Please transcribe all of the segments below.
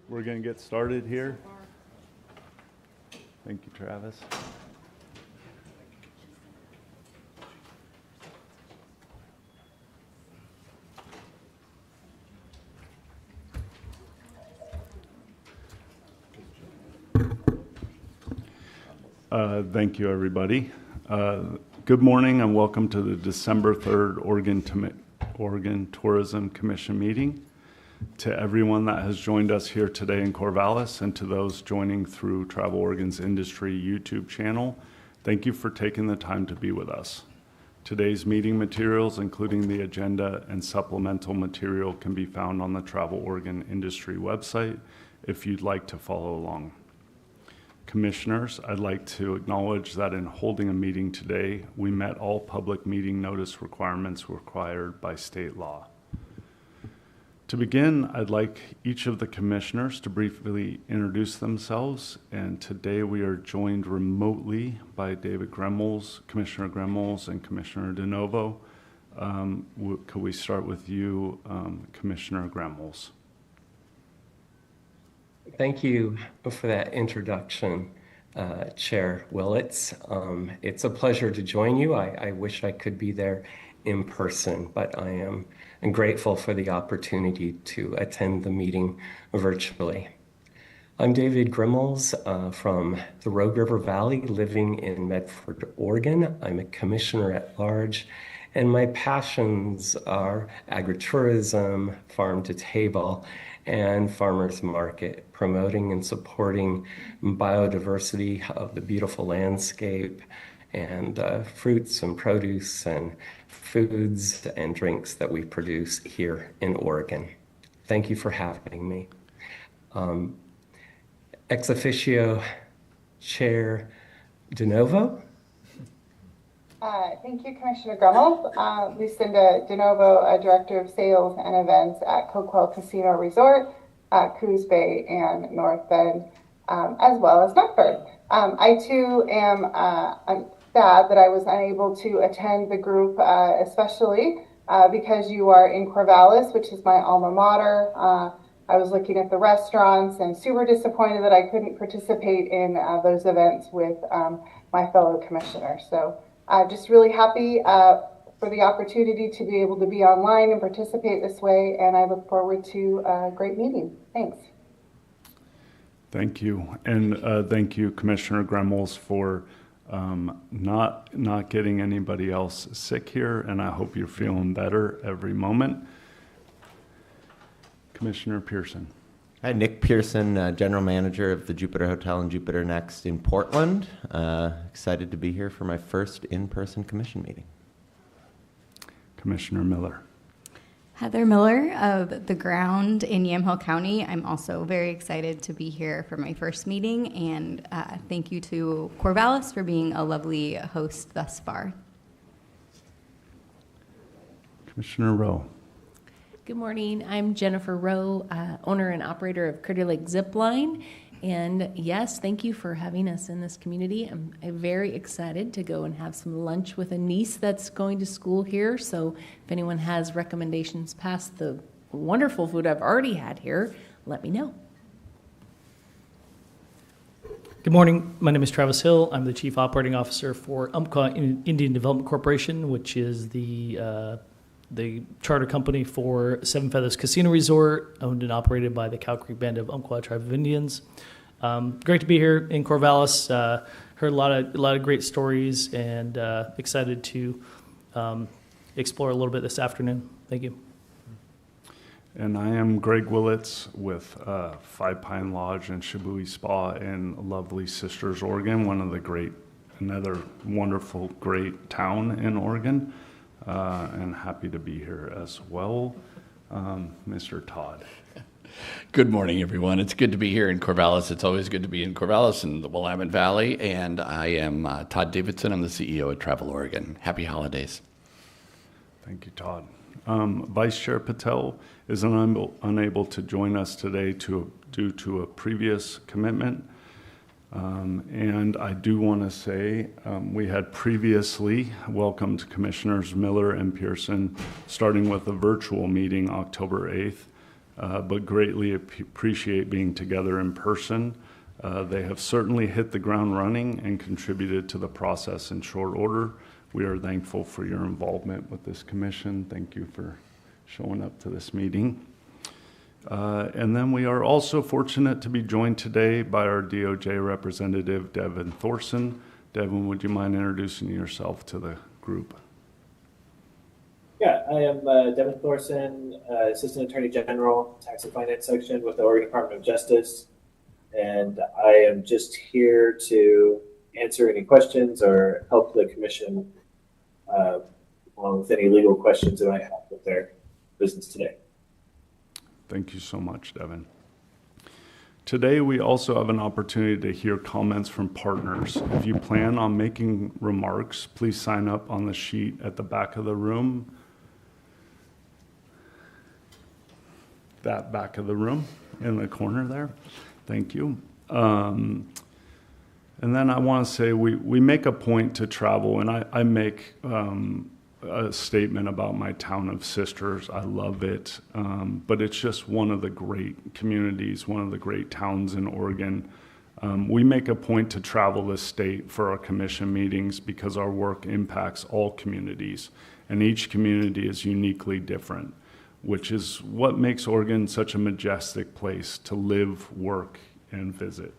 We're going to get started here. Thank you, Travis. Thank you, everybody. Good morning and welcome to the December 3rd Oregon Tourism Commission meeting. To everyone that has joined us here today in Corvallis and to those joining through Travel Oregon's Industry YouTube channel, thank you for taking the time to be with us. Today's meeting materials, including the agenda and supplemental material, can be found on the Travel Oregon Industry website if you'd like to follow along. Commissioners, I'd like to acknowledge that in holding a meeting today, we met all public meeting notice requirements required by state law. To begin, I'd like each of the commissioners to briefly introduce themselves, and today we are joined remotely by David Gremmels, Commissioner Gremmels, and Commissioner DeNovo. Could we start with you, Commissioner Gremmels? Thank you for that introduction, Chair Willits. It's a pleasure to join you. I wish I could be there in person, but I am grateful for the opportunity to attend the meeting virtually. I'm David Gremmels from the Rogue River Valley, living in Medford, Oregon. I'm a commissioner at large, and my passions are agritourism, farm to table, and farmers market, promoting and supporting biodiversity of the beautiful landscape and fruits and produce and foods and drinks that we produce here in Oregon. Thank you for having me. Ex officio Chair DeNovo. Thank you, Commissioner Gremmels. Lucinda DeNovo, Director of Sales and Events at Coquel Casino Resort, Coos Bay and North Bend, as well as Medford. I too am sad that I was unable to attend the group, especially because you are in Corvallis, which is my alma mater. I was looking at the restaurants and super disappointed that I couldn't participate in those events with my fellow commissioners. So just really happy for the opportunity to be able to be online and participate this way, and I look forward to a great meeting. Thanks. Thank you, and thank you, Commissioner Gremmels, for not getting anybody else sick here, and I hope you're feeling better every moment. Commissioner Pearson. Hi, Nick Pearson, General Manager of the Jupiter Hotel and Jupiter Next in Portland. Excited to be here for my first in-person commission meeting. Commissioner Miller. Heather Miller of The Ground in Yamhill County. I'm also very excited to be here for my first meeting, and thank you to Corvallis for being a lovely host thus far. Commissioner Rowe. Good morning. I'm Jennifer Rowe, owner and operator of Critter Lake Zipline. And yes, thank you for having us in this community. I'm very excited to go and have some lunch with a niece that's going to school here. So if anyone has recommendations past the wonderful food I've already had here, let me know. Good morning. My name is Travis Hill. I'm the Chief Operating Officer for Umpqua Indian Development Corporation, which is the charter company for Seven Feathers Casino Resort, owned and operated by the Cow Creek Band of Umpqua Tribe of Indians. Great to be here in Corvallis. Heard a lot of great stories, and excited to explore a little bit this afternoon. Thank you. And I am Greg Willits with Five Pine Lodge and Shibui Spa in lovely Sisters, Oregon, another wonderful, great town in Oregon. And happy to be here as well. Mr. Todd. Good morning, everyone. It's good to be here in Corvallis. It's always good to be in Corvallis in the Willamette Valley. And I am Todd Davidson. I'm the CEO at Travel Oregon. Happy holidays. Thank you, Todd. Vice Chair Patel is unable to join us today due to a previous commitment. And I do want to say we had previously welcomed Commissioners Miller and Pearson, starting with a virtual meeting October 8th, but greatly appreciate being together in person. They have certainly hit the ground running and contributed to the process in short order. We are thankful for your involvement with this commission. Thank you for showing up to this meeting. And then we are also fortunate to be joined today by our DOJ representative, Devin Thorson. Devin, would you mind introducing yourself to the group? Yeah, I am Devin Thorson, Assistant Attorney General, Tax and Finance Section with the Oregon Department of Justice. And I am just here to answer any questions or help the commission along with any legal questions that I have with their business today. Thank you so much, Devin. Today, we also have an opportunity to hear comments from partners. If you plan on making remarks, please sign up on the sheet at the back of the room. That back of the room in the corner there. Thank you. And then I want to say we make a point to travel, and I make a statement about my town of Sisters. I love it, but it's just one of the great communities, one of the great towns in Oregon. We make a point to travel the state for our commission meetings because our work impacts all communities, and each community is uniquely different, which is what makes Oregon such a majestic place to live, work, and visit.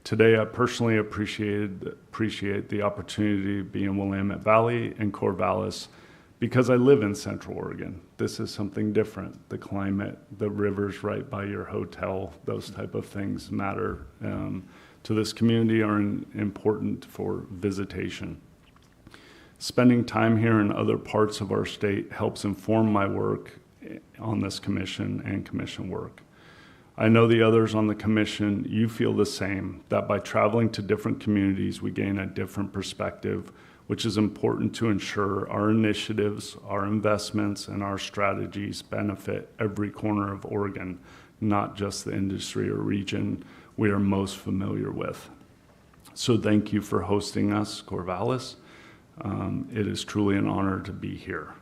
Today, I personally appreciate the opportunity to be in Willamette Valley and Corvallis because I live in Central Oregon. This is something different. The climate, the rivers right by your hotel, those type of things matter to this community, are important for visitation. Spending time here in other parts of our state helps inform my work on this commission and commission work. I know the others on the commission, you feel the same, that by traveling to different communities, we gain a different perspective, which is important to ensure our initiatives, our investments, and our strategies benefit every corner of Oregon, not just the industry or region we are most familiar with. So thank you for hosting us, Corvallis. It is truly an honor to be here.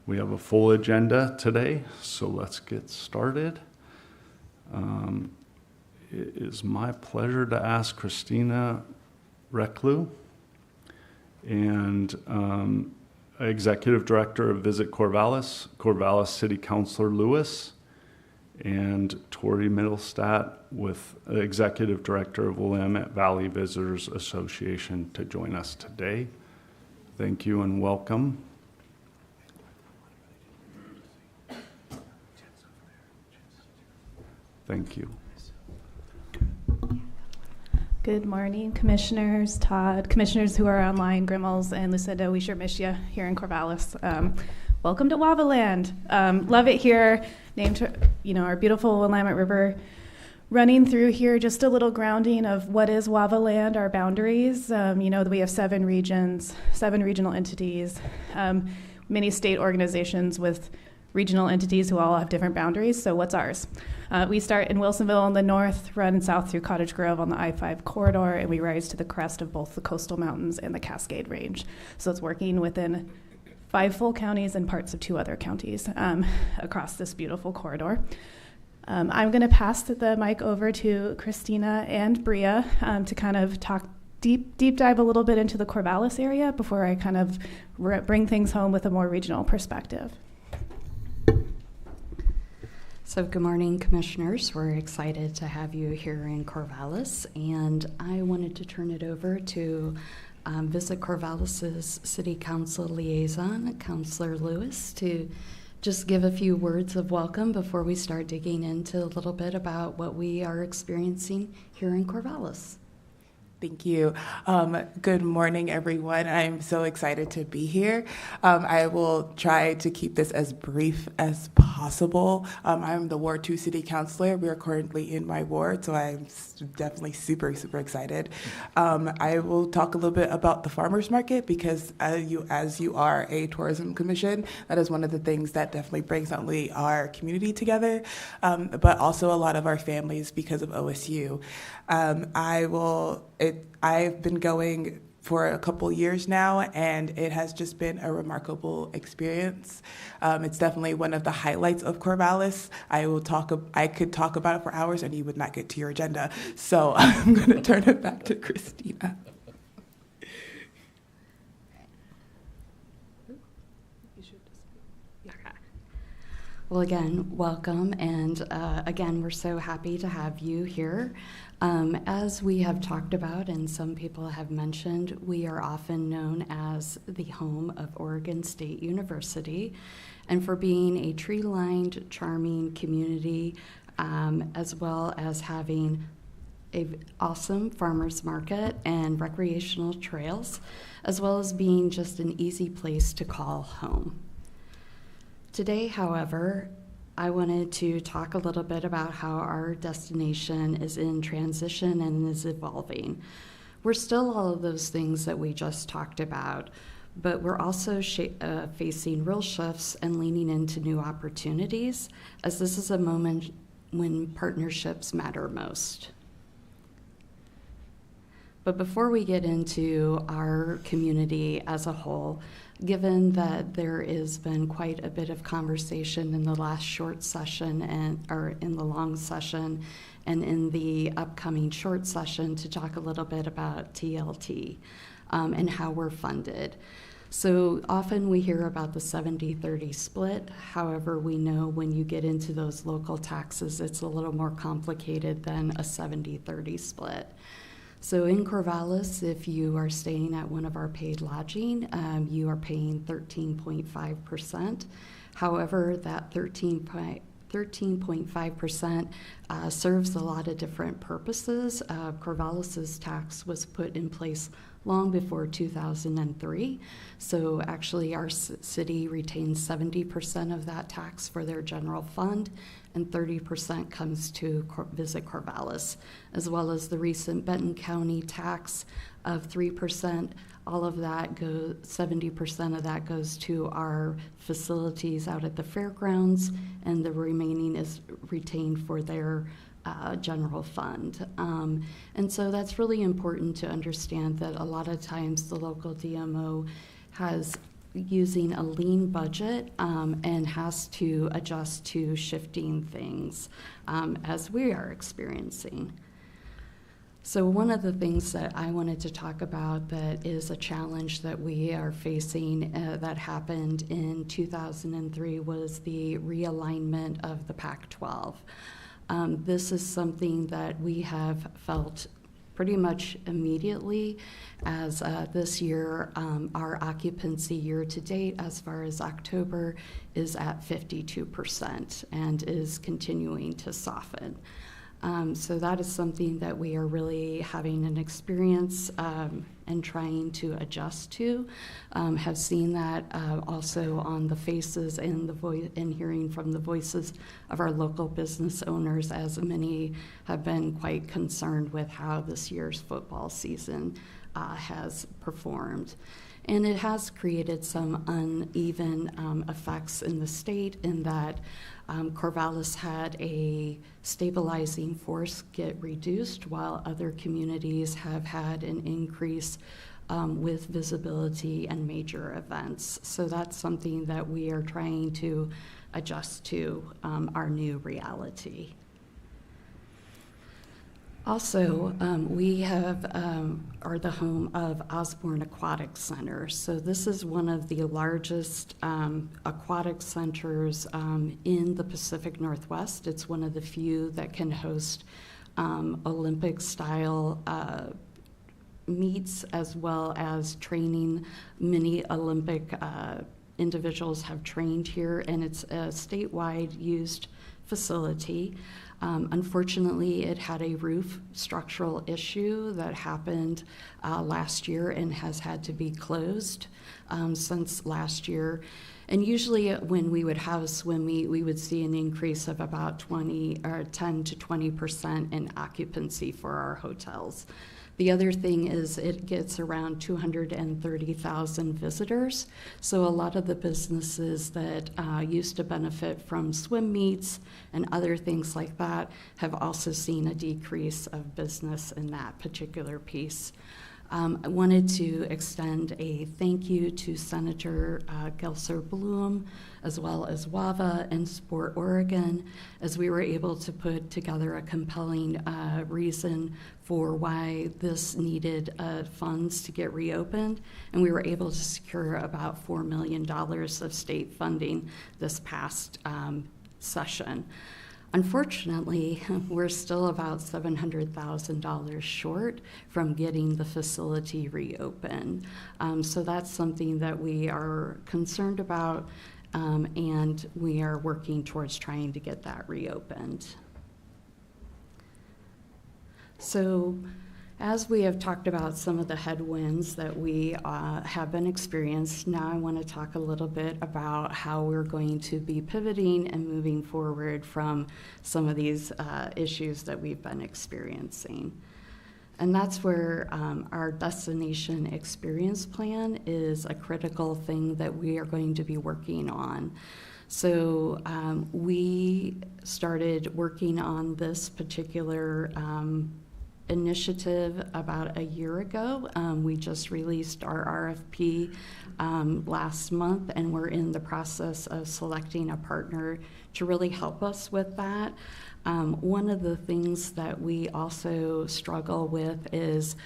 We have a full agenda today, so let's get started. It is my pleasure to ask Christina Reclus, and Executive Director of Visit Corvallis, Corvallis City Councilor Lewis, and Tori Middlestat with Executive Director of Willamette Valley Visitors Association to join us today. Thank you and welcome. Thank you. Good morning, commissioners, Todd, commissioners who are online, Grimmels and Lucinda. We sure miss you here in Corvallis. Welcome to Wavaland. Love it here. Named, our beautiful Willamette River running through here. Just a little grounding of what is Wavaland, our boundaries. We have 7 regions, 7 regional entities, many state organizations with regional entities who all have different boundaries. So what's ours? We start in Wilsonville in the north, run south through Cottage Grove on the I-5 corridor, and we rise to the crest of both the coastal mountains and the Cascade Range. So it's working within 5 full counties and parts of 2 other counties across this beautiful corridor. I'm going to pass the mic over to Christina and Bria to kind of talk deep dive a little bit into the Corvallis area before I kind of bring things home with a more regional perspective. So good morning, commissioners. We're excited to have you here in Corvallis, and I wanted to turn it over to Visit Corvallis's City Council Liaison, Councilor Lewis, to just give a few words of welcome before we start digging into a little bit about what we are experiencing here in Corvallis. Thank you. Good morning, everyone. I'm so excited to be here. I will try to keep this as brief as possible. I'm the Ward 2 City Councilor. We are currently in my ward, so I'm definitely super excited. I will talk a little bit about the farmers market because as you are a tourism commission, that is one of the things that definitely brings not only our community together, but also a lot of our families because of OSU. I've been going for a couple years now, and it has just been a remarkable experience. It's definitely one of the highlights of Corvallis. I could talk about it for hours, and you would not get to your agenda. So I'm going to turn it back to Christina. Well, again, welcome, and again, we're so happy to have you here. As we have talked about, and some people have mentioned, we are often known as the home of Oregon State University, and for being a tree-lined, charming community, as well as having an awesome farmers market and recreational trails, as well as being just an easy place to call home. Today, however, I wanted to talk a little bit about how our destination is in transition and is evolving. We're still all of those things that we just talked about, but we're also facing real shifts and leaning into new opportunities, as this is a moment when partnerships matter most. But before we get into our community as a whole, given that there has been quite a bit of conversation in the last short session or in the long session and in the upcoming short session to talk a little bit about TLT and how we're funded. So often we hear about the 70-30 split. However, we know when you get into those local taxes, it's a little more complicated than a 70-30 split. So in Corvallis, if you are staying at one of our paid lodging, you are paying 13.5%. However, that 13.5% serves a lot of different purposes. Corvallis's tax was put in place long before 2003. So actually our city retains 70% of that tax for their general fund, and 30% comes to Visit Corvallis, as well as the recent Benton County tax of 3%. All of that goes, 70% of that goes to our facilities out at the fairgrounds, and the remaining is retained for their general fund. And so that's really important to understand that a lot of times the local DMO has using a lean budget and has to adjust to shifting things as we are experiencing. So one of the things that I wanted to talk about that is a challenge that we are facing that happened in 2003 was the realignment of the Pac-12. This is something that we have felt pretty much immediately, as this year our occupancy year to date as far as October is at 52% and is continuing to soften. So that is something that we are really having an experience and trying to adjust to. Have seen that also on the faces and and hearing from the voices of our local business owners, as many have been quite concerned with how this year's football season has performed. And it has created some uneven effects in the state, in that Corvallis had a stabilizing force get reduced, while other communities have had an increase with visibility and major events. So that's something that we are trying to adjust to our new reality. Also, we are the home of Osborne Aquatic Center. So this is one of the largest aquatic centers in the Pacific Northwest. It's one of the few that can host Olympic-style meets, as well as training. Many Olympic individuals have trained here, and it's a statewide used facility. Unfortunately, it had a roof structural issue that happened last year and has had to be closed since last year. And usually when we would have a swim meet, we would see an increase of about 10 to 20% in occupancy for our hotels. The other thing is it gets around 230,000 visitors. So a lot of the businesses that used to benefit from swim meets and other things like that have also seen a decrease of business in that particular piece. I wanted to extend a thank you to Senator Gelser Bloom, as well as WAVA and Sport Oregon, as we were able to put together a compelling reason for why this needed funds to get reopened, and we were able to secure about $4 million of state funding this past session. Unfortunately, we're still about $700,000 short from getting the facility reopened. So that's something that we are concerned about, and we are working towards trying to get that reopened. So, as we have talked about some of the headwinds that we have been experiencing, now I want to talk a little bit about how we're going to be pivoting and moving forward from some of these issues that we've been experiencing. And that's where our destination experience plan is a critical thing that we are going to be working on. So we started working on this particular initiative about a year ago. We just released our RFP last month, and we're in the process of selecting a partner to really help us with that. One of the things that we also struggle with is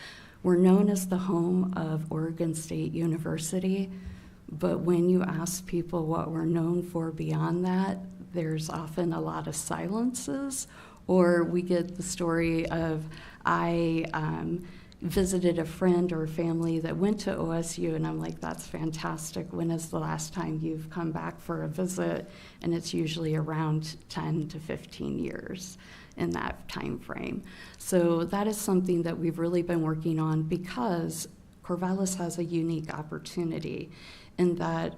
we're known as the home of Oregon State University, but when you ask people what we're known for beyond that, there's often a lot of silences, or we get the story of, I visited a friend or family that went to OSU, and I'm like, that's fantastic. When is the last time you've come back for a visit? And it's usually around 10 to 15 years in that time frame. So that is something that we've really been working on, because Corvallis has a unique opportunity in that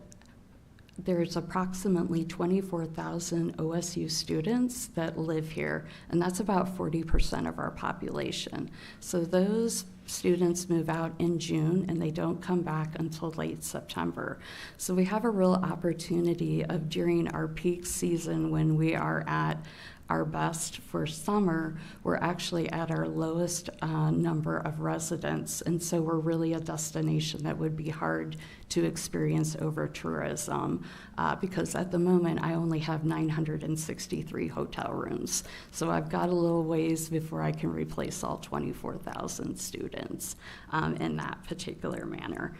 there's approximately 24,000 OSU students that live here, and that's about 40% of our population. So those students move out in June, and they don't come back until late September. So we have a real opportunity of, during our peak season when we are at our best for summer, we're actually at our lowest number of residents, and so we're really a destination that would be hard to experience over tourism, because at the moment I only have 963 hotel rooms. So I've got a little ways before I can replace all 24,000 students in that particular manner.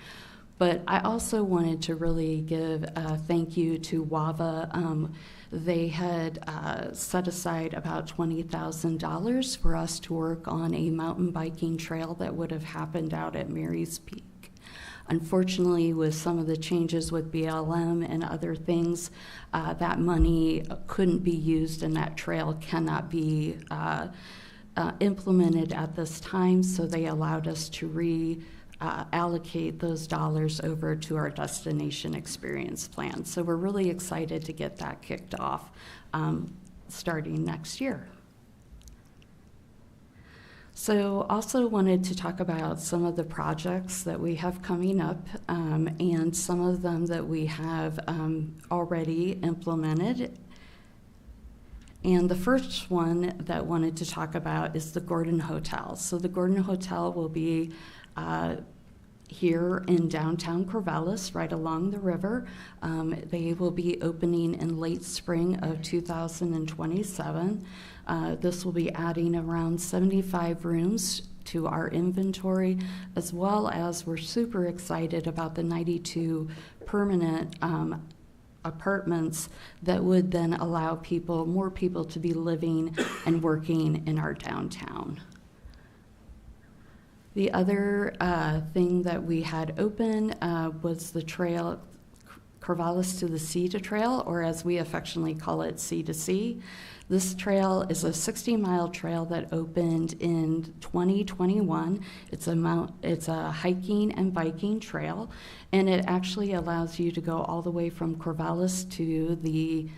But I also wanted to really give a thank you to WAVA. They had set aside about $20,000 for us to work on a mountain biking trail that would have happened out at Mary's Peak. Unfortunately, with some of the changes with BLM and other things, that money couldn't be used, and that trail cannot be implemented at this time, so they allowed us to allocate those dollars over to our destination experience plan. So we're really excited to get that kicked off starting next year. So also wanted to talk about some of the projects that we have coming up, and some of them that we have already implemented. And the first one that I wanted to talk about is the Gordon Hotel. So the Gordon Hotel will be here in downtown Corvallis, right along the river. They will be opening in late spring of 2027. This will be adding around 75 rooms to our inventory, as well as we're super excited about the 92 permanent apartments that would then allow more people to be living and working in our downtown. The other thing that we had open was the trail, Corvallis to the Sea to Trail, or as we affectionately call it, Sea to Sea. This trail is a 60-mile trail that opened in 2021. It's a hiking and biking trail, and it actually allows you to go all the way from Corvallis to the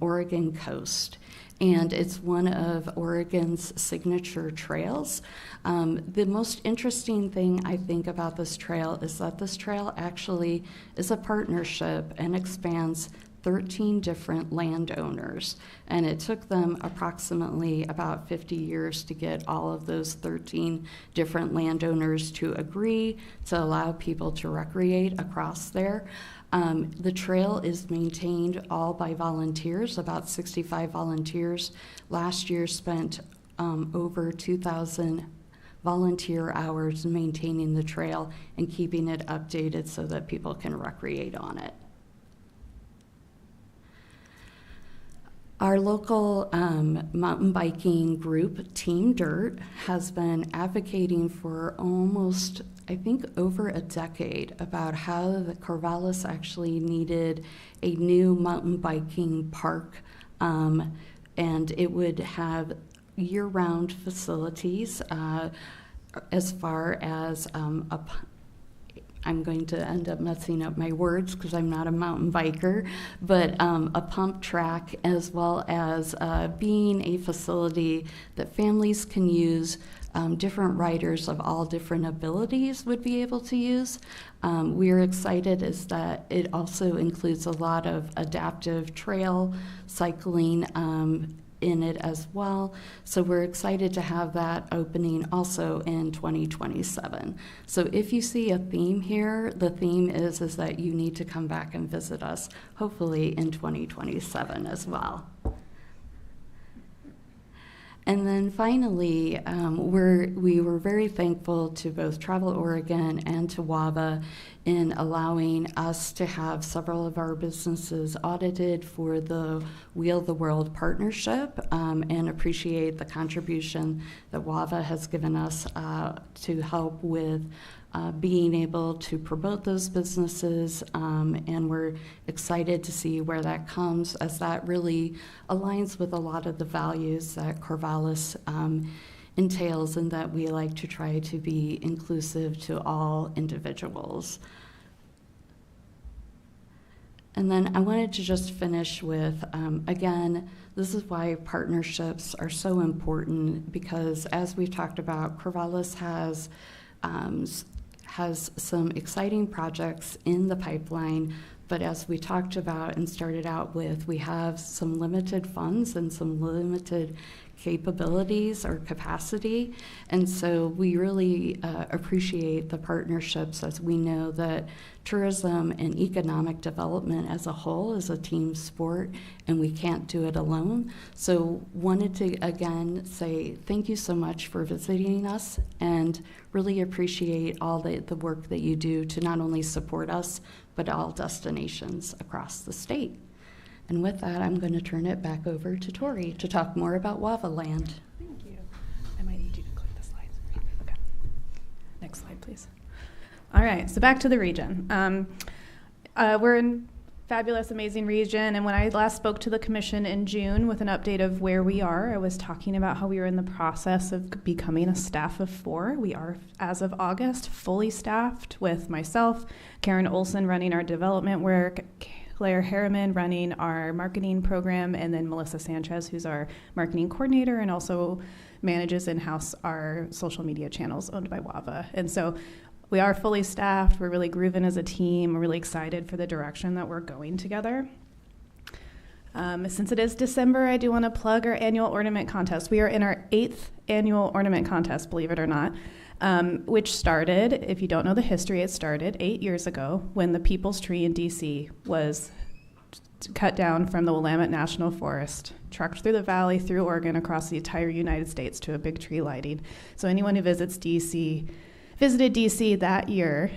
Oregon coast. And it's one of Oregon's signature trails. The most interesting thing I think about this trail is that this trail actually is a partnership and expands 13 different landowners, and it took them approximately about 50 years to get all of those 13 different landowners to agree to allow people to recreate across there. The trail is maintained all by volunteers, about 65 volunteers. Last year spent over 2,000 volunteer hours maintaining the trail and keeping it updated so that people can recreate on it. Our local mountain biking group, Team Dirt, has been advocating for almost, I think, over a decade about how the Corvallis actually needed a new mountain biking park, and it would have year-round facilities as far as I'm going to end up messing up my words because I'm not a mountain biker, but a pump track, as well as being a facility that families can use. Different riders of all different abilities would be able to use. We're excited is that it also includes a lot of adaptive trail cycling in it as well. So we're excited to have that opening also in 2027. So if you see a theme here, the theme is that you need to come back and visit us, hopefully in 2027 as well. And then finally, we were very thankful to both Travel Oregon and to WAVA in allowing us to have several of our businesses audited for the Wheel the World partnership, and appreciate the contribution that WAVA has given us to help with being able to promote those businesses, and we're excited to see where that comes, as that really aligns with a lot of the values that Corvallis entails, and that we like to try to be inclusive to all individuals. And then I wanted to just finish with, again, this is why partnerships are so important, because as we've talked about, Corvallis has some exciting projects in the pipeline, but as we talked about and started out with, we have some limited funds and some limited capabilities or capacity, and so we really appreciate the partnerships, as we know that tourism and economic development as a whole is a team sport, and we can't do it alone. So wanted to again say thank you so much for visiting us, and really appreciate all the work that you do to not only support us, but all destinations across the state. And with that, I'm going to turn it back over to Tori to talk more about WAVA Land. Thank you. I might need you to click the slides. Okay. Next slide, please. All right, so back to the region. We're in fabulous, amazing region, and when I last spoke to the commission in June with an update of where we are, I was talking about how we were in the process of becoming a staff of 4. We are, as of August, fully staffed with myself, Karen Olson running our development work, Claire Harriman running our marketing program, and then Melissa Sanchez, who's our marketing coordinator and also manages in-house our social media channels owned by WAVA. And so we are fully staffed. We're really grooving as a team. We're really excited for the direction that we're going together. Since it is December, I do want to plug our annual ornament contest. We are in our 8th annual ornament contest, believe it or not, which started, if you don't know the history, it started 8 years ago when the People's Tree in DC was cut down from the Willamette National Forest, trucked through the valley, through Oregon, across the entire United States to a big tree lighting. So anyone who visited DC that year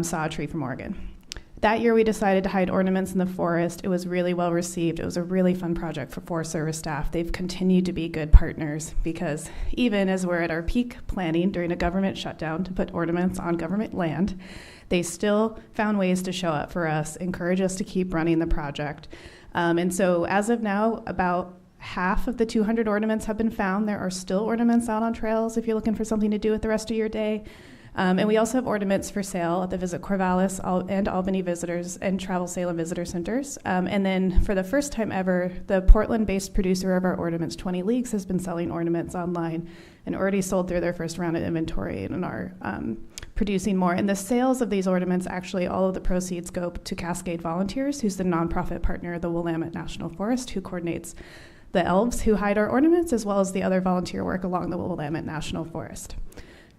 saw a tree from Oregon. That year we decided to hide ornaments in the forest. It was really well received. It was a really fun project for Forest Service staff. They've continued to be good partners, because even as we're at our peak planning during a government shutdown to put ornaments on government land, they still found ways to show up for us, encourage us to keep running the project. And so as of now, about half of the 200 ornaments have been found. There are still ornaments out on trails if you're looking for something to do with the rest of your day. And we also have ornaments for sale at the Visit Corvallis and Albany Visitors and Travel Salem Visitor Centers. And then for the first time ever, the Portland-based producer of our ornaments, 20 Leagues, has been selling ornaments online and already sold through their first round of inventory in our producing more. And the sales of these ornaments, actually, all of the proceeds go to Cascade Volunteers, who's the nonprofit partner of the Willamette National Forest, who coordinates the elves who hide our ornaments, as well as the other volunteer work along the Willamette National Forest.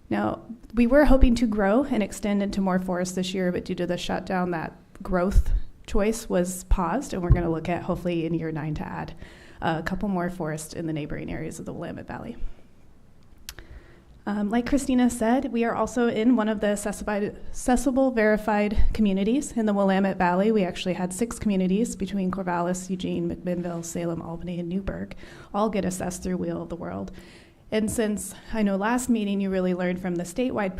Now, we were hoping to grow and extend into more forest this year, but due to the shutdown, that growth choice was paused, and we're going to look at, hopefully in year 9, to add a couple more forests in the neighboring areas of the Willamette Valley. Like Christina said, we are also in one of the accessible verified communities in the Willamette Valley. We actually had 6 communities between Corvallis, Eugene, McMinnville, Salem, Albany, and Newburgh all get assessed through Wheel of the World. And since I know last meeting you really learned from the statewide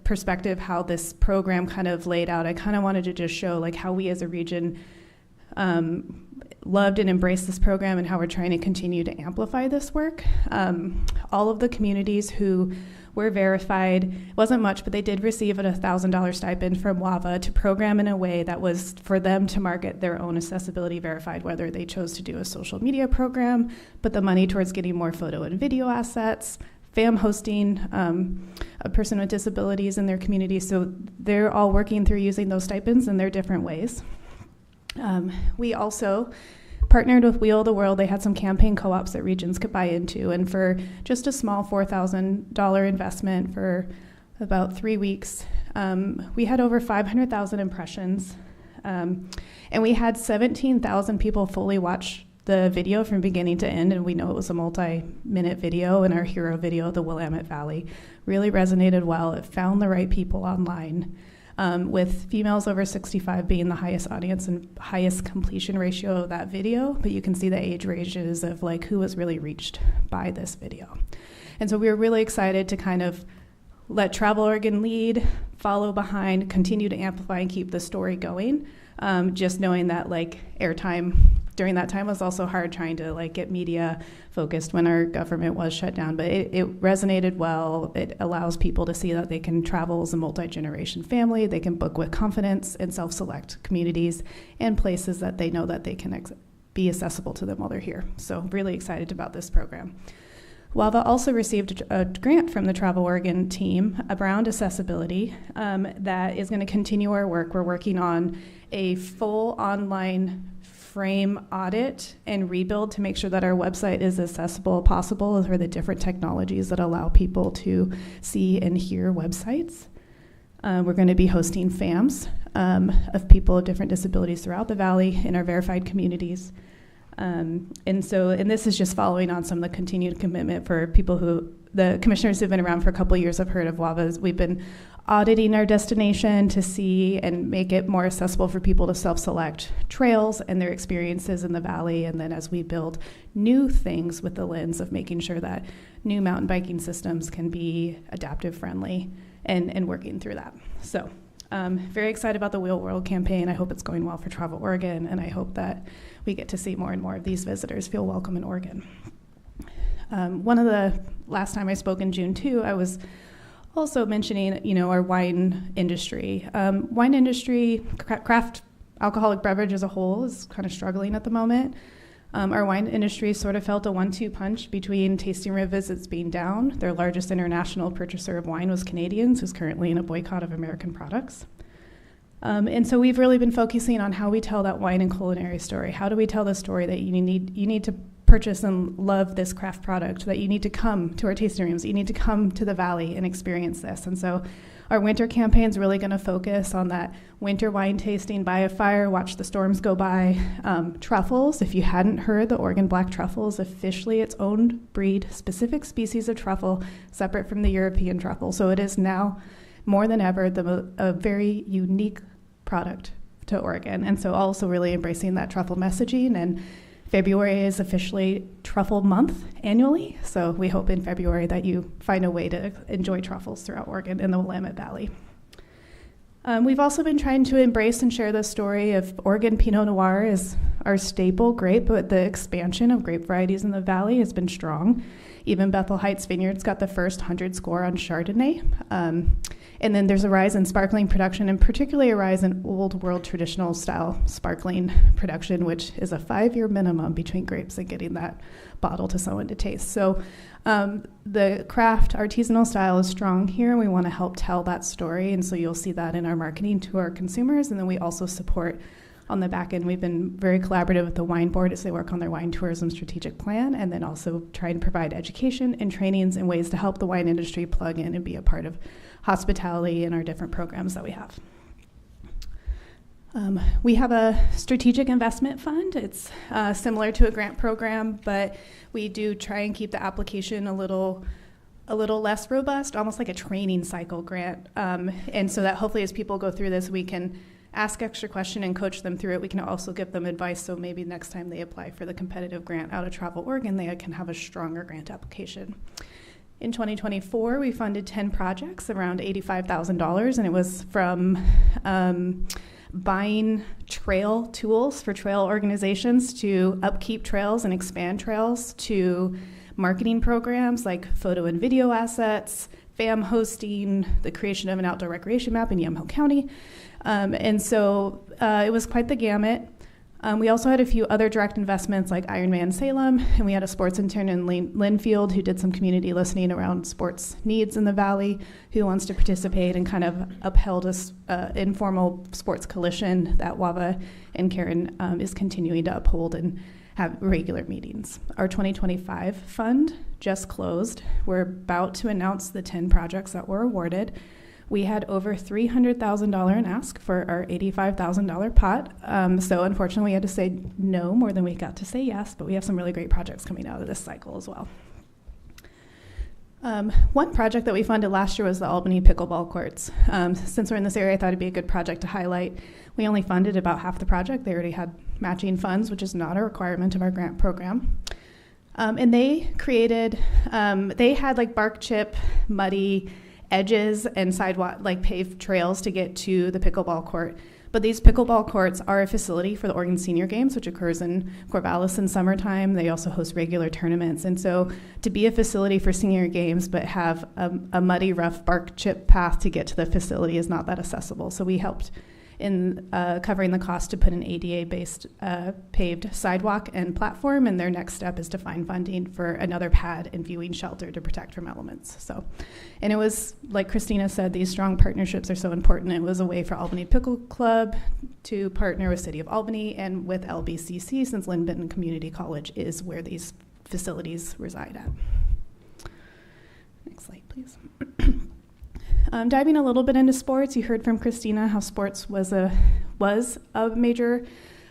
perspective how this program kind of laid out, I kind of wanted to just show like how we as a region loved and embraced this program and how we're trying to continue to amplify this work. All of the communities who were verified, it wasn't much, but they did receive a $1,000 stipend from WAVA to program in a way that was for them to market their own accessibility verified, whether they chose to do a social media program, put the money towards getting more photo and video assets, FAM hosting a person with disabilities in their community. So they're all working through using those stipends in their different ways. We also partnered with Wheel of the World. They had some campaign co-ops that regions could buy into, and for just a small $4,000 investment for about 3 weeks, we had over 500,000 impressions, and we had 17,000 people fully watch the video from beginning to end, and we know it was a multi-minute video, and our hero video, the Willamette Valley, really resonated well. It found the right people online. With females over 65 being the highest audience and highest completion ratio of that video, but you can see the age ranges of like who was really reached by this video. And so we were really excited to kind of let Travel Oregon lead, follow behind, continue to amplify and keep the story going. Just knowing that like airtime during that time was also hard, trying to like get media focused when our government was shut down, but it resonated well. It allows people to see that they can travel as a multi-generation family, they can book with confidence and self-select communities and places that they know that they can be accessible to them while they're here. So really excited about this program. WAVA also received a grant from the Travel Oregon team around accessibility that is going to continue our work. We're working on a full online frame audit and rebuild to make sure that our website is accessible as possible for the different technologies that allow people to see and hear websites. We're going to be hosting FAMs of people with different disabilities throughout the valley in our verified communities. And this is just following on some of the continued commitment for people who, the commissioners who've been around for a couple of years have heard of WAVA's. We've been auditing our destination to see and make it more accessible for people to self-select trails and their experiences in the valley. And then as we build new things with the lens of making sure that new mountain biking systems can be adaptive friendly and working through that. So very excited about the Wheel World campaign. I hope it's going well for Travel Oregon, and I hope that we get to see more and more of these visitors feel welcome in Oregon. One of the last time I spoke in June too, I was also mentioning, our wine industry. Wine industry, craft alcoholic beverage as a whole is kind of struggling at the moment. Our wine industry sort of felt a 1-2 punch between tasting room visits being down. Their largest international purchaser of wine was Canadians, who's currently in a boycott of American products. And so we've really been focusing on how we tell that wine and culinary story. How do we tell the story that you need to purchase and love this craft product, that you need to come to our tasting rooms, you need to come to the valley and experience this. And so our winter campaign is really going to focus on that winter wine tasting by a fire, watch the storms go by. Truffles, if you hadn't heard, the Oregon black truffle is officially its own breed, specific species of truffle, separate from the European truffle. So it is now more than ever a very unique product to Oregon. And so also really embracing that truffle messaging. And February is officially Truffle Month annually, so we hope in February that you find a way to enjoy truffles throughout Oregon in the Willamette Valley. We've also been trying to embrace and share the story of Oregon Pinot Noir is our staple grape, but the expansion of grape varieties in the valley has been strong. Even Bethel Heights Vineyards got the first 100 score on Chardonnay. And then there's a rise in sparkling production, and particularly a rise in old world traditional style sparkling production, which is a 5-year minimum between grapes and getting that bottle to someone to taste. So the craft artisanal style is strong here, and we want to help tell that story. And so you'll see that in our marketing to our consumers. And then we also support on the back end. We've been very collaborative with the wine board as they work on their wine tourism strategic plan, and then also try and provide education and trainings and ways to help the wine industry plug in and be a part of hospitality and our different programs that we have. We have a strategic investment fund. It's similar to a grant program, but we do try and keep the application a little less robust, almost like a training cycle grant. And so that hopefully as people go through this, we can ask extra question and coach them through it. We can also give them advice, so maybe next time they apply for the competitive grant out of Travel Oregon, they can have a stronger grant application. In 2024, we funded 10 projects, around $85,000, and it was from buying trail tools for trail organizations to upkeep trails and expand trails, to marketing programs like photo and video assets, FAM hosting, the creation of an outdoor recreation map in Yamhill County. And so it was quite the gamut. We also had a few other direct investments like Ironman Salem, and we had a sports intern in Linfield who did some community listening around sports needs in the Valley, who wants to participate and kind of upheld an informal sports coalition that WAVA and Karen is continuing to uphold and have regular meetings. Our 2025 fund just closed. We're about to announce the 10 projects that were awarded. We had over $300,000 in ask for our $85,000 pot. So unfortunately, we had to say no more than we got to say yes, but we have some really great projects coming out of this cycle as well. One project that we funded last year was the Albany pickleball courts. Since we're in this area, I thought it'd be a good project to highlight. We only funded about half the project. They already had matching funds, which is not a requirement of our grant program. And they created, they had like bark chip, muddy edges and sidewalk, like paved trails to get to the pickleball court. But these pickleball courts are a facility for the Oregon Senior Games, which occurs in Corvallis in summertime. They also host regular tournaments. And so to be a facility for senior games but have a muddy, rough bark chip path to get to the facility is not that accessible. So we helped in covering the cost to put an ADA-based paved sidewalk and platform, and their next step is to find funding for another pad and viewing shelter to protect from elements. So, and it was, like Christina said, these strong partnerships are so important. It was a way for Albany Pickle Club to partner with City of Albany and with LBCC, since Lynn Benton Community College is where these facilities reside at. Next slide, please. Diving a little bit into sports, you heard from Christina how sports was a major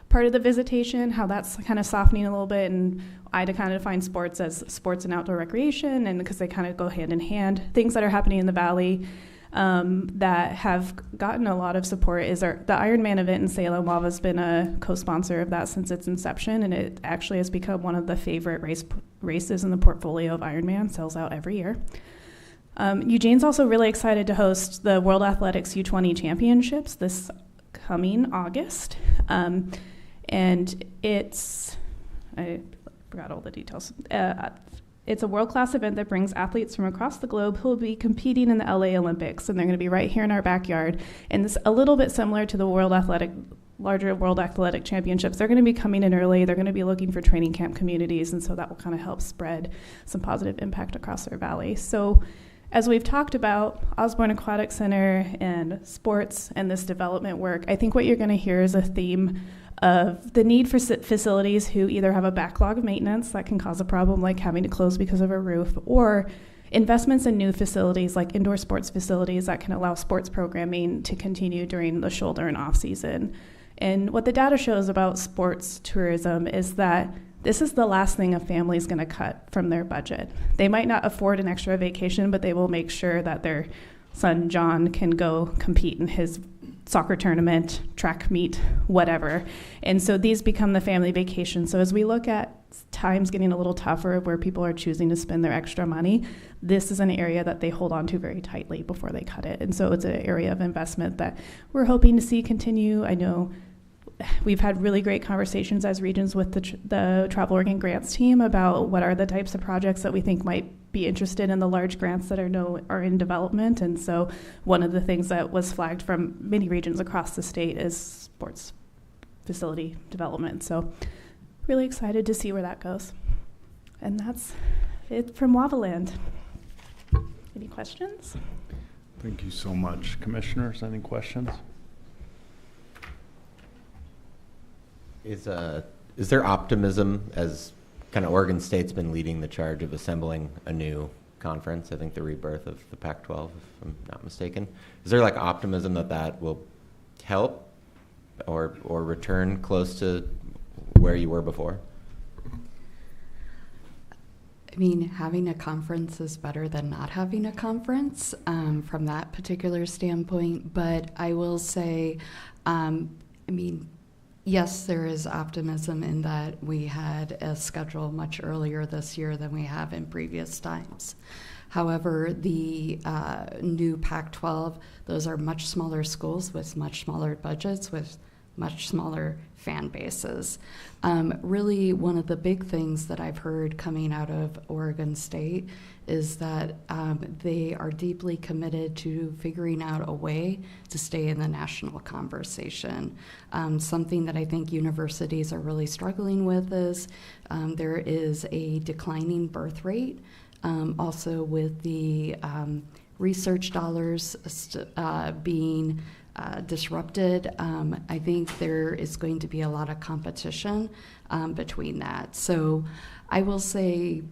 part of the visitation, how that's kind of softening a little bit, and I kind of define sports as sports and outdoor recreation, and because they kind of go hand in hand. Things that are happening in the Valley that have gotten a lot of support is the Ironman event in Salem. WAVA's been a co-sponsor of that since its inception, and it actually has become one of the favorite races in the portfolio of Ironman, sells out every year. Eugene's also really excited to host the World Athletics U20 Championships this coming August. And I forgot all the details. It's a world-class event that brings athletes from across the globe who will be competing in the LA Olympics, and they're going to be right here in our backyard. And it's a little bit similar to the larger World Athletic Championships. They're going to be coming in early. They're going to be looking for training camp communities, and so that will kind of help spread some positive impact across our valley. So, as we've talked about Osborne Aquatic Center and sports and this development work, I think what you're going to hear is a theme of the need for facilities who either have a backlog of maintenance that can cause a problem like having to close because of a roof, or investments in new facilities like indoor sports facilities that can allow sports programming to continue during the shoulder and off season. And what the data shows about sports tourism is that this is the last thing a family is going to cut from their budget. They might not afford an extra vacation, but they will make sure that their son John can go compete in his soccer tournament, track meet, whatever. And so these become the family vacation. So as we look at times getting a little tougher where people are choosing to spend their extra money, this is an area that they hold on to very tightly before they cut it. And so it's an area of investment that we're hoping to see continue. I know we've had really great conversations as regions with the Travel Oregon grants team about what are the types of projects that we think might be interested in the large grants that are in development. And so one of the things that was flagged from many regions across the state is sports facility development. So really excited to see where that goes. And that's it from Wavaland. Any questions? Thank you so much. Commissioners, any questions? Is there optimism as kind of Oregon State's been leading the charge of assembling a new conference? I think the rebirth of the Pac-12, if I'm not mistaken. Is there like optimism that will help or return close to where you were before? I mean, having a conference is better than not having a conference from that particular standpoint. But I will say, yes, there is optimism in that we had a schedule much earlier this year than we have in previous times. However, the new Pac-12, those are much smaller schools with much smaller budgets, with much smaller fan bases. Really, one of the big things that I've heard coming out of Oregon State is that they are deeply committed to figuring out a way to stay in the national conversation. Something that I think universities are really struggling with is there is a declining birth rate. Also with the research dollars being disrupted, I think there is going to be a lot of competition between that. So I will say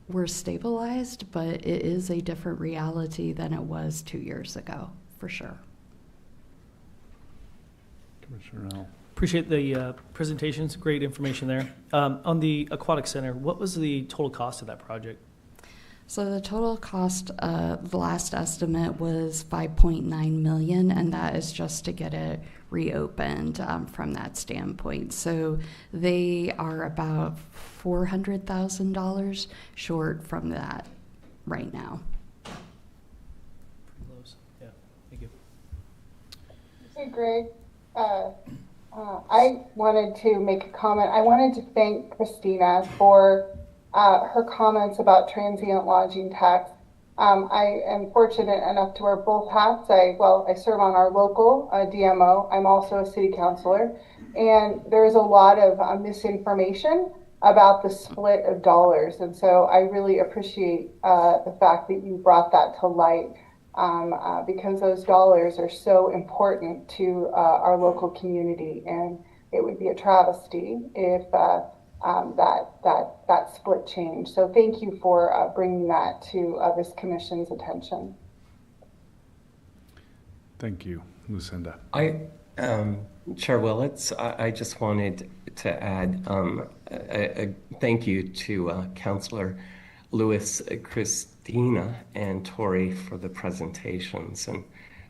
we're stabilized, but it is a different reality than it was 2 years ago, for sure. Commissioner Al. Appreciate the presentations, great information there. On the Aquatic Center, what was the total cost of that project? So the total cost, the last estimate was $5.9 million, and that is just to get it reopened from that standpoint. So they are about $400,000 short from that right now. Pretty close. Yeah, thank you. Hey, Greg. I wanted to make a comment. I wanted to thank Christina for her comments about transient lodging tax. I am fortunate enough to wear both hats. I serve on our local DMO. I'm also a city councilor. And there's a lot of misinformation about the split of dollars. And so I really appreciate the fact that you brought that to light because those dollars are so important to our local community. And it would be a travesty if that split change. So thank you for bringing that to this commission's attention. Thank you, Lucinda. Chair Willits, I just wanted to add a thank you to Councilor Lewis, Christina, and Tori for the presentations. And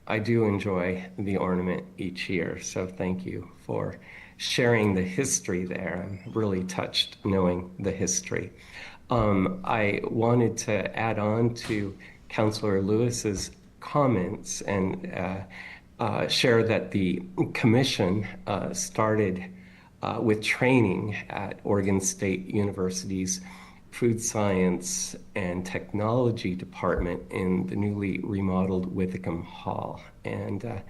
I do enjoy the ornament each year, so thank you for sharing the history there. I'm really touched knowing the history. I wanted to add on to Councilor Lewis's comments and share that the commission started with training at Oregon State University's Food Science and Technology Department in the newly remodeled Withicum Hall. And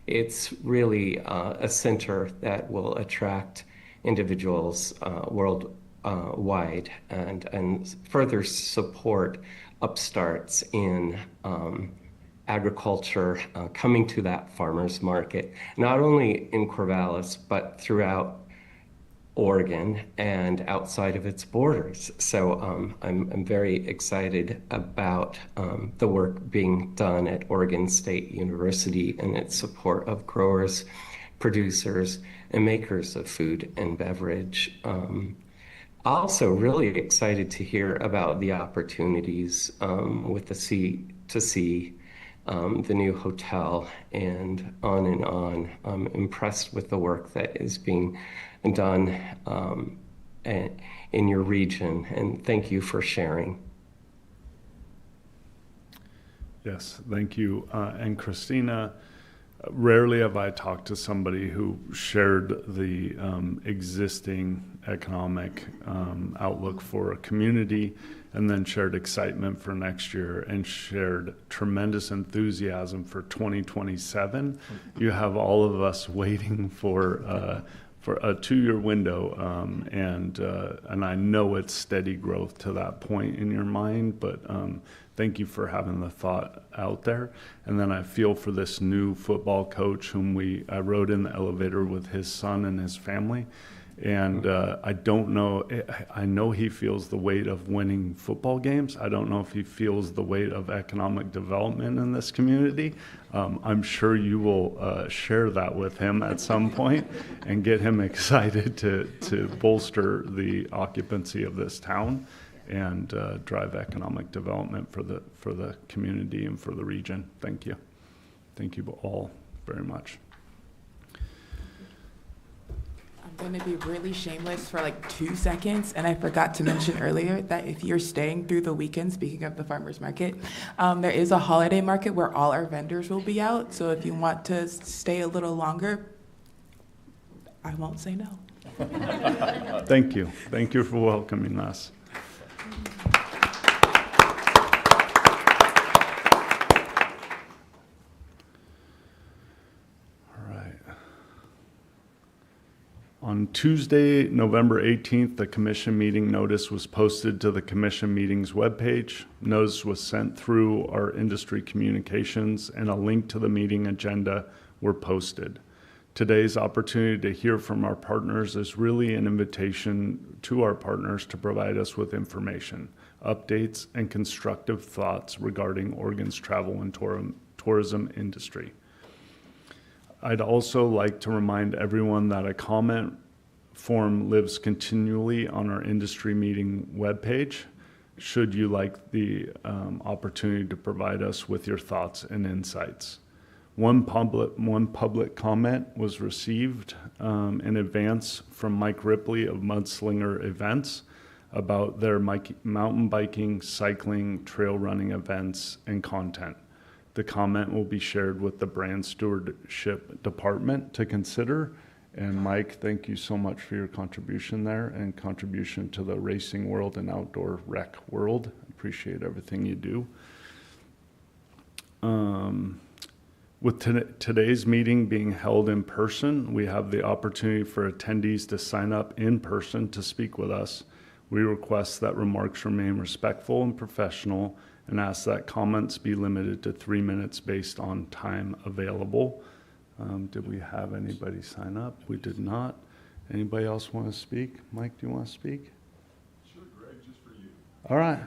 it's really a center that will attract individuals worldwide and further support upstarts in agriculture coming to that farmers market, not only in Corvallis, but throughout Oregon and outside of its borders. So I'm very excited about the work being done at Oregon State University and its support of growers, producers, and makers of food and beverage. Also really excited to hear about the opportunities with the C2C, the new hotel, and on and on. I'm impressed with the work that is being done in your region, and thank you for sharing. Yes, thank you. And Christina, Rarely have I talked to somebody who shared the existing economic outlook for a community, and then shared excitement for next year and shared tremendous enthusiasm for 2027. You have all of us waiting for a 2-year window, and I know it's steady growth to that point in your mind, but thank you for having the thought out there. And then I feel for this new football coach whom I rode in the elevator with his son and his family. And I don't know, I know he feels the weight of winning football games. I don't know if he feels the weight of economic development in this community. I'm sure you will share that with him at some point and get him excited to bolster the occupancy of this town and drive economic development for the community and for the region. Thank you. Thank you all very much. I'm going to be really shameless for like 2 seconds, and I forgot to mention earlier that if you're staying through the weekend, speaking of the farmers market, there is a holiday market where all our vendors will be out. So if you want to stay a little longer, I won't say no. Thank you. Thank you for welcoming us. On Tuesday, November 18th, the commission meeting notice was posted to the commission meetings webpage. Notice was sent through our industry communications, and a link to the meeting agenda were posted. Today's opportunity to hear from our partners is really an invitation to our partners to provide us with information, updates, and constructive thoughts regarding Oregon's travel and tourism industry. I'd also like to remind everyone that a comment form lives continually on our industry meeting webpage, should you like the opportunity to provide us with your thoughts and insights. One public comment was received in advance from Mike Ripley of Mudslinger Events about their mountain biking, cycling, trail running events and content. The comment will be shared with the brand stewardship department to consider. And Mike, thank you so much for your contribution there and contribution to the racing world and outdoor rec world. Appreciate everything you do. With today's meeting being held in person, we have the opportunity for attendees to sign up in person to speak with us. We request that remarks remain respectful and professional, and ask that comments be limited to 3 minutes based on time available. Did we have anybody sign up? We did not. Anybody else want to speak? Mike, do you want to speak? Sure, Greg, just for you. All right.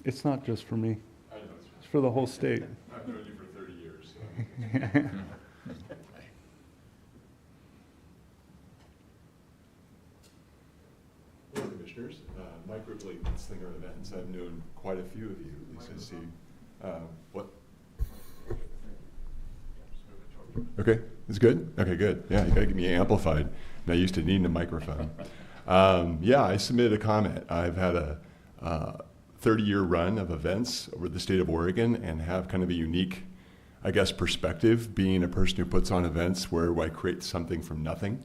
It's not just for me. I know. It's for the whole state. I've known you for 30 years. So. Hello, Commissioners. Mike Ripley, Slinger Events. I've known quite a few of you, at least I see. What? Okay, it's good? Okay, good. Yeah, you gotta get me amplified. I'm not used to needing a microphone. Yeah, I submitted a comment. I've had a 30-year run of events over the state of Oregon and have kind of a unique, I guess, perspective, being a person who puts on events where I create something from nothing,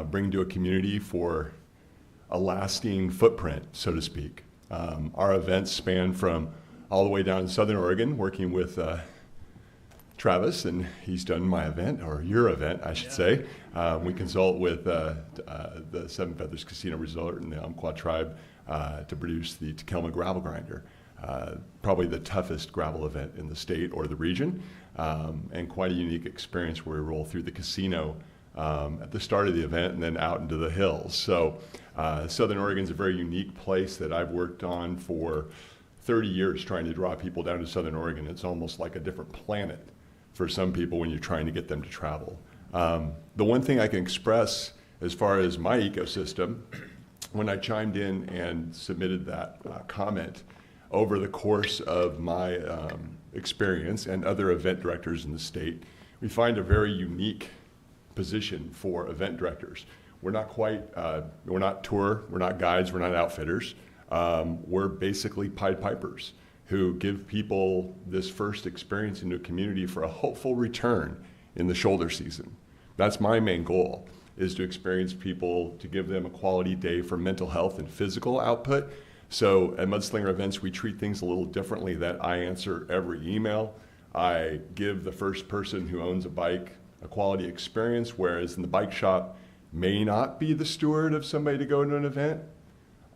bring to a community for a lasting footprint, so to speak. Our events span from all the way down in Southern Oregon, working with Travis, and he's done my event, or your event, I should say. We consult with the Seven Feathers Casino Resort and the Umpqua tribe to produce the Takelma Gravel Grinder, probably the toughest gravel event in the state or the region, and quite a unique experience where we roll through the casino at the start of the event and then out into the hills. So Southern Oregon's a very unique place that I've worked on for 30 years, trying to draw people down to Southern Oregon. It's almost like a different planet for some people when you're trying to get them to travel. The one thing I can express as far as my ecosystem, when I chimed in and submitted that comment, over the course of my experience and other event directors in the state, we find a very unique position for event directors. We're not quite, we're not tour, we're not guides, we're not outfitters. We're basically Pied Pipers. who give people this first experience into a community for a hopeful return in the shoulder season. That's my main goal, is to experience people, to give them a quality day for mental health and physical output. So at Mudslinger Events, we treat things a little differently, that I answer every email. I give the first person who owns a bike a quality experience, whereas in the bike shop may not be the steward of somebody to go to an event.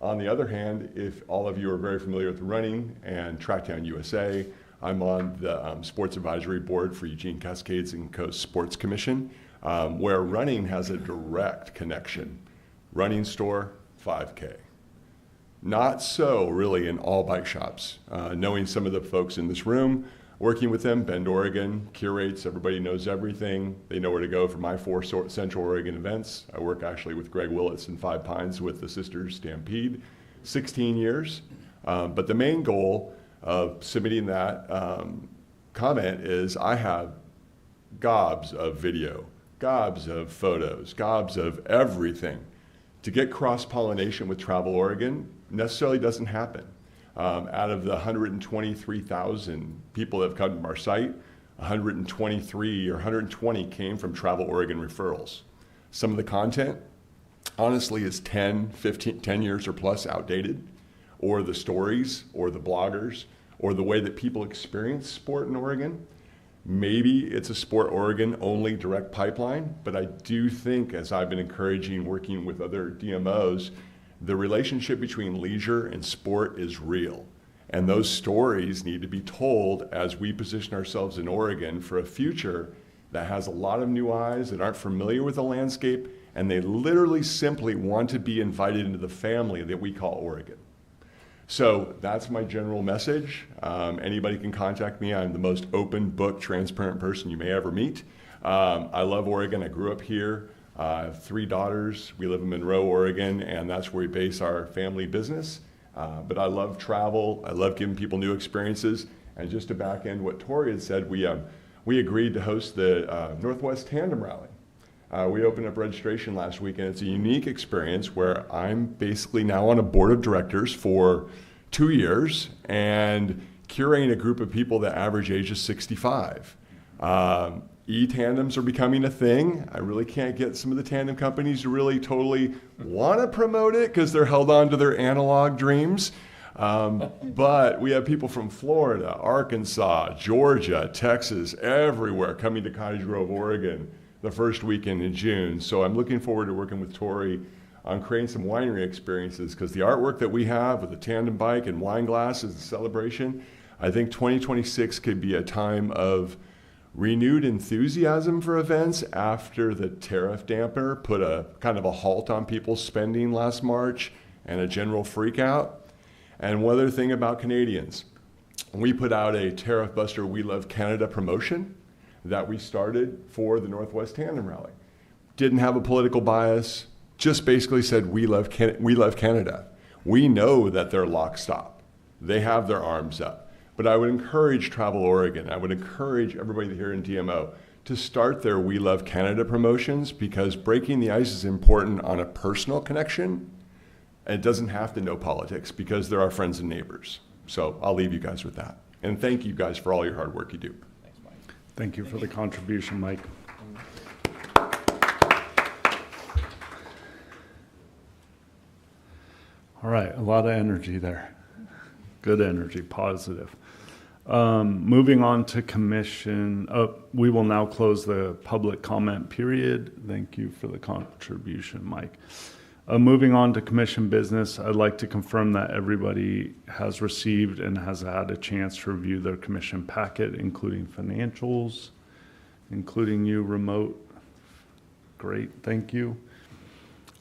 On the other hand, if all of you are very familiar with running and Trackdown USA, I'm on the sports advisory board for Eugene Cascades and Coast Sports Commission, where running has a direct connection. Running store, 5K. Not so really in all bike shops. Knowing some of the folks in this room, working with them, Bend, Oregon, curates, everybody knows everything. They know where to go for my 4 Central Oregon events. I work actually with Greg Willits in Five Pines with the Sisters Stampede, 16 years. But the main goal of submitting that comment is I have gobs of video, gobs of photos, gobs of everything. To get cross-pollination with Travel Oregon necessarily doesn't happen. Out of the 123,000 people that have come to our site, 123 or 120 came from Travel Oregon referrals. Some of the content, honestly, is 10 years or plus outdated, or the stories, or the bloggers, or the way that people experience sport in Oregon. Maybe it's a Sport Oregon only direct pipeline, but I do think, as I've been encouraging working with other DMOs, the relationship between leisure and sport is real. And those stories need to be told as we position ourselves in Oregon for a future that has a lot of new eyes that aren't familiar with the landscape, and they literally simply want to be invited into the family that we call Oregon. So that's my general message. Anybody can contact me. I'm the most open book, transparent person you may ever meet. I love Oregon. I grew up here. I have 3 daughters. We live in Monroe, Oregon, and that's where we base our family business. But I love travel. I love giving people new experiences. And just to back end what Tori had said, we agreed to host the Northwest Tandem Rally. We opened up registration last week, and it's a unique experience where I'm basically now on a board of directors for 2 years and curating a group of people that average age is 65. E-tandems are becoming a thing. I really can't get some of the tandem companies to really totally want to promote it because they're held on to their analog dreams. But we have people from Florida, Arkansas, Georgia, Texas, everywhere coming to Cottage Grove, Oregon, the first weekend in June. So I'm looking forward to working with Tori on creating some winery experiences, because the artwork that we have with the tandem bike and wine glasses and celebration, I think 2026 could be a time of renewed enthusiasm for events after the tariff damper put a kind of a halt on people's spending last March and a general freak out. And one other thing about Canadians, we put out a Tariff Buster We Love Canada promotion that we started for the Northwest Tandem Rally. Didn't have a political bias, just basically said we love Canada. We know that they're lockstop. They have their arms up. But I would encourage Travel Oregon, I would encourage everybody here in DMO to start their We Love Canada promotions, because breaking the ice is important on a personal connection. And it doesn't have to know politics, because they're our friends and neighbors. So I'll leave you guys with that. And thank you guys for all your hard work you do. Thanks, Mike. Thank you for the contribution, Mike. All right, a lot of energy there. Good energy, positive. Moving on to commission, we will now close the public comment period. Thank you for the contribution, Mike. Moving on to commission business, I'd like to confirm that everybody has received and has had a chance to review their commission packet, including financials, including you remote. Great, thank you.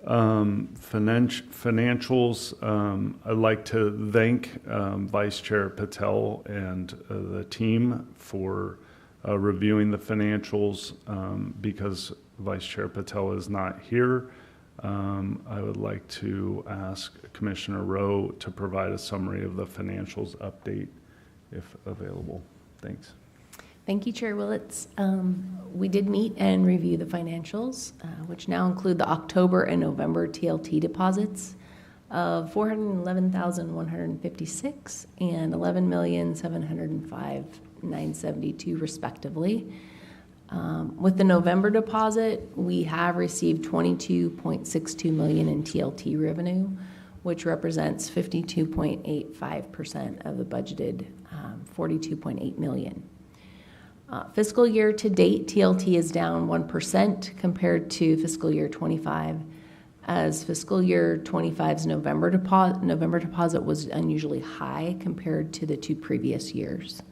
Financials, I'd like to thank Vice Chair Patel and the team for reviewing the financials. Because Vice Chair Patel is not here, I would like to ask Commissioner Rowe to provide a summary of the financials update if available. Thanks. Thank you, Chair Willits. We did meet and review the financials, which now include the October and November TLT deposits. of $411,156 and $11,705,972 respectively. With the November deposit, we have received $22.62 million in TLT revenue, which represents 52.85% of the budgeted $42.8 million. Fiscal year to date, TLT is down 1% compared to fiscal year 25, as fiscal year 25's November deposit was unusually high compared to the 2 previous years.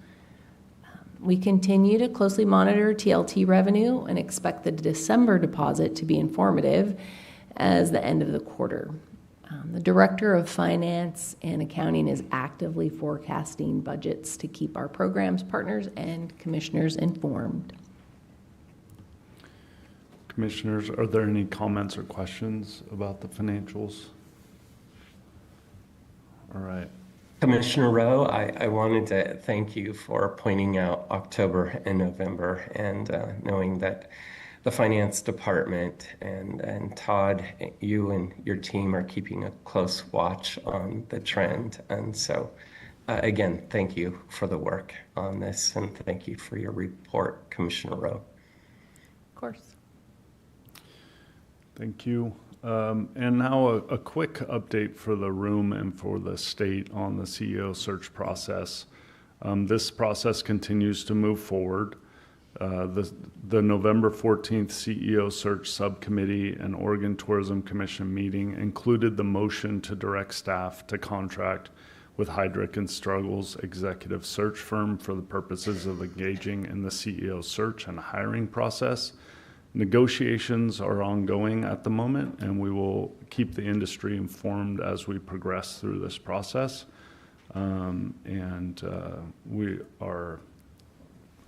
We continue to closely monitor TLT revenue and expect the December deposit to be informative as the end of the quarter. The Director of Finance and Accounting is actively forecasting budgets to keep our programs, partners, and commissioners informed. Commissioners, are there any comments or questions about the financials? All right. Commissioner Rowe, I wanted to thank you for pointing out October and November, and knowing that the finance department and Todd, you and your team are keeping a close watch on the trend. And so, again, thank you for the work on this, and thank you for your report, Commissioner Rowe. Of course. Thank you. And now a quick update for the room and for the state on the CEO search process. This process continues to move forward. The November 14th CEO search subcommittee and Oregon Tourism Commission meeting included the motion to direct staff to contract with Heidrick & Struggles executive search firm for the purposes of engaging in the CEO search and hiring process. Negotiations are ongoing at the moment, and we will keep the industry informed as we progress through this process. We are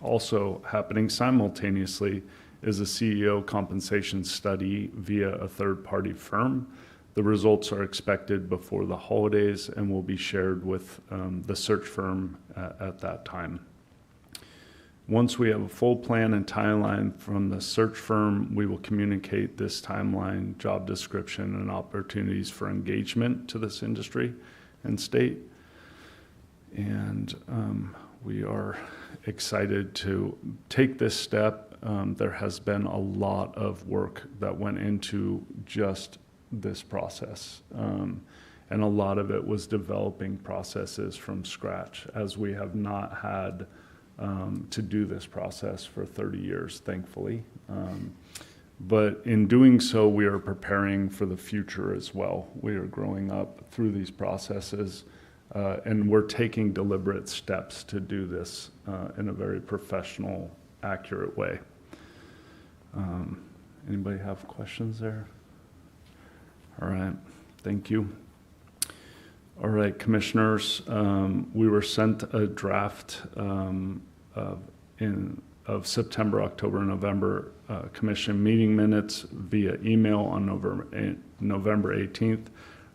also happening simultaneously is a CEO compensation study via a third-party firm. The results are expected before the holidays and will be shared with the search firm at that time. Once we have a full plan and timeline from the search firm, we will communicate this timeline, job description, and opportunities for engagement to this industry and state. And we are excited to take this step. There has been a lot of work that went into just this process. And a lot of it was developing processes from scratch, as we have not had to do this process for 30 years, thankfully. But in doing so, we are preparing for the future as well. We are growing up through these processes, and we're taking deliberate steps to do this in a very professional, accurate way. Anybody have questions there? All right, thank you. All right, commissioners, we were sent a draft of September, October, and November commission meeting minutes via email on November 18th.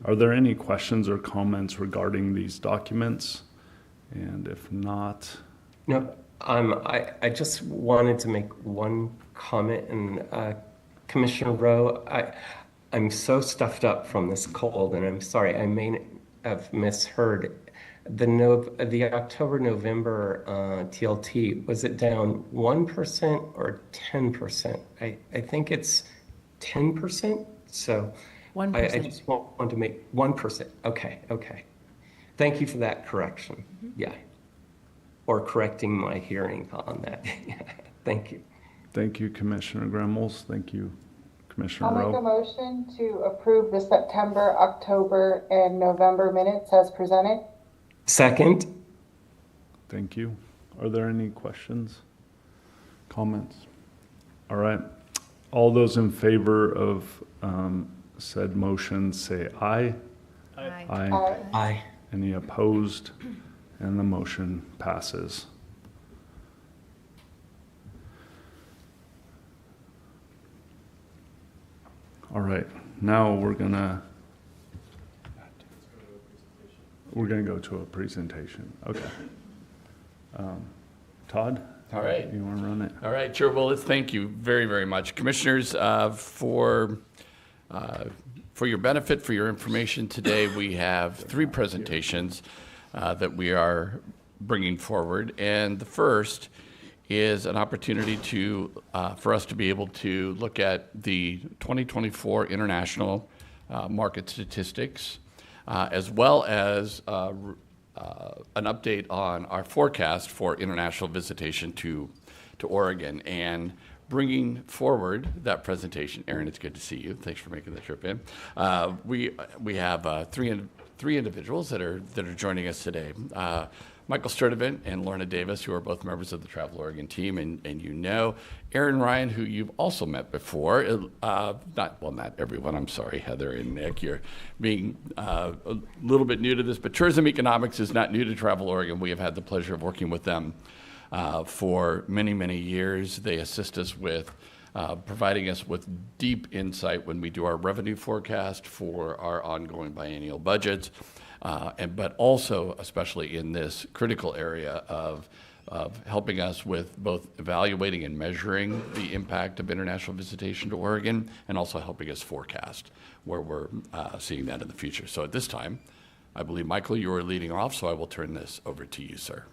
Are there any questions or comments regarding these documents? And if not... No, I just wanted to make one comment, and Commissioner Rowe, I'm so stuffed up from this cold, and I'm sorry, I may have misheard. The October-November TLT, was it down 1% or 10%? I think it's 10%, so 1%. I just want to make 1%. Okay. Thank you for that correction. Yeah. Or correcting my hearing on that. Thank you. Thank you, Commissioner Gremmels. Thank you, Commissioner I'll Rowe. make a motion to approve the September, October, and November minutes as presented. Second. Thank you. Are there any questions, comments? All right. All those in favor of said motion say aye. Aye. Aye. Aye. Any opposed? And the motion passes. All right. Now we're gonna go to a presentation. Okay. Todd? All right. You want to run it? All right, Chair Willetts, thank you very, very much. Commissioners, for For your benefit, for your information, today we have 3 presentations that we are bringing forward. And the first is an opportunity for us to be able to look at the 2024 international market statistics, as well as an update on our forecast for international visitation to Oregon. And bringing forward that presentation, Aaron, it's good to see you. Thanks for making the trip in. We have three individuals that are joining us today. Michael Sturdivant and Lorna Davis, who are both members of the Travel Oregon team, and you know Aaron Ryan, who you've also met before. Not everyone. I'm sorry, Heather and Nick. You're being a little bit new to this, but tourism economics is not new to Travel Oregon. We have had the pleasure of working with them for many, many years. They assist us with providing us with deep insight when we do our revenue forecast for our ongoing biennial budgets. But also, especially in this critical area of helping us with both evaluating and measuring the impact of international visitation to Oregon, and also helping us forecast where we're seeing that in the future. So at this time, I believe, Michael, you are leading off, so I will turn this over to you, sir.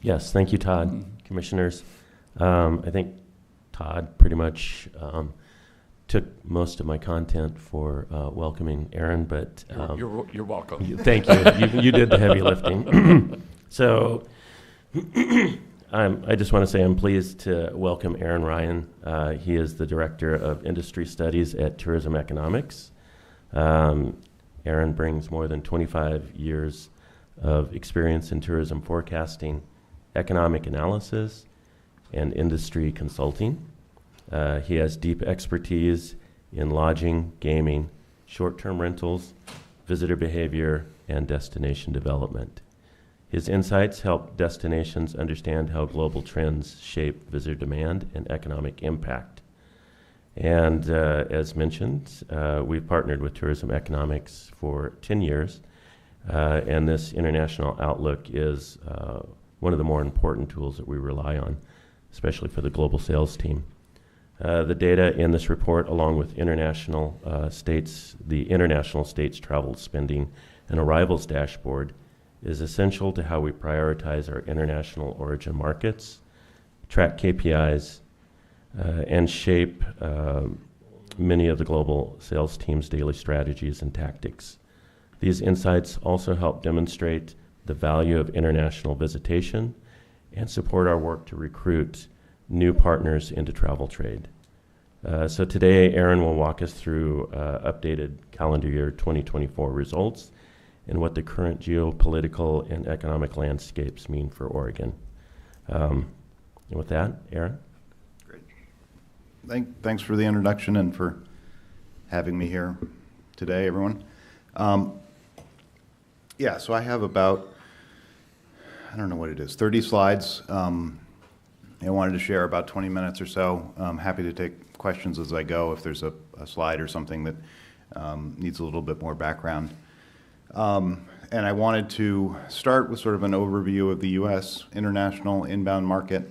Yes, thank you, Todd. Commissioners, I think Todd pretty much took most of my content for welcoming Aaron, but you're welcome. Thank you. You did the heavy lifting. So I just want to say I'm pleased to welcome Aaron Ryan. He is the Director of Industry Studies at Tourism Economics. Aaron brings more than 25 years of experience in tourism forecasting, economic analysis, and industry consulting. He has deep expertise in lodging, gaming, short-term rentals, visitor behavior, and destination development. His insights help destinations understand how global trends shape visitor demand and economic impact. And as mentioned, we've partnered with Tourism Economics for 10 years, and this international outlook is one of the more important tools that we rely on, especially for the global sales team. The data in this report, along with the international states travel spending and arrivals dashboard, is essential to how we prioritize our international origin markets, track KPIs, and shape many of the global sales team's daily strategies and tactics. These insights also help demonstrate the value of international visitation and support our work to recruit new partners into travel trade. So today, Aaron will walk us through updated calendar year 2024 results and what the current geopolitical and economic landscapes mean for Oregon. And with that, Aaron? Great. Thanks for the introduction and for having me here today, everyone. So I have about, I don't know what it is, 30 slides. I wanted to share about 20 minutes or so. I'm happy to take questions as I go if there's a slide or something that needs a little bit more background. And I wanted to start with sort of an overview of the U.S. international inbound market,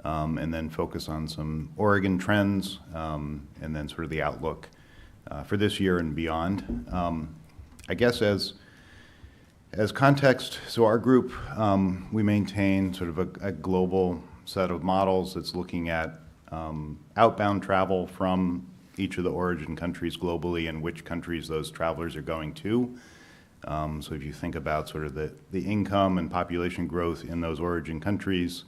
and then focus on some Oregon trends, and then sort of the outlook for this year and beyond. I guess as context, so our group, we maintain sort of a global set of models that's looking at outbound travel from each of the origin countries globally and which countries those travelers are going to. So if you think about sort of the income and population growth in those origin countries,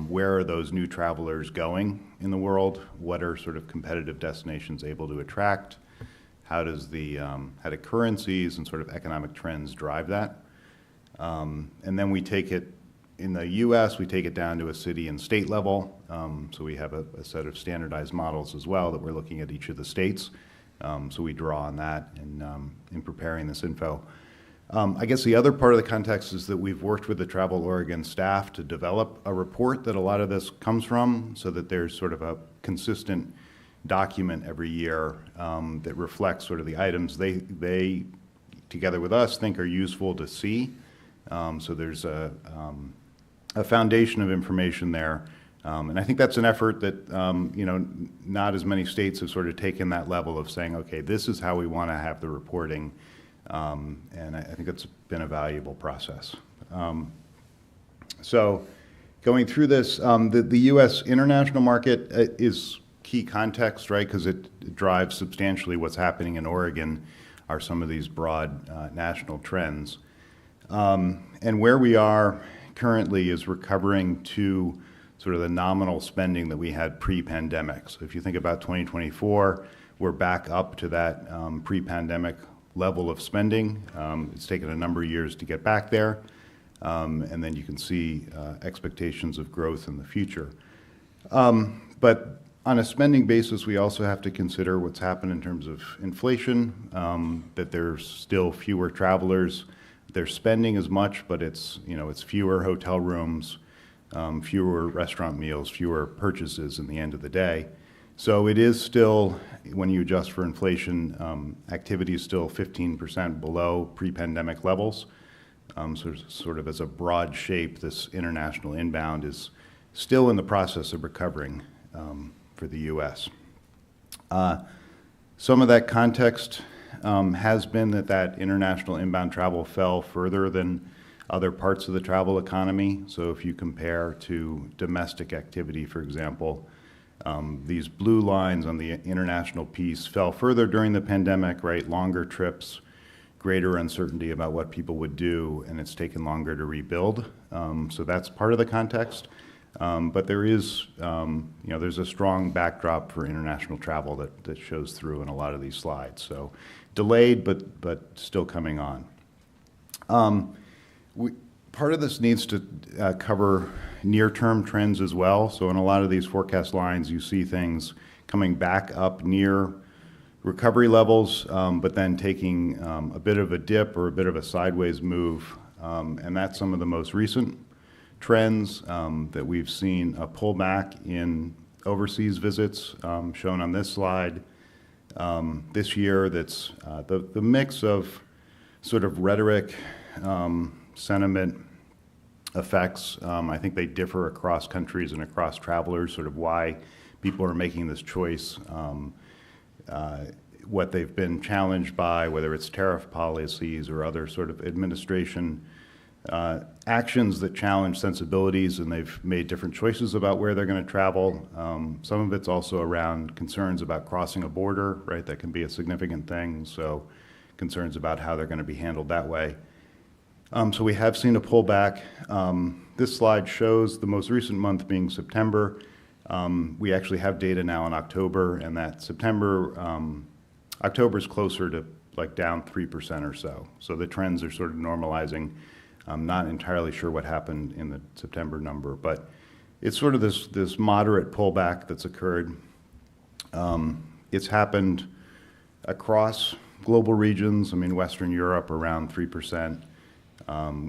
where are those new travelers going in the world? What are sort of competitive destinations able to attract? How do currencies and sort of economic trends drive that? And then we take it, in the U.S., we take it down to a city and state level. So we have a set of standardized models as well that we're looking at each of the states. So we draw on that in preparing this info. I guess the other part of the context is that we've worked with the Travel Oregon staff to develop a report that a lot of this comes from, so that there's sort of a consistent document every year that reflects sort of the items they together with us, think are useful to see. So there's a foundation of information there And I think that's an effort that, you know, not as many states have sort of taken that level of saying, okay, this is how we want to have the reporting. And I think it's been a valuable process. So going through this, the U.S. international market is key context, right? Because it drives substantially what's happening in Oregon are some of these broad national trends. And where we are currently is recovering to sort of the nominal spending that we had pre-pandemic. So if you think about 2024, we're back up to that pre-pandemic level of spending. It's taken a number of years to get back there. And then you can see expectations of growth in the future. But on a spending basis, we also have to consider what's happened in terms of inflation, that there's still fewer travelers. They're spending as much, but it's, you know, it's fewer hotel rooms, fewer restaurant meals, fewer purchases in the end of the day. So it is still, when you adjust for inflation, activity is still 15% below pre-pandemic levels. So sort of as a broad shape, this international inbound is still in the process of recovering for the U.S. Some of that context has been that international inbound travel fell further than other parts of the travel economy. So if you compare to domestic activity, for example, these blue lines on the international piece fell further during the pandemic, right? Longer trips, greater uncertainty about what people would do, and it's taken longer to rebuild. So that's part of the context. But there is, you know, there's a strong backdrop for international travel that shows through in a lot of these slides. So delayed, but still coming on. Part of this needs to cover near-term trends as well. So in a lot of these forecast lines, you see things coming back up near recovery levels, but then taking a bit of a dip or a bit of a sideways move. And that's some of the most recent trends that we've seen a pullback in overseas visits, shown on this slide. This year, that's the mix of sort of rhetoric, sentiment effects. I think they differ across countries and across travelers, sort of why people are making this choice, what they've been challenged by, whether it's tariff policies or other sort of administration actions that challenge sensibilities, and they've made different choices about where they're going to travel. Some of it's also around concerns about crossing a border, right? That can be a significant thing, so concerns about how they're going to be handled that way. So we have seen a pullback. This slide shows the most recent month being September. We actually have data now in October, and that October is closer to like down 3% or so. So the trends are sort of normalizing. I'm not entirely sure what happened in the September number, but it's sort of this moderate pullback that's occurred. It's happened across global regions. I mean, Western Europe around 3%.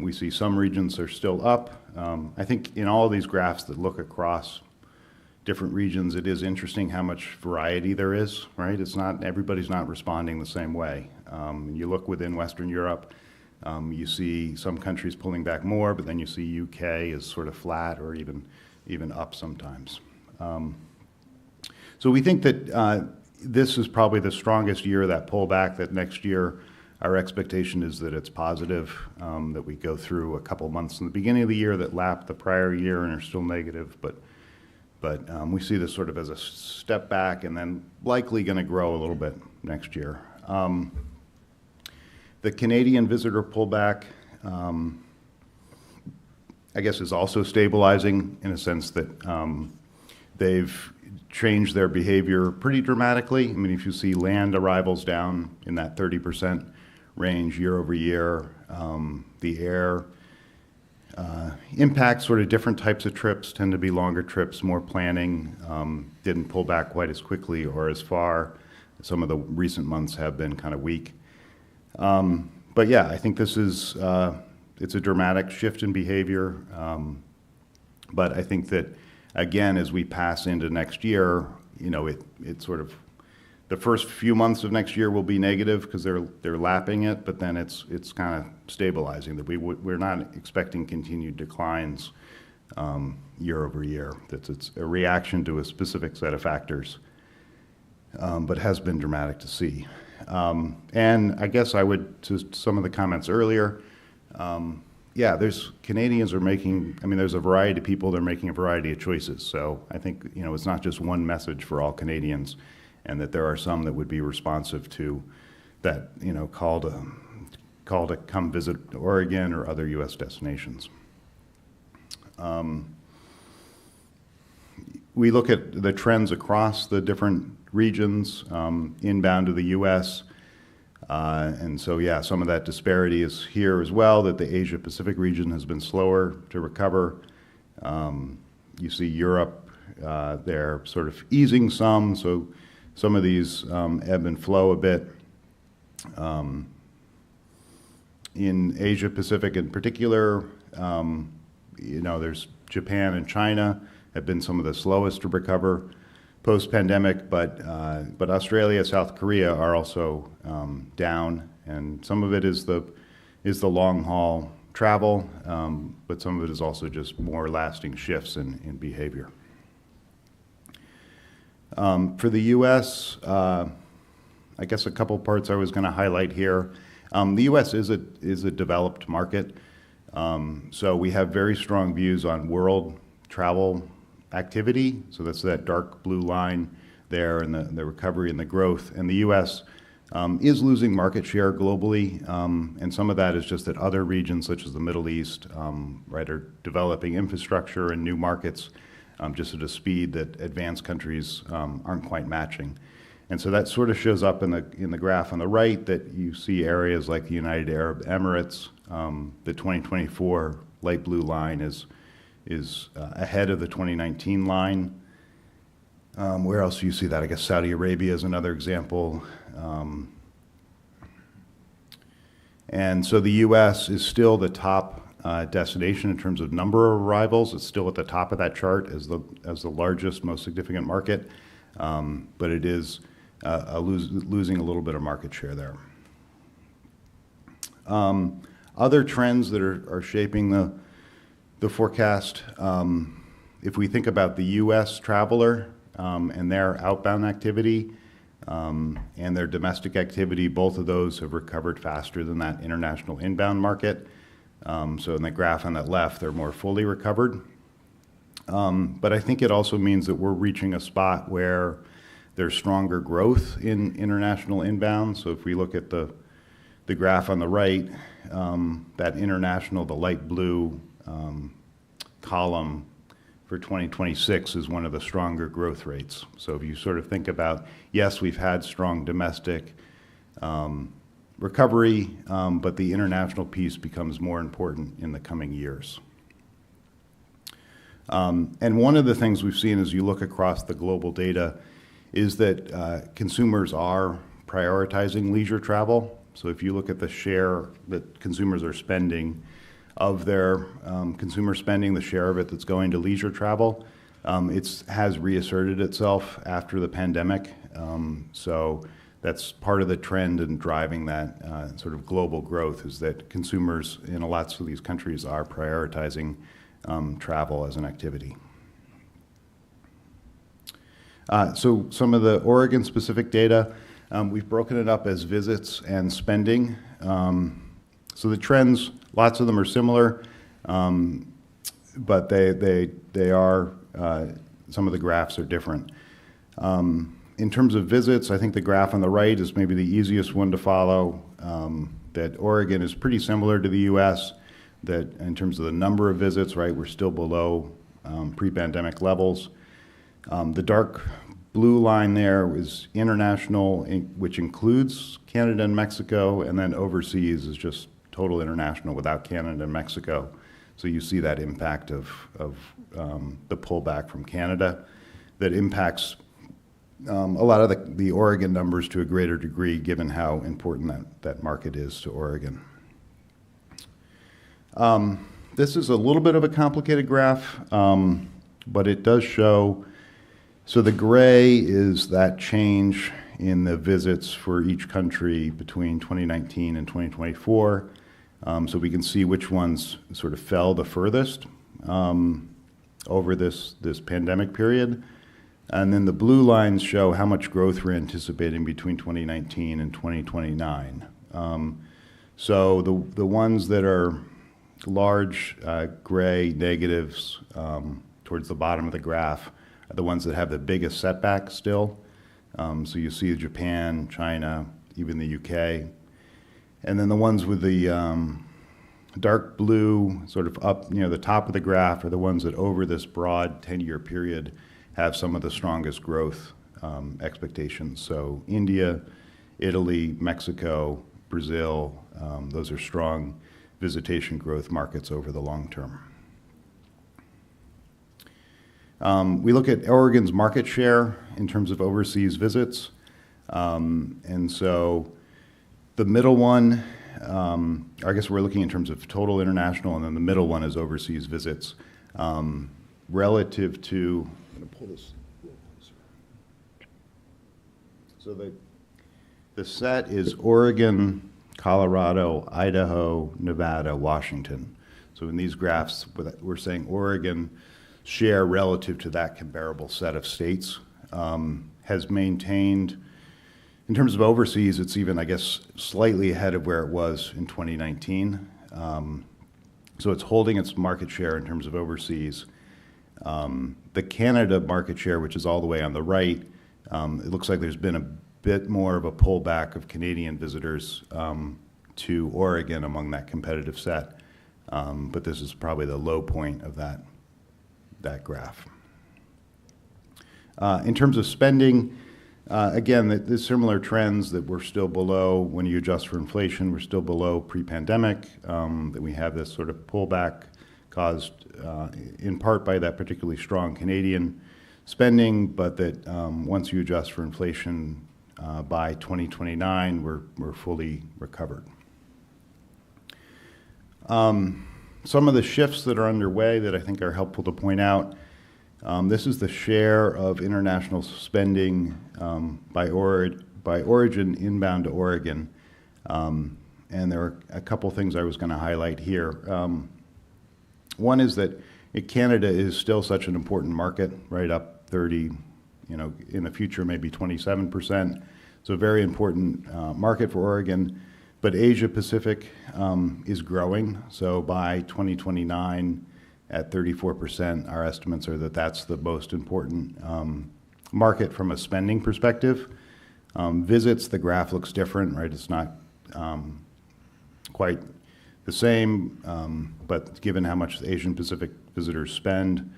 We see some regions are still up. I think in all of these graphs that look across different regions, it is interesting how much variety there is, right? It's not, everybody's not responding the same way. You look within Western Europe, you see some countries pulling back more, but then you see UK is sort of flat or even up sometimes. So we think that this is probably the strongest year of that pullback, that next year our expectation is that it's positive, that we go through a couple months in the beginning of the year that lap the prior year and are still negative, but we see this sort of as a step back and then likely going to grow a little bit next year. The Canadian visitor pullback, I guess, is also stabilizing in a sense that they've changed their behavior pretty dramatically. I mean, if you see land arrivals down in that 30% range year over year, the air impacts sort of different types of trips, tend to be longer trips, more planning, didn't pull back quite as quickly or as far. Some of the recent months have been kind of weak. But yeah, I think this is, it's a dramatic shift in behavior. But I think that, again, as we pass into next year, you know, it sort of, the first few months of next year will be negative because they're lapping it, but then it's kind of stabilizing. That we're not expecting continued declines year over year. It's a reaction to a specific set of factors, but has been dramatic to see. And I guess I would, to some of the comments earlier, yeah, Canadians are making, I mean, there's a variety of people, they're making a variety of choices. So I think, it's not just one message for all Canadians, and that there are some that would be responsive to that, call to come visit Oregon or other U.S. destinations. We look at the trends across the different regions, inbound to the U.S., and so, yeah, some of that disparity is here as well, that the Asia-Pacific region has been slower to recover. You see Europe, they're sort of easing some, so some of these ebb and flow a bit. In Asia-Pacific in particular, there's Japan and China have been some of the slowest to recover post-pandemic, but Australia, South Korea are also down, and some of it is the long-haul travel, but some of it is also just more lasting shifts in behavior. For the U.S., I guess a couple parts I was going to highlight here. The U.S. is a developed market, so we have very strong views on world travel activity. So that's that dark blue line there, and the recovery and the growth. And the U.S. Is losing market share globally, and some of that is just that other regions, such as the Middle East, are developing infrastructure and new markets just at a speed that advanced countries aren't quite matching. And so that sort of shows up in the graph on the right, that you see areas like the United Arab Emirates. The 2024 light blue line is ahead of the 2019 line. Where else do you see that? I guess Saudi Arabia is another example. And so the U.S. is still the top destination in terms of number of arrivals. It's still at the top of that chart as the largest, most significant market, but it is losing a little bit of market share there. Other trends that are shaping the forecast, if we think about the U.S. traveler and their outbound activity and their domestic activity, both of those have recovered faster than that international inbound market. So in the graph on that left, they're more fully recovered. But I think it also means that we're reaching a spot where there's stronger growth in international inbound. So if we look at the graph on the right, that international, the light blue column for 2026 is one of the stronger growth rates. So if you sort of think about, yes, we've had strong domestic recovery, but the international piece becomes more important in the coming years. And one of the things we've seen as you look across the global data is that consumers are prioritizing leisure travel. So if you look at the share that consumers are spending of their consumer spending, the share of it that's going to leisure travel, it has reasserted itself after the pandemic. So that's part of the trend in driving that sort of global growth, is that consumers in lots of these countries are prioritizing travel as an activity. So some of the Oregon-specific data, we've broken it up as visits and spending. So the trends, lots of them are similar, but they are, some of the graphs are different. In terms of visits, I think the graph on the right is maybe the easiest one to follow, that Oregon is pretty similar to the U.S., that in terms of the number of visits, right, we're still below pre-pandemic levels. The dark blue line there is international, which includes Canada and Mexico, and then overseas is just total international without Canada and Mexico. So you see that impact of the pullback from Canada that impacts a lot of the Oregon numbers to a greater degree, given how important that market is to Oregon. This is a little bit of a complicated graph, but it does show, so the gray is that change in the visits for each country between 2019 and 2024. So we can see which ones sort of fell the furthest. over this pandemic period. And then the blue lines show how much growth we're anticipating between 2019 and 2029. So the ones that are large gray negatives towards the bottom of the graph are the ones that have the biggest setback still. So you see Japan, China, even the UK. And then the ones with the dark blue sort of up near the top of the graph are the ones that over this broad 10-year period have some of the strongest growth expectations. So India, Italy, Mexico, Brazil, those are strong visitation growth markets over the long term. We look at Oregon's market share in terms of overseas visits. And so the middle one, I guess we're looking in terms of total international, and then the middle one is overseas visits. Relative to, I'm going to pull this a little closer. So the set is Oregon, Colorado, Idaho, Nevada, Washington. So in these graphs, we're saying Oregon share relative to that comparable set of states has maintained, in terms of overseas, it's even, I guess, slightly ahead of where it was in 2019. So it's holding its market share in terms of overseas. The Canada market share, which is all the way on the right, it looks like there's been a bit more of a pullback of Canadian visitors to Oregon among that competitive set. But this is probably the low point of that graph. In terms of spending, again, there's similar trends that we're still below when you adjust for inflation. We're still below pre-pandemic, that we have this sort of pullback caused in part by that particularly strong Canadian spending, but that once you adjust for inflation by 2029, we're fully recovered. Some of the shifts that are underway that I think are helpful to point out, this is the share of international spending by origin inbound to Oregon. And there are a couple things I was going to highlight here. One is that Canada is still such an important market, right up 30, in the future maybe 27%. So a very important market for Oregon. But Asia Pacific is growing. So by 2029, at 34%, our estimates are that that's the most important market from a spending perspective. Visits, the graph looks different, right? It's not quite the same, but given how much the Asian Pacific visitors spend,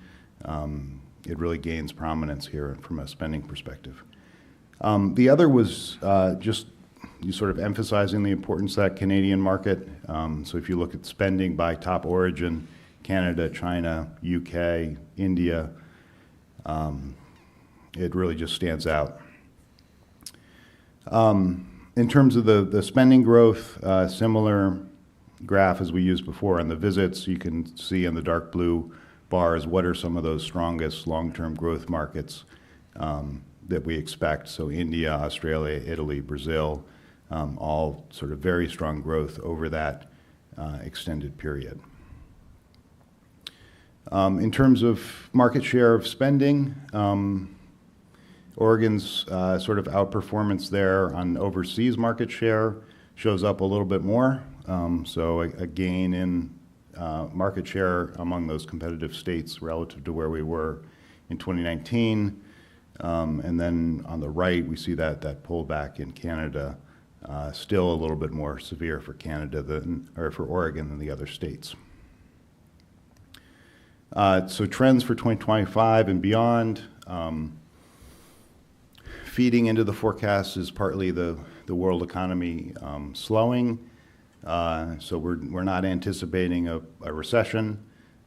it really gains prominence here from a spending perspective. The other was just you sort of emphasizing the importance of that Canadian market. So if you look at spending by top origin, Canada, China, UK, India, it really just stands out. In terms of the spending growth, similar graph as we used before on the visits, you can see in the dark blue bars what are some of those strongest long-term growth markets that we expect. So India, Australia, Italy, Brazil, all sort of very strong growth over that extended period. In terms of market share of spending, Oregon's sort of outperformance there on overseas market share shows up a little bit more. So a gain in market share among those competitive states relative to where we were in 2019. And then on the right, we see that pullback in Canada, still a little bit more severe for for Oregon than the other states. So trends for 2025 and beyond, feeding into the forecast is partly the world economy slowing. So we're not anticipating a recession,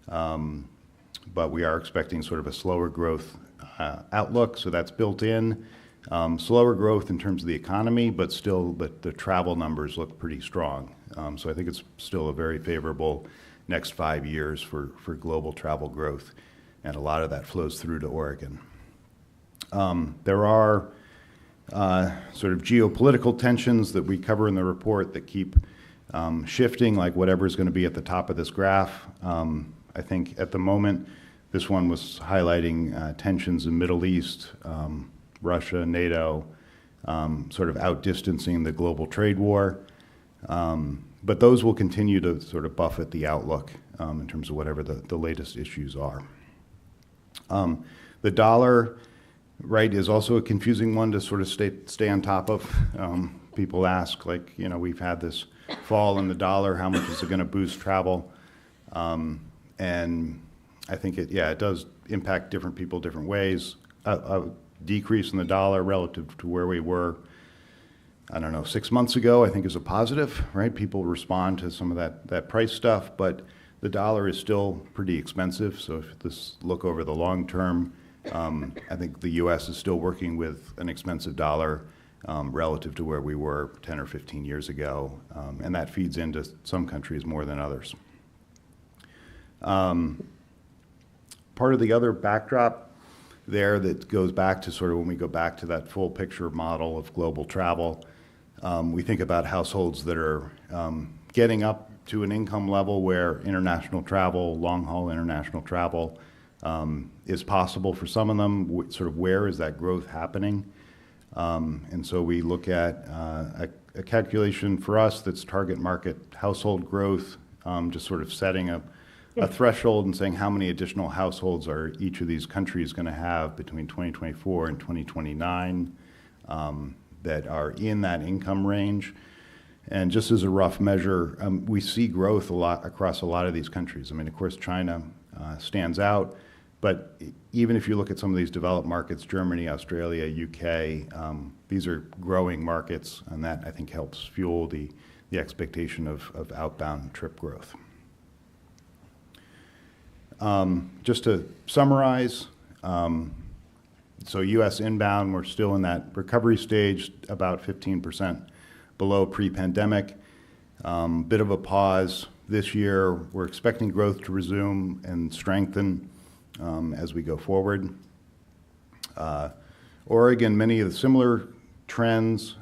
but we are expecting sort of a slower growth outlook. So that's built in. Slower growth in terms of the economy, but still the travel numbers look pretty strong. So I think it's still a very favorable next 5 years for global travel growth, and a lot of that flows through to Oregon. There are sort of geopolitical tensions that we cover in the report that keep shifting, like whatever's going to be at the top of this graph. I think at the moment This one was highlighting tensions in the Middle East, Russia, NATO, sort of outdistancing the global trade war. But those will continue to sort of buffet the outlook in terms of whatever the latest issues are. The dollar, right, is also a confusing one to sort of stay on top of. People ask, like, you know, we've had this fall in the dollar, how much is it going to boost travel? And I think it does impact different people different ways. A decrease in the dollar relative to where we were, I don't know, 6 months ago, I think is a positive, right? People respond to some of that price stuff, but the dollar is still pretty expensive. So if this look over the long term, I think the U.S. is still working with an expensive dollar relative to where we were 10 or 15 years ago, and that feeds into some countries more than others. Part of the other backdrop there that goes back to sort of when we go back to that full picture model of global travel, we think about households that are getting up to an income level where international travel, long-haul international travel, is possible for some of them. Sort of where is that growth happening? And so we look at a calculation for us that's target market household growth, just sort of setting a threshold and saying how many additional households are each of these countries going to have between 2024 and 2029 that are in that income range. And just as a rough measure, we see growth a lot across a lot of these countries. I mean, of course, China stands out, but even if you look at some of these developed markets, Germany, Australia, UK, these are growing markets, and that, I think, helps fuel the expectation of outbound trip growth. Just to summarize, so U.S. inbound, we're still in that recovery stage, about 15% below pre-pandemic. Bit of a pause this year. We're expecting growth to resume and strengthen as we go forward. Oregon, many of the similar trends.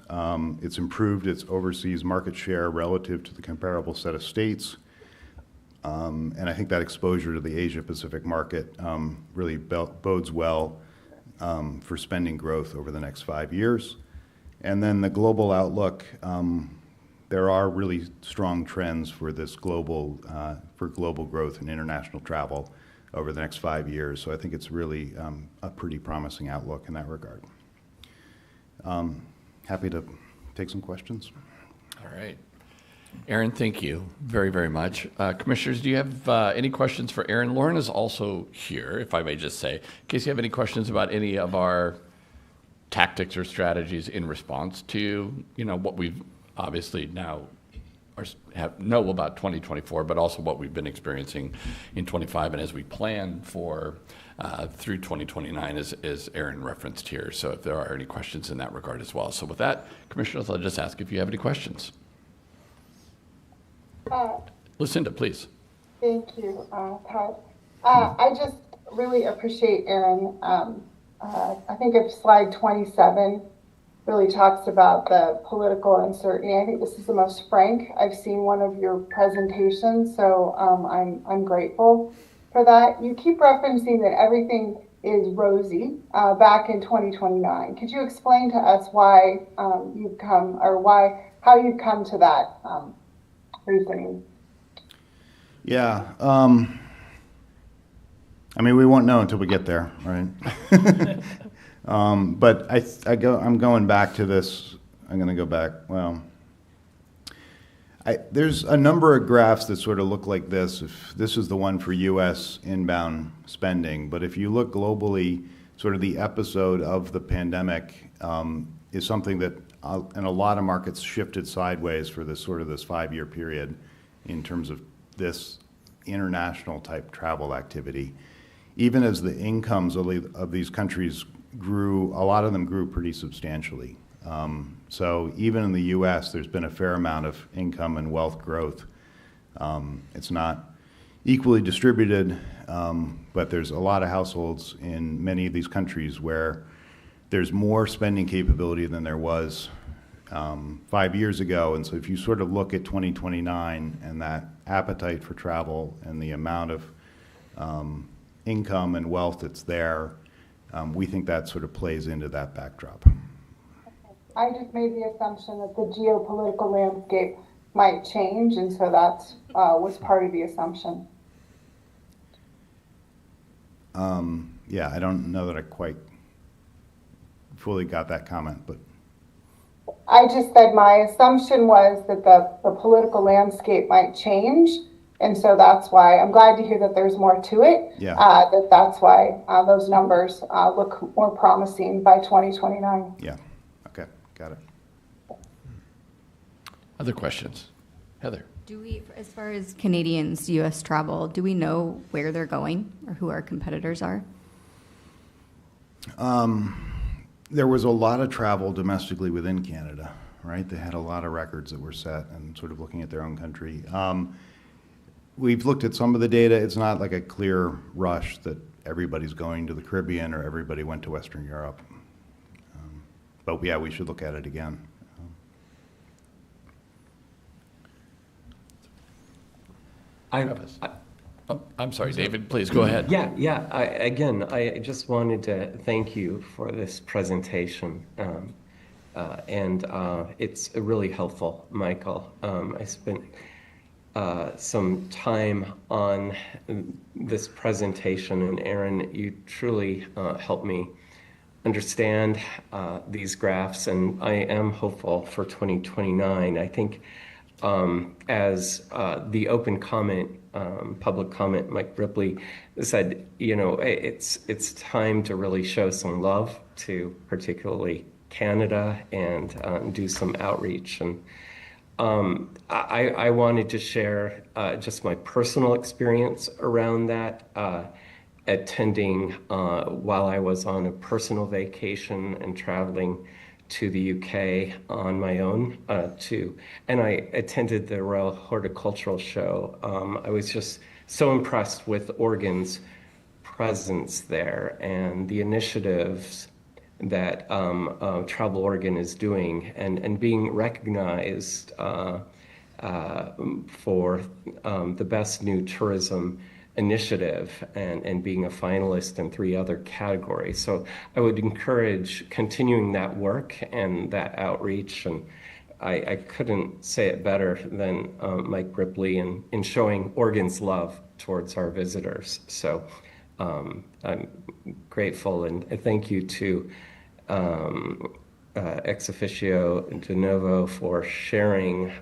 It's improved its overseas market share relative to the comparable set of states. And I think that exposure to the Asia-Pacific market really bodes well for spending growth over the next 5 years. And then the global outlook, there are really strong trends for this global growth in international travel over the next 5 years. So I think it's really a pretty promising outlook in that regard. Happy to take some questions. All right. Aaron, thank you very, very much. Commissioners, do you have any questions for Aaron? Lauren is also here, if I may just say, in case you have any questions about any of our tactics or strategies in response to, you know, what we've obviously now know about 2024, but also what we've been experiencing in 25, and as we plan for through 2029, as Aaron referenced here. So if there are any questions in that regard as well. So with that, Commissioners, I'll just ask if you have any questions. Lucinda, please. Thank you, Todd. I just really appreciate Aaron. I think if slide 27 really talks about the political uncertainty. I think this is the most frank I've seen one of your presentations, so I'm grateful for that. You keep referencing that everything is rosy back in 2029. Could you explain to us why you've come, or how you've come to that reasoning? Yeah. I mean, we won't know until we get there, right? But I'm going back to this. I'm going to go back. Well, there's a number of graphs that sort of look like this. If this is the one for U.S. inbound spending, but if you look globally, sort of the episode of the pandemic is something that in a lot of markets shifted sideways for this 5-year period in terms of this international type travel activity. Even as the incomes of these countries grew, a lot of them grew pretty substantially. So even in the U.S., there's been a fair amount of income and wealth growth. It's not equally distributed, but there's a lot of households in many of these countries where there's more spending capability than there was 5 years ago. And so if you sort of look at 2029 and that appetite for travel and the amount of income and wealth that's there. We think that sort of plays into that backdrop. I just made the assumption that the geopolitical landscape might change, and so that was part of the assumption. Yeah, I don't know that I quite fully got that comment, but. I just said my assumption was that the political landscape might change, and so that's why I'm glad to hear that there's more to it. Yeah. That's why those numbers look more promising by 2029. Yeah. Okay. Got it. Other questions? Heather? Do we, as far as Canadians' U.S. travel, do we know where they're going or who our competitors are? There was a lot of travel domestically within Canada, right? They had a lot of records that were set and sort of looking at their own country. We've looked at some of the data. It's not like a clear rush that everybody's going to the Caribbean or everybody went to Western Europe. But yeah, we should look at it again. I'm sorry, David, please go ahead. Yeah. I just wanted to thank you for this presentation. And it's really helpful, Michael. I spent some time on this presentation, and Aaron, you truly helped me understand these graphs, and I am hopeful for 2029. I think as the open comment, public comment, Mike Ripley said, it's time to really show some love to particularly Canada and do some outreach. And I wanted to share just my personal experience around that, attending while I was on a personal vacation and traveling to the UK on my own too. And I attended the Royal Horticultural Show. I was just so impressed with Oregon's presence there and the initiatives that Travel Oregon is doing and being recognized for the best new tourism initiative and being a finalist in 3 other categories. So I would encourage continuing that work and that outreach. And I couldn't say it better than Mike Ripley in showing Oregon's love towards our visitors. So I'm grateful, and thank you to Ex Officio De Novo for sharing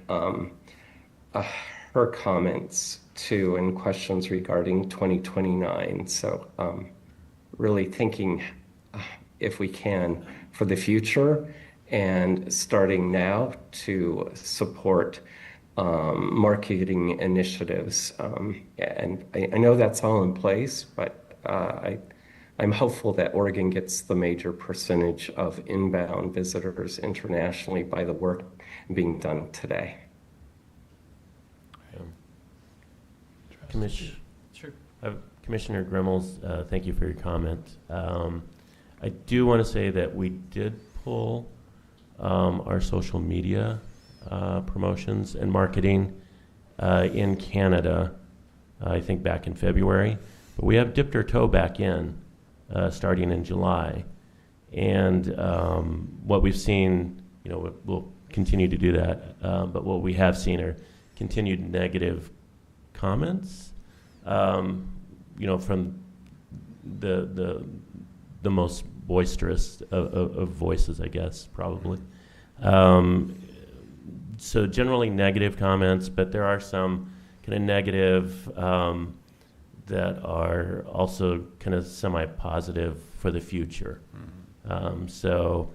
her comments too and questions regarding 2029. So really thinking if we can for the future and starting now to support marketing initiatives. And I know that's all in place, but I'm hopeful that Oregon gets the major percentage of inbound visitors internationally by the work being done today. Commissioner Grimmels, thank you for your comment. I do want to say that we did pull our social media promotions and marketing in Canada, I think back in February. But we have dipped our toe back in starting in July. And what we've seen, we'll continue to do that, but what we have seen are continued negative comments, from the most boisterous of voices, I guess, probably. So generally negative comments, but there are some kind of negative that are also kind of semi-positive for the future. So,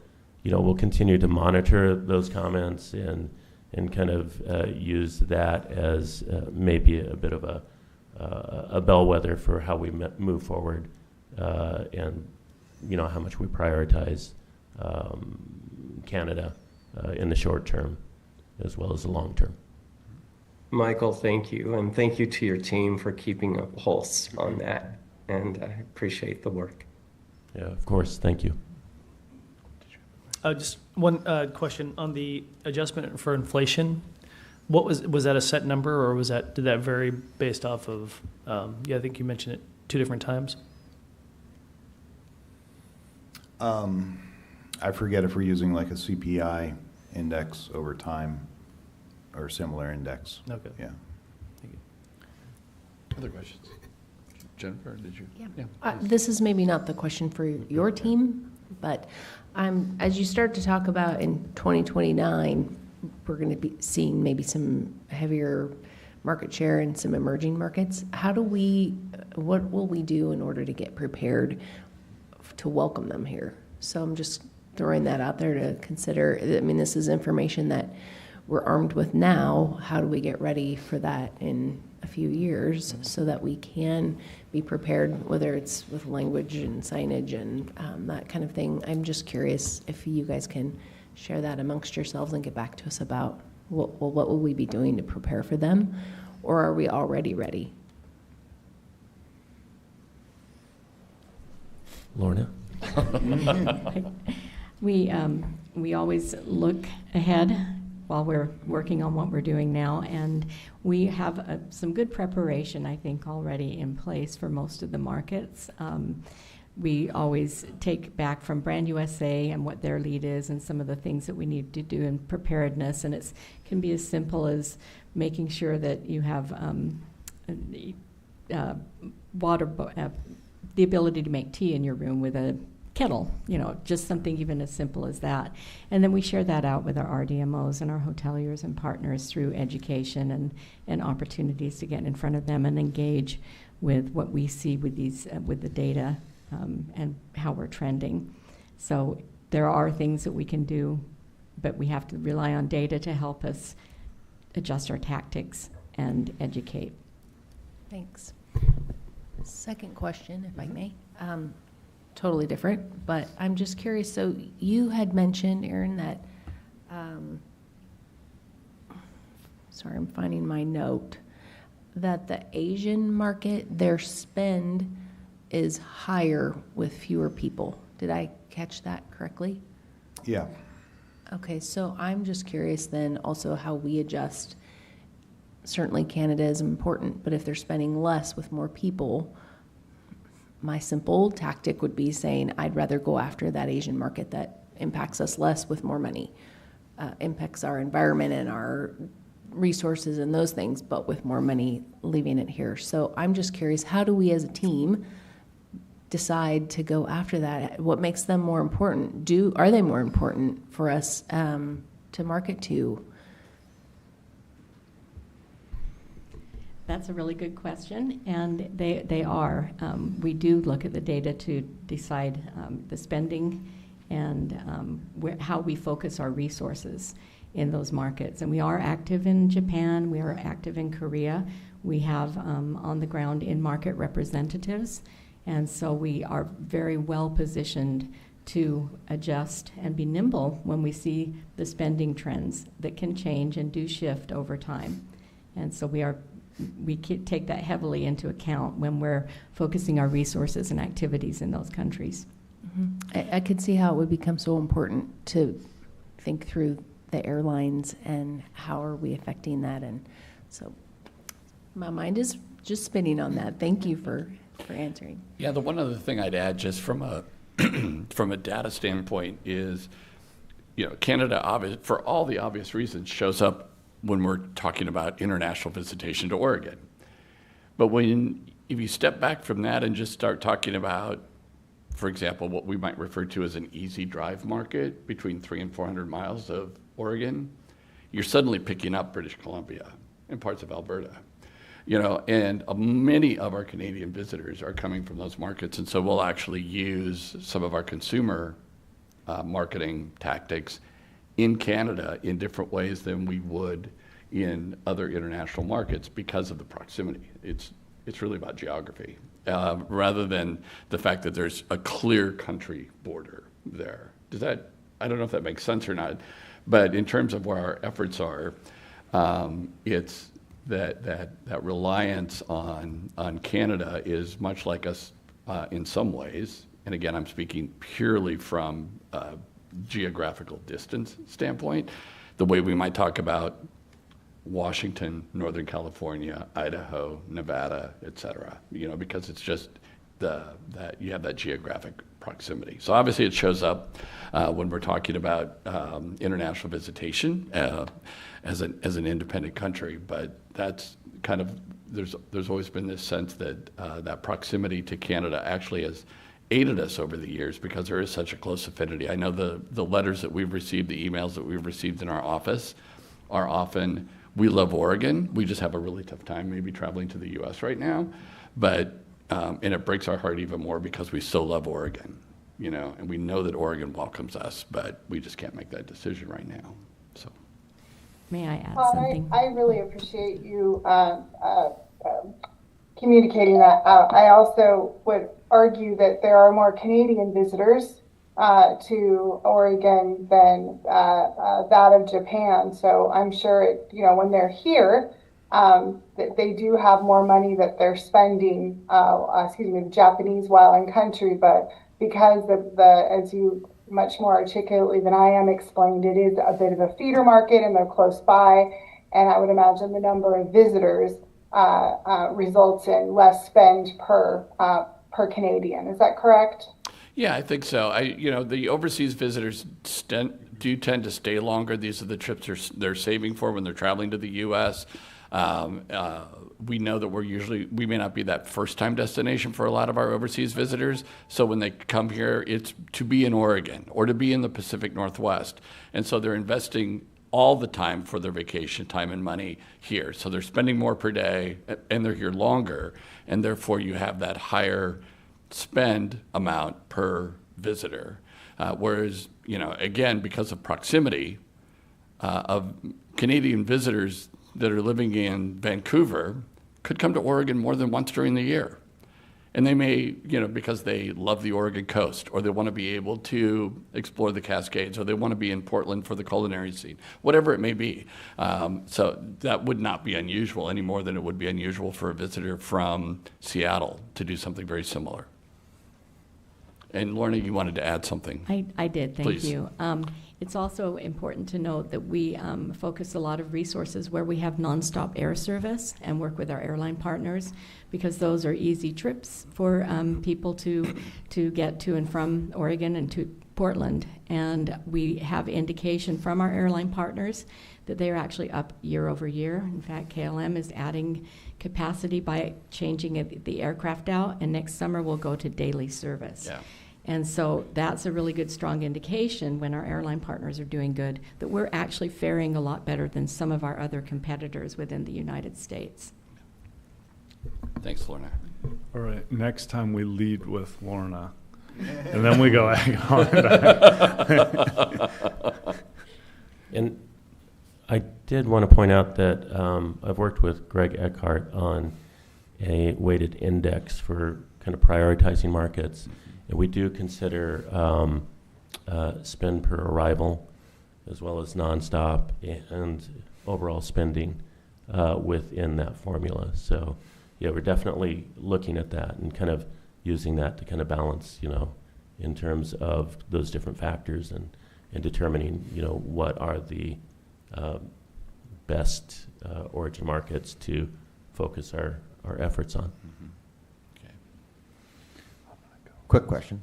we'll continue to monitor those comments and kind of use that as maybe a bit of a bellwether for how we move forward and how much we prioritize Canada in the short term as well as the long term. Michael, thank you. And thank you to your team for keeping a pulse on that. And I appreciate the work. Yeah, of course. Thank you. Just one question on the adjustment for inflation. What was that a set number, or did that vary based off of? I think you mentioned it two different times? I forget if we're using like a CPI index over time or similar index. Okay. Yeah. Other questions? Jennifer, did you? Yeah. This is maybe not the question for your team, but as you start to talk about in 2029, we're going to be seeing maybe some heavier market share in some emerging markets. What will we do in order to get prepared to welcome them here? So I'm just throwing that out there to consider. I mean, this is information that we're armed with now. How do we get ready for that in a few years so that we can be prepared, whether it's with language and signage and that kind of thing? I'm just curious if you guys can share that amongst yourselves and get back to us about what will we be doing to prepare for them, or are we already ready? Lorna? We always look ahead while we're working on what we're doing now, and we have some good preparation, I think, already in place for most of the markets. We always take back from Brand USA and what their lead is and some of the things that we need to do in preparedness, and it can be as simple as making sure that you have the ability to make tea in your room with a kettle, just something even as simple as that. And then we share that out with our RDMOs and our hoteliers and partners through education and opportunities to get in front of them and engage with what we see with these with the data and how we're trending. So there are things that we can do, but we have to rely on data to help us adjust our tactics and educate. Thanks. Second question, if I may. Totally different, but I'm just curious. So you had mentioned, Aaron, that, sorry, I'm finding my note, that the Asian market, their spend is higher with fewer people. Did I catch that correctly? Yeah. Okay, so I'm just curious then also how we adjust. Certainly Canada is important, but if they're spending less with more people, my simple tactic would be saying, I'd rather go after that Asian market that impacts us less with more money, impacts our environment and our resources and those things, but with more money, leaving it here. So I'm just curious, how do we as a team decide to go after that? What makes them more important? Are they more important for us to market to? That's a really good question, and they are. We do look at the data to decide the spending and how we focus our resources in those markets. And we are active in Japan, we are active in Korea. We have on the ground in-market representatives, and so we are very well positioned to adjust and be nimble when we see the spending trends that can change and do shift over time. And so we take that heavily into account when we're focusing our resources and activities in those countries. Mm-hmm. I could see how it would become so important to think through the airlines and how are we affecting that. And so my mind is just spinning on that. Thank you for answering. Yeah, the one other thing I'd add just from a from a data standpoint is, Canada, for all the obvious reasons, shows up when we're talking about international visitation to Oregon. But if you step back from that and just start talking about, for example, what we might refer to as an easy drive market between 300 and 400 miles of Oregon, you're suddenly picking up British Columbia and parts of Alberta. And many of our Canadian visitors are coming from those markets, and so we'll actually use some of our consumer marketing tactics in Canada in different ways than we would in other international markets because of the proximity. It's really about geography rather than the fact that there's a clear country border there. I don't know if that makes sense or not, but in terms of where our efforts are, it's that reliance on Canada is much like us in some ways. And again, I'm speaking purely from a geographical distance standpoint. The way we might talk about Washington, Northern California, Idaho, Nevada, et cetera, because it's just that you have that geographic proximity. So obviously it shows up when we're talking about international visitation as an independent country, but that's kind of, there's always been this sense that that proximity to Canada actually has aided us over the years because there is such a close affinity. I know the letters that we've received, the emails that we've received in our office are often, we love Oregon, we just have a really tough time maybe traveling to the US right now, but and it breaks our heart even more because we so love Oregon, and we know that Oregon welcomes us, but we just can't make that decision right now. So, may I add Todd, something? I really appreciate you communicating that out. I also would argue that there are more Canadian visitors to Oregon than that of Japan. So I'm sure, when they're here, that they do have more money that they're spending, the Japanese while in country, but because as you much more articulately than I am explained, it is a bit of a feeder market and they're close by, and I would imagine the number of visitors results in less spend per Canadian. Is that correct? Yeah, I think so. The overseas visitors do tend to stay longer. These are the trips they're saving for when they're traveling to the U.S. We know that we may not be that first-time destination for a lot of our overseas visitors. So when they come here, it's to be in Oregon or to be in the Pacific Northwest. And so they're investing all the time for their vacation time and money here. So they're spending more per day and they're here longer. And therefore you have that higher spend amount per visitor. Whereas, again, because of proximity of Canadian visitors that are living in Vancouver could come to Oregon more than once during the year. And they may, because they love the Oregon coast, or they want to be able to explore the Cascades, or they want to be in Portland for the culinary scene, whatever it may be. So that would not be unusual any more than it would be unusual for a visitor from Seattle to do something very similar. And Lorna, you wanted to add something. I did, thank Please. you. It's also important to note that we focus a lot of resources where we have nonstop air service and work with our airline partners, because those are easy trips for people to get to and from Oregon and to Portland. And we have indication from our airline partners that they are actually up year over year. In fact, KLM is adding capacity by changing the aircraft out, and next summer we'll go to daily service. Yeah. And so that's a really good, strong indication when our airline partners are doing good, that we're actually faring a lot better than some of our other competitors within the United States. Thanks, Lorna. All right, next time we lead with Lorna, and then we go on. And I did want to point out that I've worked with Greg Eckhart on a weighted index for kind of prioritizing markets. And we do consider spend per arrival as well as nonstop and overall spending within that formula. So yeah, we're definitely looking at that and kind of using that to kind of balance, in terms of those different factors and determining, what are the best origin markets to focus our efforts on. Quick question.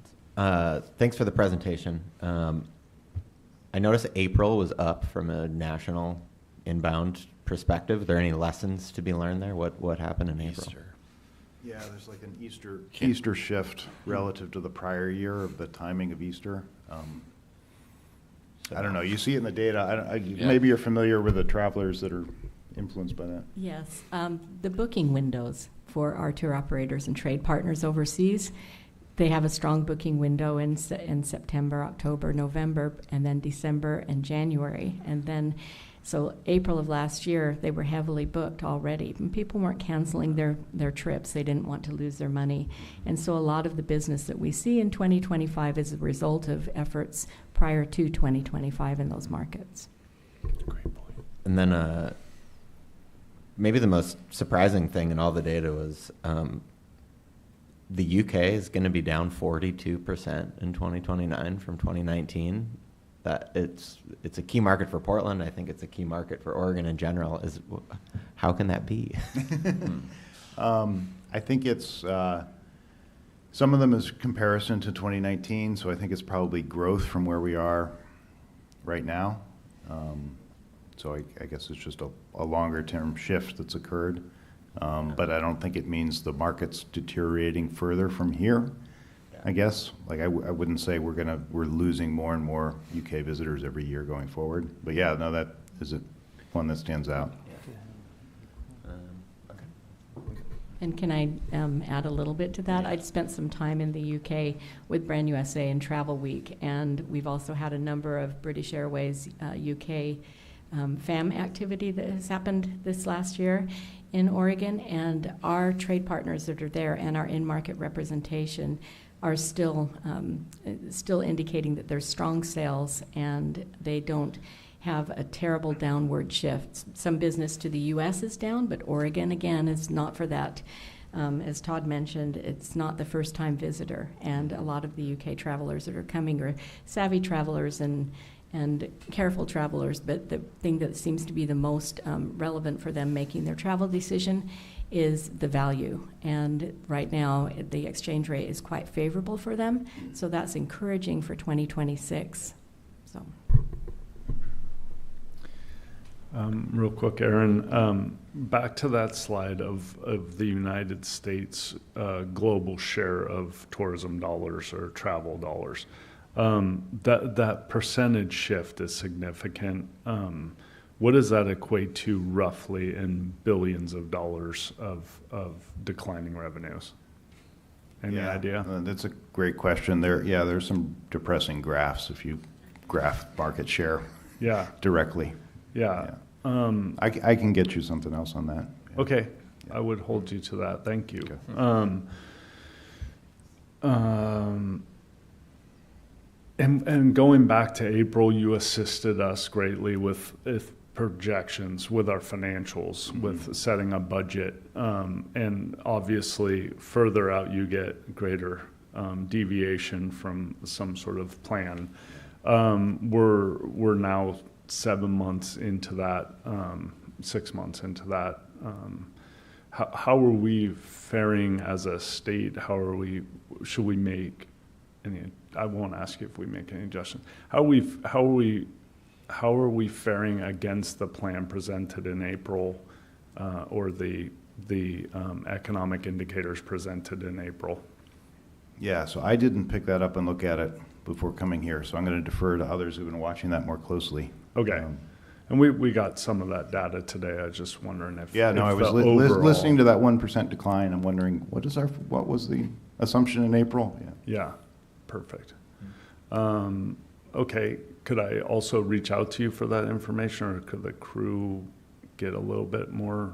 Thanks for the presentation. I noticed April was up from a national inbound perspective. Are there any lessons to be learned there? What happened in April? Yeah, there's like an Easter shift relative to the prior year of the timing of Easter. I don't know. You see it in the data. Maybe you're familiar with the travelers that are influenced by that. Yes. The booking windows for our tour operators and trade partners overseas, they have a strong booking window in September, October, November, and then December and January. And then, so April of last year, they were heavily booked already. And people weren't canceling their trips. They didn't want to lose their money. And so a lot of the business that we see in 2025 is a result of efforts prior to 2025 in those markets. Great point. And then maybe the most surprising thing in all the data was the UK is going to be down 42% in 2029 from 2019. that it's a key market for Portland. I think it's a key market for Oregon in general. How can that be? I think it's some of them is comparison to 2019, so I think it's probably growth from where we are right now. So I guess it's just a longer term shift that's occurred. But I don't think it means the market's deteriorating further from here. I guess, like I wouldn't say we're losing more and more UK visitors every year going forward. But yeah, no, that is one that stands out. And can I add a little bit to that? I'd spent some time in the UK with Brand USA and Travel Week, and we've also had a number of British Airways UK FAM activity that has happened this last year in Oregon, and our trade partners that are there and our in-market representation are still indicating that there's strong sales and they don't have a terrible downward shift. Some business to the U.S. is down, but Oregon, again, is not for that. As Todd mentioned, it's not the first-time visitor, and a lot of the UK travelers that are coming are savvy travelers and careful travelers, but the thing that seems to be the most relevant for them making their travel decision is the value. And right now, the exchange rate is quite favorable for them, so that's encouraging for 2026. So. Real quick, Aaron, back to that slide of the United States global share of tourism dollars or travel dollars. That percentage shift is significant. What does that equate to roughly in billions of dollars of declining revenues? Any idea? That's a great question. There's some depressing graphs if you graph market share directly. Yeah. I can get you something else on that. Yeah. Okay. I would hold you to that. Thank you. Okay. And going back to April, you assisted us greatly with projections, with our financials, with setting a budget. And obviously, further out you get, greater deviation from some sort of plan. We're now 7 months into that, 6 months into that. How are we faring as a state? Should we make any? I won't ask you if we make any adjustments. How are we faring against the plan presented in April, or the economic indicators presented in April? Yeah, so I didn't pick that up and look at it before coming here, so I'm going to defer to others who've been watching that more closely. Okay. And we got some of that data today. I was just wondering if I was listening to that 1% decline. I'm wondering what was the assumption in April? Yeah, perfect. Okay, could I also reach out to you for that information, or could the crew get a little bit more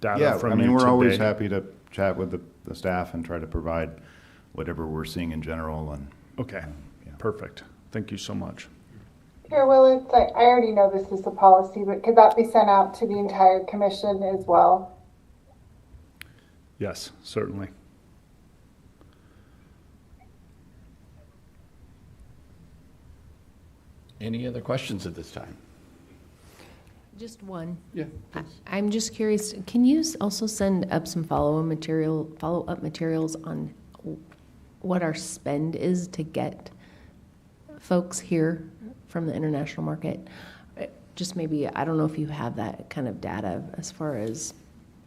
data from you today? We're always happy to chat with the staff and try to provide whatever we're seeing in general. And okay, perfect. Thank you so much. Chair Willits, I already know this is a policy, but could that be sent out to the entire commission as well? Yes, certainly. Any other questions at this time? Just one. Yeah. I'm just curious, can you also send up some follow-up materials on what our spend is to get folks here from the international market? Just maybe, I don't know if you have that kind of data as far as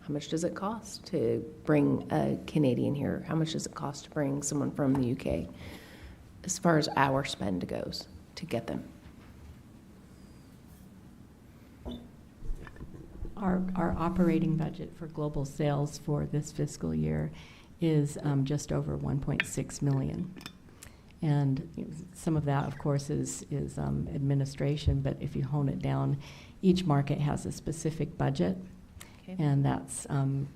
how much does it cost to bring a Canadian here? How much does it cost to bring someone from the UK? As far as our spend goes to get them. Our operating budget for global sales for this fiscal year is just over 1.6 million. And some of that, of course, is administration, but if you hone it down, each market has a specific budget. Okay. And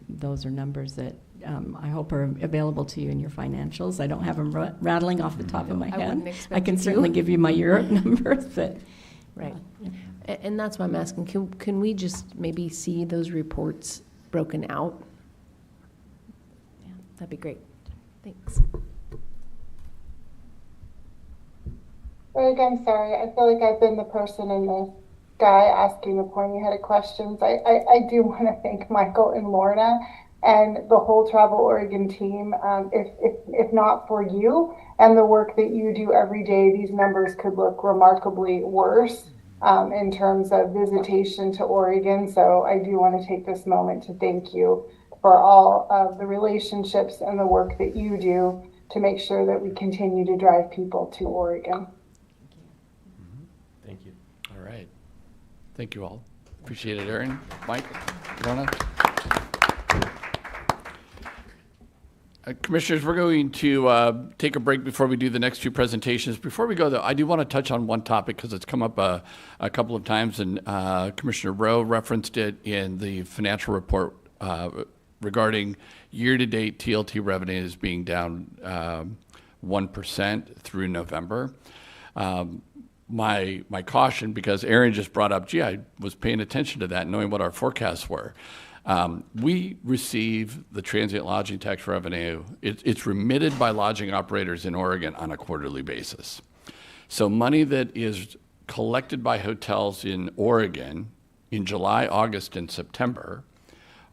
those are numbers that I hope are available to you in your financials. I don't have them rattling off the top of my head. I can certainly give you my Europe numbers, but right. And that's why I'm asking, can we just maybe see those reports broken out? Yeah, that'd be great. Thanks. Greg, I'm sorry. I feel like I've been the person in the sky asking the pointy headed questions. I do want to thank Michael and Lorna and the whole Travel Oregon team. If not for you and the work that you do every day, these numbers could look remarkably worse in terms of visitation to Oregon. So I do want to take this moment to thank you for all of the relationships and the work that you do to make sure that we continue to drive people to Oregon. Thank you. All right. Thank you all. Appreciate it, Aaron, Mike, Lorna. Commissioners, we're going to take a break before we do the next two presentations. Before we go, though, I do want to touch on one topic because it's come up a couple of times, and Commissioner Rowe referenced it in the financial report regarding year-to-date TLT revenues being down 1% through November. My caution, because Aaron just brought up, gee, I was paying attention to that, knowing what our forecasts were. We receive the transient lodging tax revenue. It's remitted by lodging operators in Oregon on a quarterly basis. So money that is collected by hotels in Oregon in July, August, and September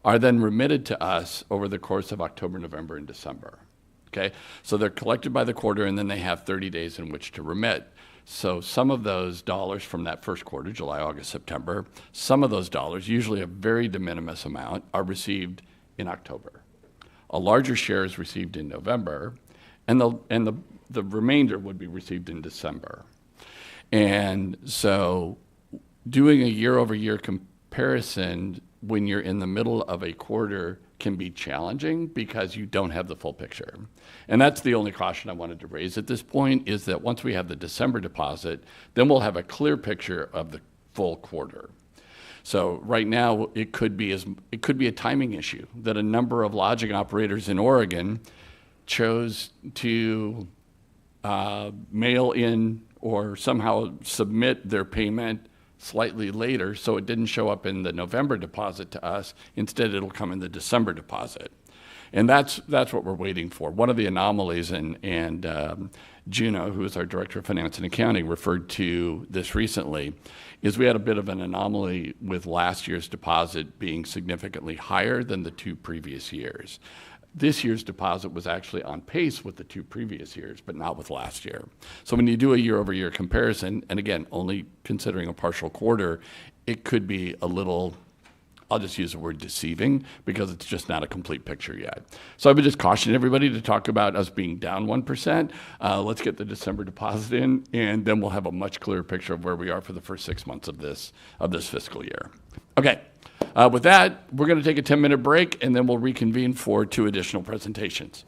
are then remitted to us over the course of October, November, and December. Okay, so they're collected by the quarter, and then they have 30 days in which to remit. So some of those dollars from that first quarter, July, August, September, some of those dollars, usually a very de minimis amount, are received in October. A larger share is received in November, and the remainder would be received in December. And so doing a year-over-year comparison when you're in the middle of a quarter can be challenging because you don't have the full picture. And that's the only caution I wanted to raise at this point, is that once we have the December deposit, then we'll have a clear picture of the full quarter. So right now, it could be a timing issue that a number of lodging operators in Oregon chose to mail in or somehow submit their payment slightly later, so it didn't show up in the November deposit to us. Instead, it'll come in the December deposit. And that's what we're waiting for. One of the anomalies, and Juno, who is our Director of Finance and Accounting, referred to this recently, is we had a bit of an anomaly with last year's deposit being significantly higher than the two previous years. This year's deposit was actually on pace with the two previous years, but not with last year. So when you do a year-over-year comparison, and again, only considering a partial quarter, it could be a little, I'll just use the word deceiving, because it's just not a complete picture yet. So I would just caution everybody to talk about us being down 1%. Let's get the December deposit in, and then we'll have a much clearer picture of where we are for the first 6 months of this fiscal year. Okay. With that, we're going to take a 10-minute break, and then we'll reconvene for 2 additional presentations.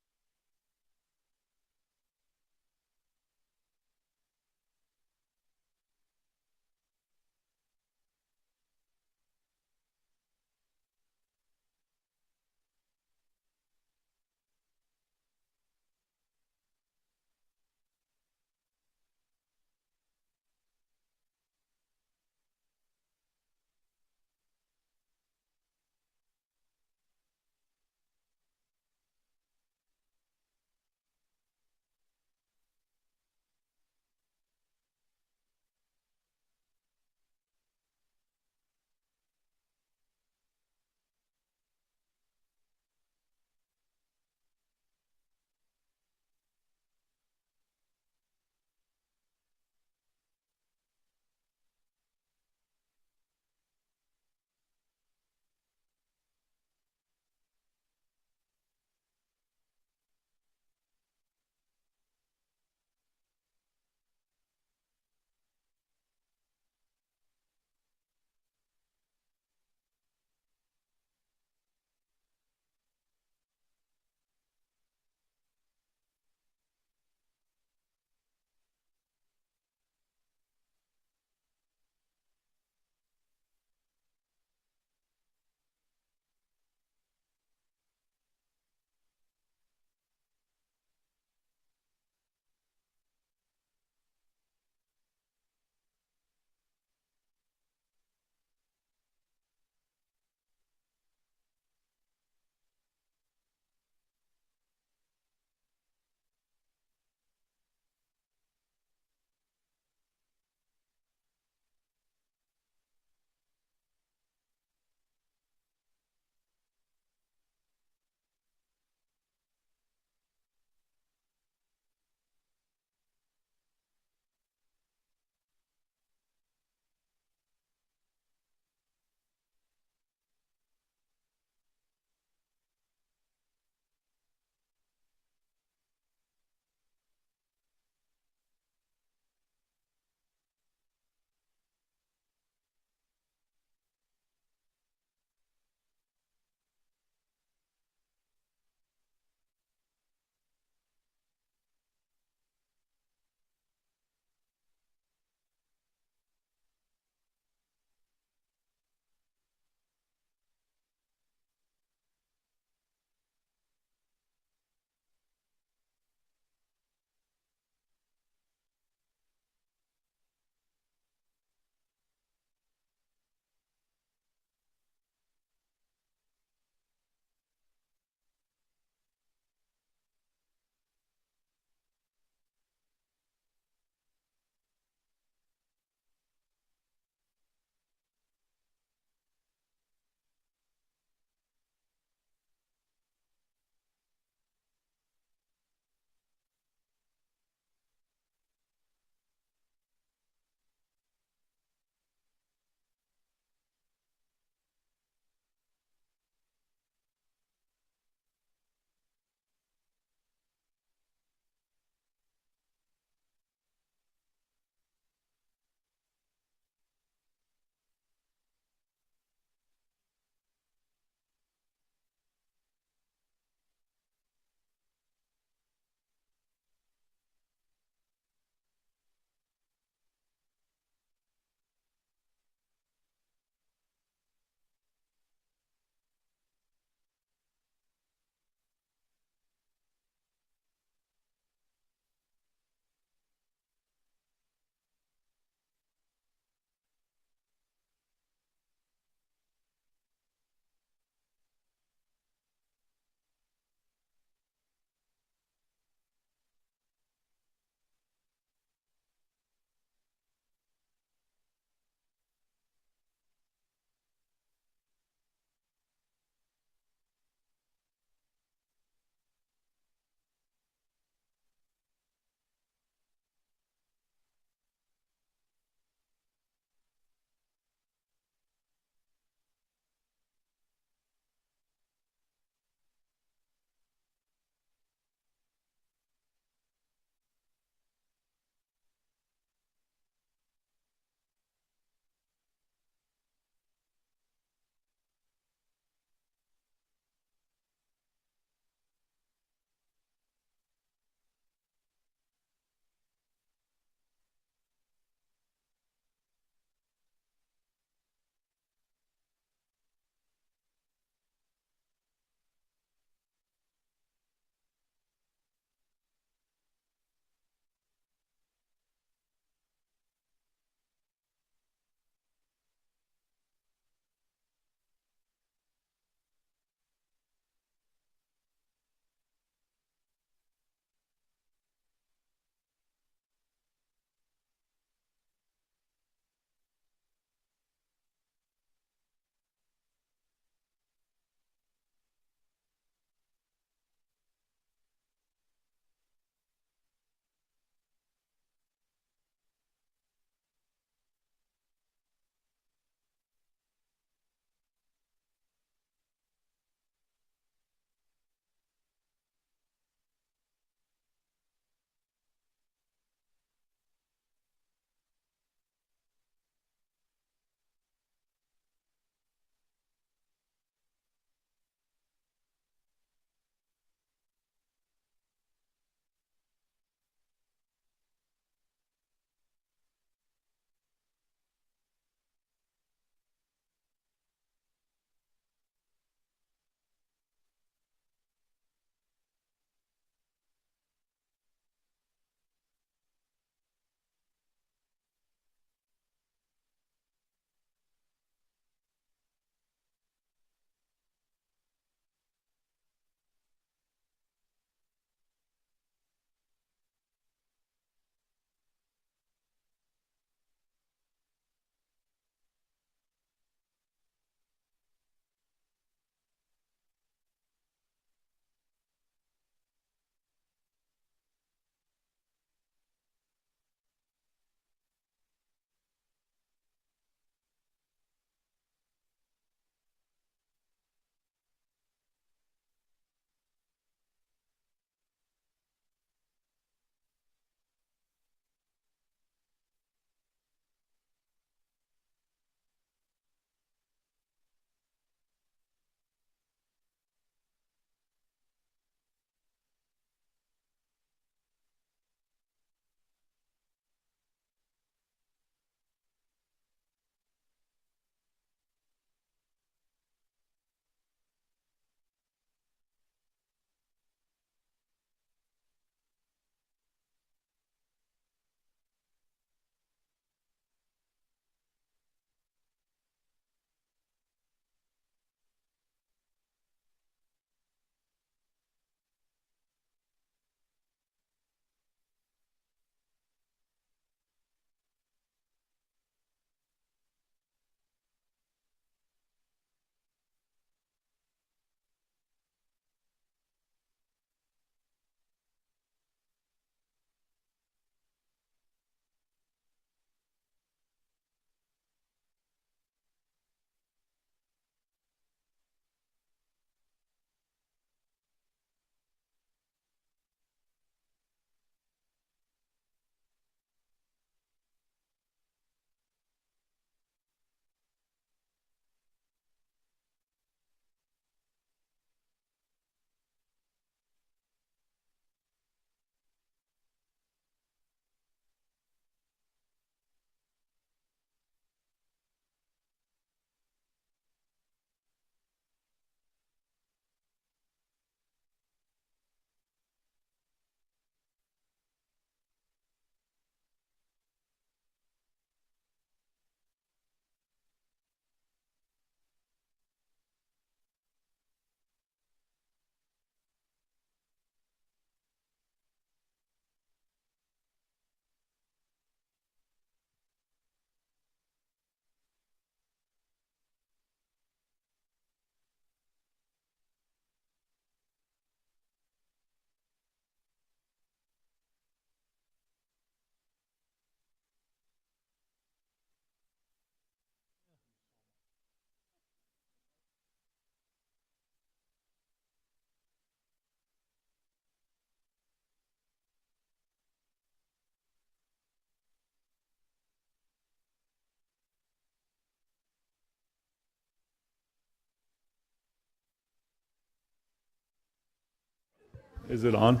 Is it on?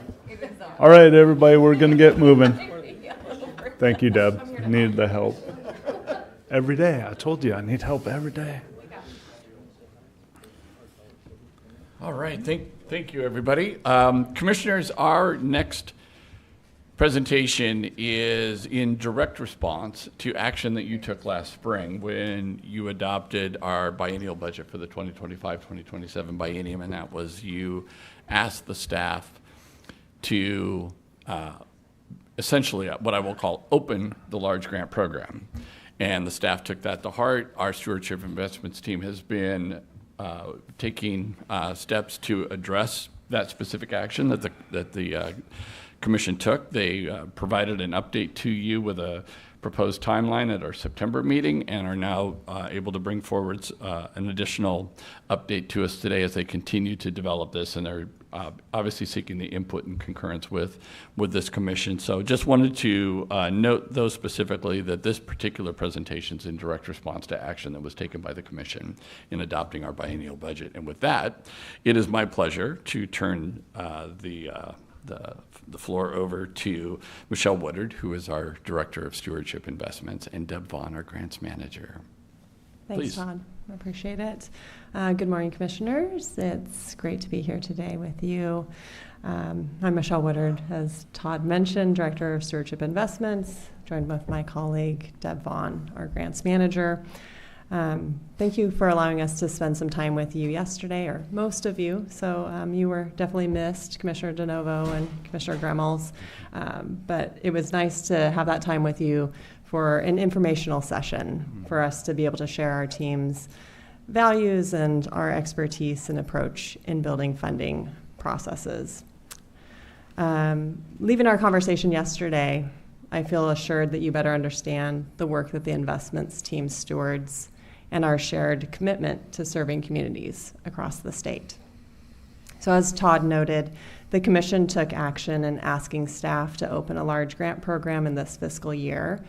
All right, everybody, we're going to get moving. Thank you, Deb. Needed the help. Every day. I told you I need help every day. All right, thank you, everybody. Commissioners, our next presentation is in direct response to action that you took last spring when you adopted our biennial budget for the 2025-2027 biennium, and that was you asked the staff to essentially what I will call open the large grant program. And the staff took that to heart. Our stewardship investments team has been taking steps to address that specific action that the Commission took. They provided an update to you with a proposed timeline at our September meeting and are now able to bring forward an additional update to us today as they continue to develop this, and they're obviously seeking the input and concurrence with this commission. So just wanted to note those specifically, that this particular presentation is in direct response to action that was taken by the commission in adopting our biennial budget. And with that, it is my pleasure to turn the floor over to Michelle Woodard, who is our Director of Stewardship Investments, and Deb Vaughn, our Grants Manager. Thanks, Please. Todd. I appreciate it. Good morning, Commissioners. It's great to be here today with you. I'm Michelle Woodard, as Todd mentioned, Director of Stewardship Investments, joined with my colleague, Deb Vaughn, our Grants Manager. Thank you for allowing us to spend some time with you yesterday, or most of you. So you were definitely missed, Commissioner DeNovo and Commissioner Gremmels. But it was nice to have that time with you for an informational session for us to be able to share our team's values and our expertise and approach in building funding processes. Leaving our conversation yesterday, I feel assured that you better understand the work that the investments team stewards and our shared commitment to serving communities across the state. So as Todd noted, the Commission took action in asking staff to open a large grant program in this fiscal year.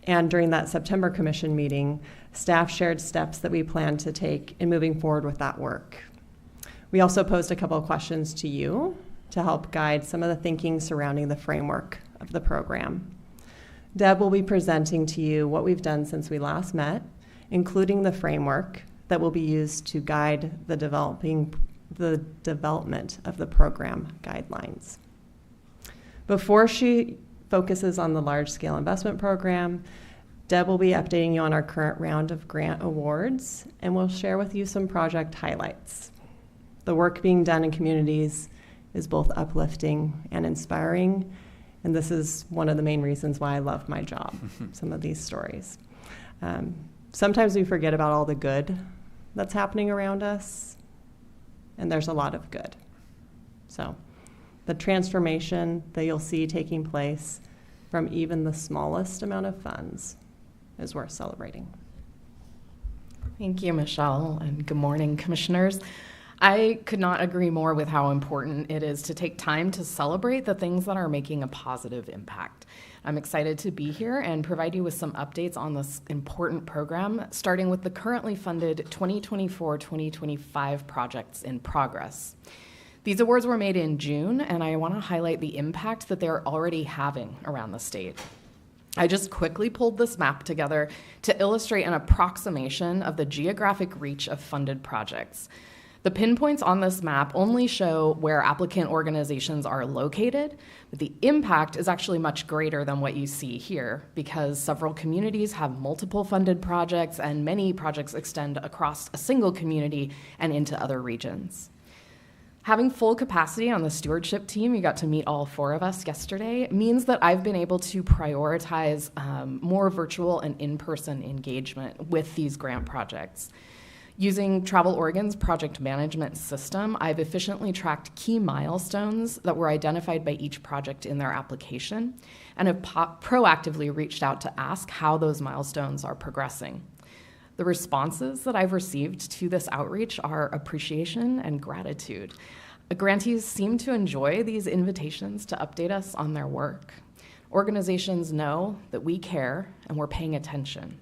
And during that September Commission meeting, staff shared steps that we plan to take in moving forward with that work. We also posed a couple of questions to you to help guide some of the thinking surrounding the framework of the program. Deb will be presenting to you what we've done since we last met, including the framework that will be used to guide the development of the program guidelines. Before she focuses on the large-scale investment program, Deb will be updating you on our current round of grant awards, and we'll share with you some project highlights. The work being done in communities is both uplifting and inspiring, and this is one of the main reasons why I love my job, some of these stories. Sometimes we forget about all the good that's happening around us, and there's a lot of good. So the transformation that you'll see taking place from even the smallest amount of funds is worth celebrating. Thank you, Michelle, and good morning, Commissioners. I could not agree more with how important it is to take time to celebrate the things that are making a positive impact. I'm excited to be here and provide you with some updates on this important program, starting with the currently funded 2024-2025 projects in progress. These awards were made in June, and I want to highlight the impact that they're already having around the state. I just quickly pulled this map together to illustrate an approximation of the geographic reach of funded projects. The pinpoints on this map only show where applicant organizations are located, but the impact is actually much greater than what you see here because several communities have multiple funded projects and many projects extend across a single community and into other regions. Having full capacity on the stewardship team, you got to meet all four of us yesterday, means that I've been able to prioritize more virtual and in-person engagement with these grant projects. Using Travel Oregon's project management system, I've efficiently tracked key milestones that were identified by each project in their application and have proactively reached out to ask how those milestones are progressing. The responses that I've received to this outreach are appreciation and gratitude. Grantees seem to enjoy these invitations to update us on their work. Organizations know that we care and we're paying attention.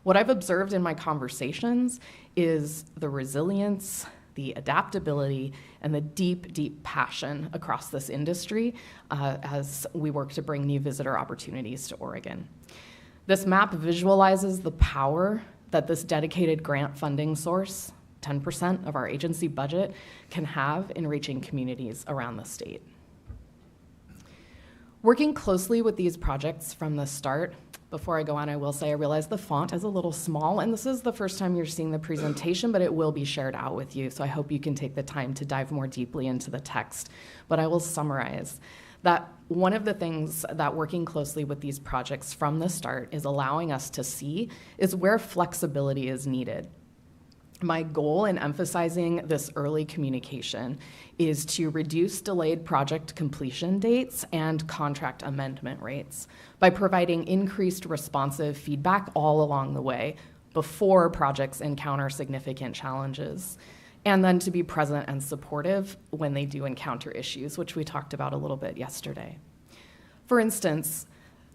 What I've observed in my conversations is the resilience, the the adaptability and the deep, deep passion across this industry as we work to bring new visitor opportunities to Oregon. This map visualizes the power that this dedicated grant funding source, 10% of our agency budget, can have in reaching communities around the state. Working closely with these projects from the start, before I go on, I will say I realize the font is a little small, and this is the first time you're seeing the presentation, but it will be shared out with you, so I hope you can take the time to dive more deeply into the text. But I will summarize that one of the things that working closely with these projects from the start is allowing us to see is where flexibility is needed. My goal in emphasizing this early communication is to reduce delayed project completion dates and contract amendment rates by providing increased responsive feedback all along the way before projects encounter significant challenges, and then to be present and supportive when they do encounter issues, which we talked about a little bit yesterday. For instance,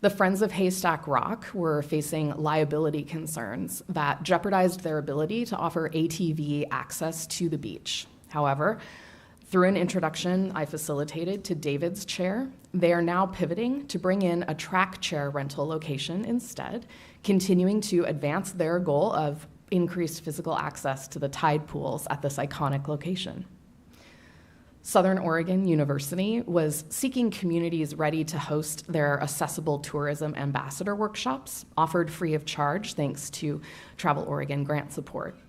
the Friends of Haystack Rock were facing liability concerns that jeopardized their ability to offer ATV access to the beach. However, through an introduction I facilitated to David's chair, they are now pivoting to bring in a track chair rental location instead, continuing to advance their goal of increased physical access to the tide pools at this iconic location. Southern Oregon University was seeking communities ready to host their accessible tourism ambassador workshops, offered free of charge thanks to Travel Oregon grant support.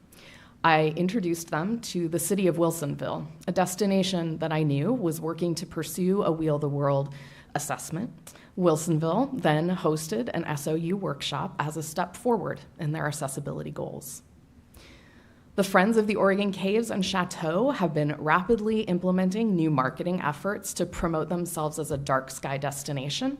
I introduced them to the city of Wilsonville, a destination that I knew was working to pursue a Wheel the World assessment. Wilsonville then hosted an SOU workshop as a step forward in their accessibility goals. The Friends of the Oregon Caves and Chateau have been rapidly implementing new marketing efforts to promote themselves as a dark sky destination.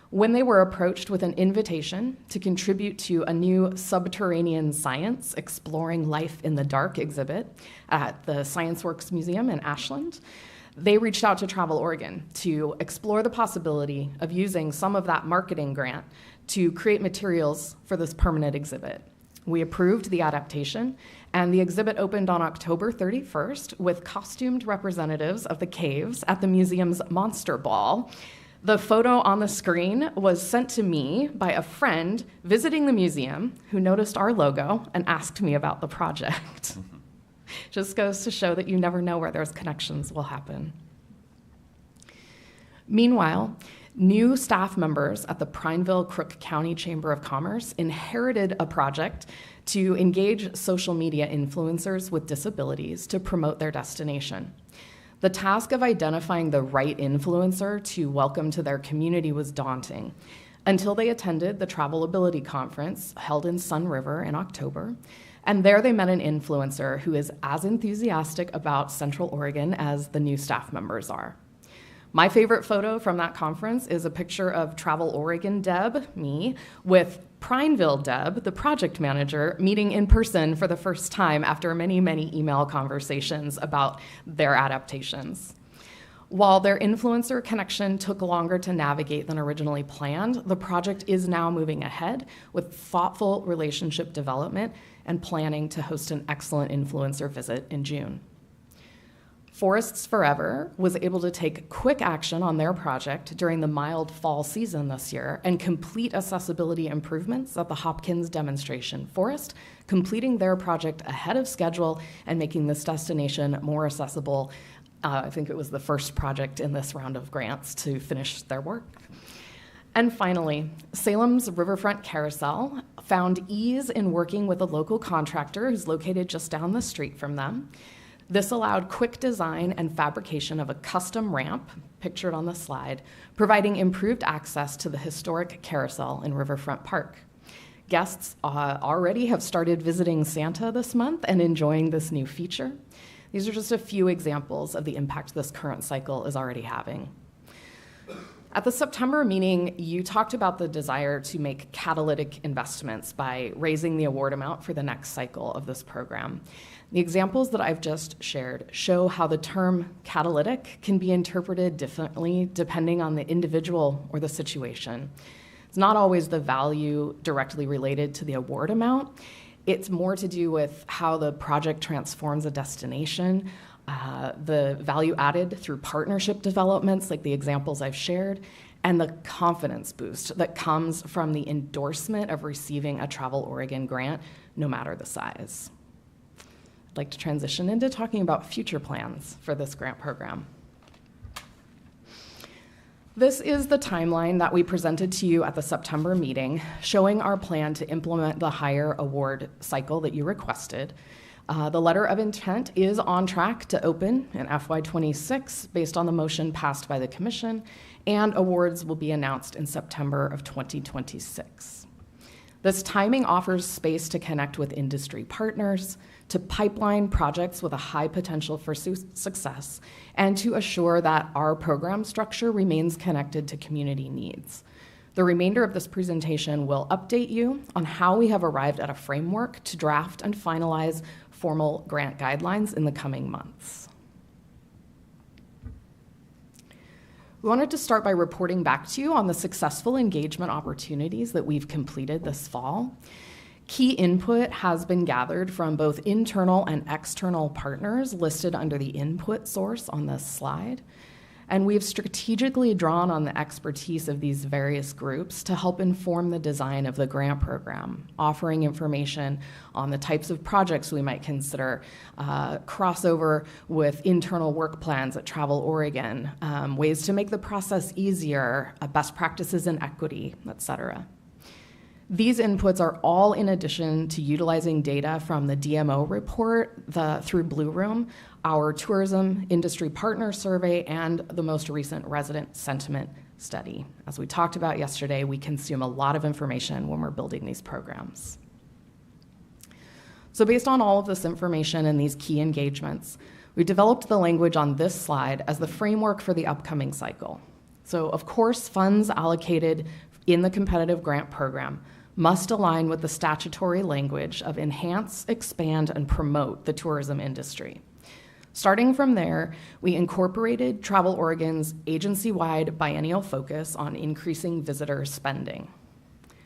When they were approached with an invitation to contribute to a new subterranean science exploring life in the dark exhibit at the ScienceWorks Museum in Ashland, they reached out to Travel Oregon to explore the possibility of using some of that marketing grant to create materials for this permanent exhibit. We approved the adaptation, and the exhibit opened on October 31st with costumed representatives of the caves at the museum's Monster Ball. The photo on the screen was sent to me by a friend visiting the museum who noticed our logo and asked me about the project. Just goes to show that you never know where those connections will happen. Meanwhile, new staff members at the Prineville-Crook County Chamber of Commerce inherited a project to engage social media influencers with disabilities to promote their destination. The task of identifying the right influencer to welcome to their community was daunting until they attended the Travelability Conference held in Sun River in October. And there they met an influencer who is as enthusiastic about Central Oregon as the new staff members are. My favorite photo from that conference is a picture of Travel Oregon Deb, me, with Prineville Deb, the project manager, meeting in person for the first time after many, many email conversations about their adaptations. While their influencer connection took longer to navigate than originally planned, the project is now moving ahead with thoughtful relationship development and planning to host an excellent influencer visit in June. Forests Forever was able to take quick action on their project during the mild fall season this year and complete accessibility improvements at the Hopkins Demonstration Forest, completing their project ahead of schedule and making this destination more accessible. I think it was the first project in this round of grants to finish their work. And finally, Salem's Riverfront Carousel found ease in working with a local contractor who's located just down the street from them. This allowed quick design and fabrication of a custom ramp, pictured on the slide, providing improved access to the historic carousel in Riverfront Park. Guests already have started visiting Santa this month and enjoying this new feature. These are just a few examples of the impact this current cycle is already having. At the September meeting, you talked about the desire to make catalytic investments by raising the award amount for the next cycle of this program. The examples that I've just shared show how the term catalytic can be interpreted differently depending on the individual or the situation. It's not always the value directly related to the award amount. It's more to do with how the project transforms a destination, the value added through partnership developments like the examples I've shared, and the confidence boost that comes from the endorsement of receiving a Travel Oregon grant, no matter the size. I'd like to transition into talking about future plans for this grant program. This is the timeline that we presented to you at the September meeting, showing our plan to implement the higher award cycle that you requested. The letter of intent is on track to open in FY26 based on the motion passed by the Commission, and awards will be announced in September of 2026. This timing offers space to connect with industry partners, to pipeline projects with a high potential for success, and to assure that our program structure remains connected to community needs. The remainder of this presentation will update you on how we have arrived at a framework to draft and finalize formal grant guidelines in the coming months. We wanted to start by reporting back to you on the successful engagement opportunities that we've completed this fall. Key input has been gathered from both internal and external partners listed under the input source on this slide. And we've strategically drawn on the expertise of these various groups to help inform the design of the grant program, offering information on the types of projects we might consider, crossover with internal work plans at Travel Oregon, ways to make the process easier, best practices in equity, et cetera. These inputs are all in addition to utilizing data from the DMO report through Blue Room, our tourism industry partner survey, and the most recent resident sentiment study. As we talked about yesterday, we consume a lot of information when we're building these programs. So based on all of this information and these key engagements, we developed the language on this slide as the framework for the upcoming cycle. So of course, funds allocated in the competitive grant program must align with the statutory language of enhance, expand, and promote the tourism industry. Starting from there, we incorporated Travel Oregon's agency-wide biennial focus on increasing visitor spending.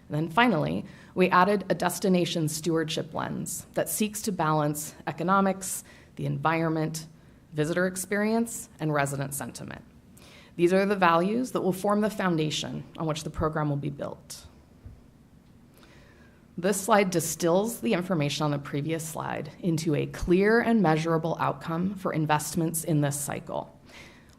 And then finally, we added a destination stewardship lens that seeks to balance economics, the environment, visitor experience, and resident sentiment. These are the values that will form the foundation on which the program will be built. This slide distills the information on the previous slide into a clear and measurable outcome for investments in this cycle.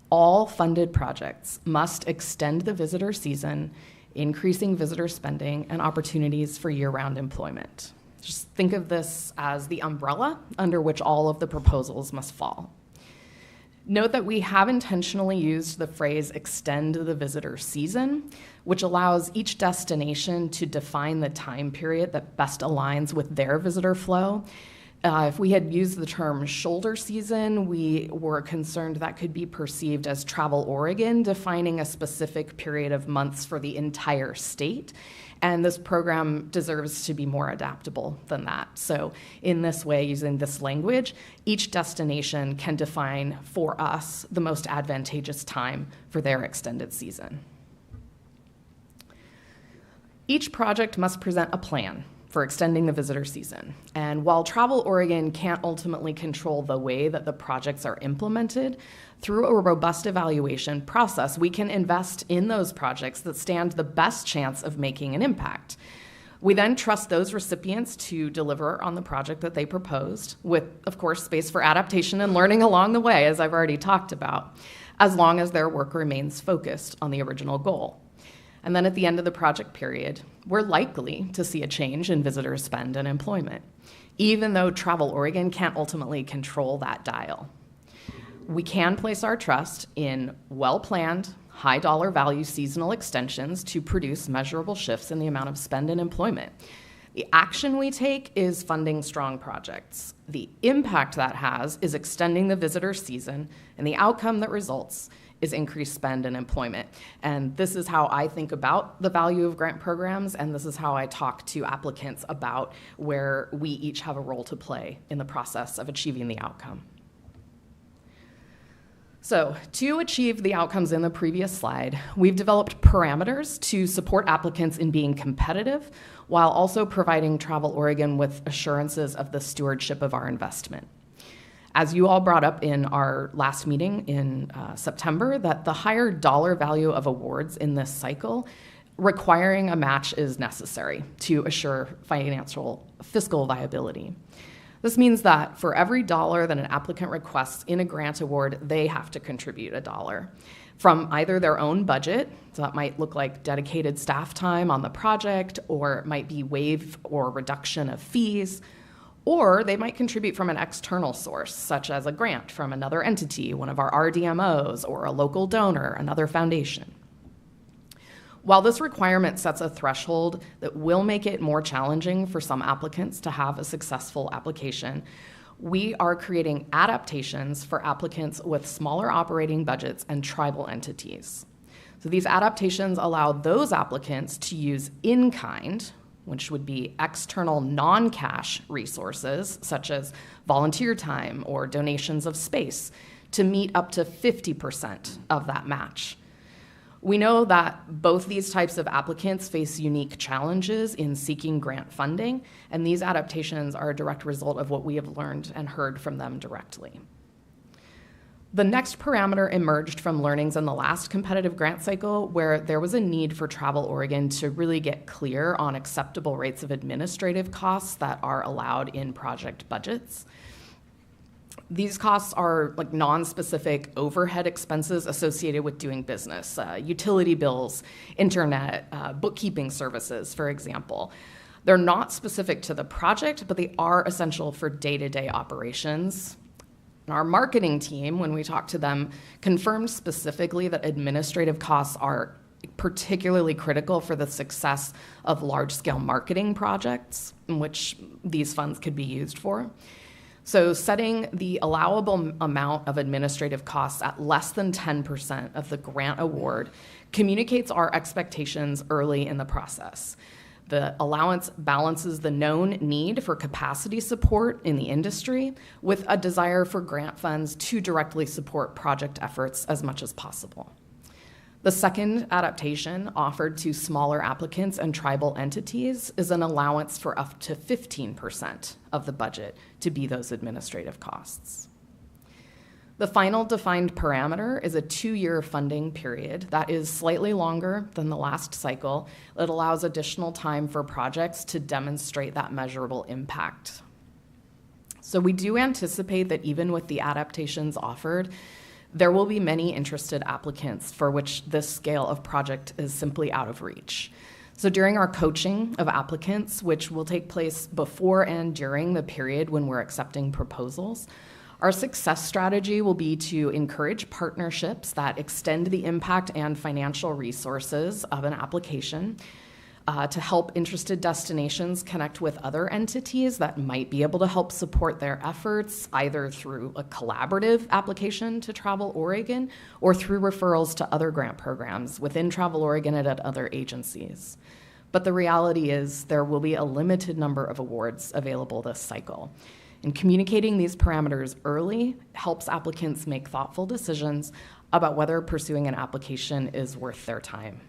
All funded projects must extend the visitor season, increasing visitor spending and opportunities for year-round employment. Just think of this as the umbrella under which all of the proposals must fall. Note that we have intentionally used the phrase extend the visitor season, which allows each destination to define the time period that best aligns with their visitor flow. If we had used the term shoulder season, we were concerned that could be perceived as Travel Oregon defining a specific period of months for the entire state. And this program deserves to be more adaptable than that. So in this way, using this language, each destination can define for us the most advantageous time for their extended season. Each project must present a plan for extending the visitor season. And while Travel Oregon can't ultimately control the way that the projects are implemented, through a robust evaluation process, we can invest in those projects that stand the best chance of making an impact. We then trust those recipients to deliver on the project that they proposed, with, of course, space for adaptation and learning along the way, as I've already talked about, as long as their work remains focused on the original goal. And then at the end of the project period, we're likely to see a change in visitor spend and employment, even though Travel Oregon can't ultimately control that dial. We can place our trust in well-planned, high dollar value seasonal extensions to produce measurable shifts in the amount of spend and employment. The action we take is funding strong projects. The impact that has is extending the visitor season, and the outcome that results is increased spend and employment. And this is how I think about the value of grant programs, and this is how I talk to applicants about where we each have a role to play in the process of achieving the outcome. So, to achieve the outcomes in the previous slide, we've developed parameters to support applicants in being competitive while also providing Travel Oregon with assurances of the stewardship of our investment. As you all brought up in our last meeting in September, that the higher dollar value of awards in this cycle requiring a match is necessary to assure fiscal viability. This means that for every dollar that an applicant requests in a grant award, they have to contribute $1 from either their own budget, so that might look like dedicated staff time on the project, or it might be waive or reduction of fees, or they might contribute from an external source, such as a grant from another entity, one of our RDMOs, or a local donor, another foundation. While this requirement sets a threshold that will make it more challenging for some applicants to have a successful application, we are creating adaptations for applicants with smaller operating budgets and tribal entities. So these adaptations allow those applicants to use in-kind, which would be external non-cash resources, such as volunteer time or donations of space, to meet up to 50% of that match. We know that both these types of applicants face unique challenges in seeking grant funding, and these adaptations are a direct result of what we have learned and heard from them directly. The next parameter emerged from learnings in the last competitive grant cycle, where there was a need for Travel Oregon to really get clear on acceptable rates of administrative costs that are allowed in project budgets. These costs are like non-specific overhead expenses associated with doing business, utility bills, internet, bookkeeping services, for example. They're not specific to the project, but they are essential for day-to-day operations. And our marketing team, when we talked to them, confirmed specifically that administrative costs are particularly critical for the success of large-scale marketing projects, in which these funds could be used for. So setting the allowable amount of administrative costs at less than 10% of the grant award communicates our expectations early in the process. The allowance balances the known need for capacity support in the industry with a desire for grant funds to directly support project efforts as much as possible. The second adaptation offered to smaller applicants and tribal entities is an allowance for up to 15% of the budget to be those administrative costs. The final defined parameter is a 2-year funding period that is slightly longer than the last cycle. It allows additional time for projects to demonstrate that measurable impact. So we do anticipate that even with the adaptations offered, there will be many interested applicants for which this scale of project is simply out of reach. So during our coaching of applicants, which will take place before and during the period when we're accepting proposals, our success strategy will be to encourage partnerships that extend the impact and financial resources of an application, to help interested destinations connect with other entities that might be able to help support their efforts, either through a collaborative application to Travel Oregon or through referrals to other grant programs within Travel Oregon and at other agencies. But the reality is there will be a limited number of awards available this cycle. And communicating these parameters early helps applicants make thoughtful decisions about whether pursuing an application is worth their time.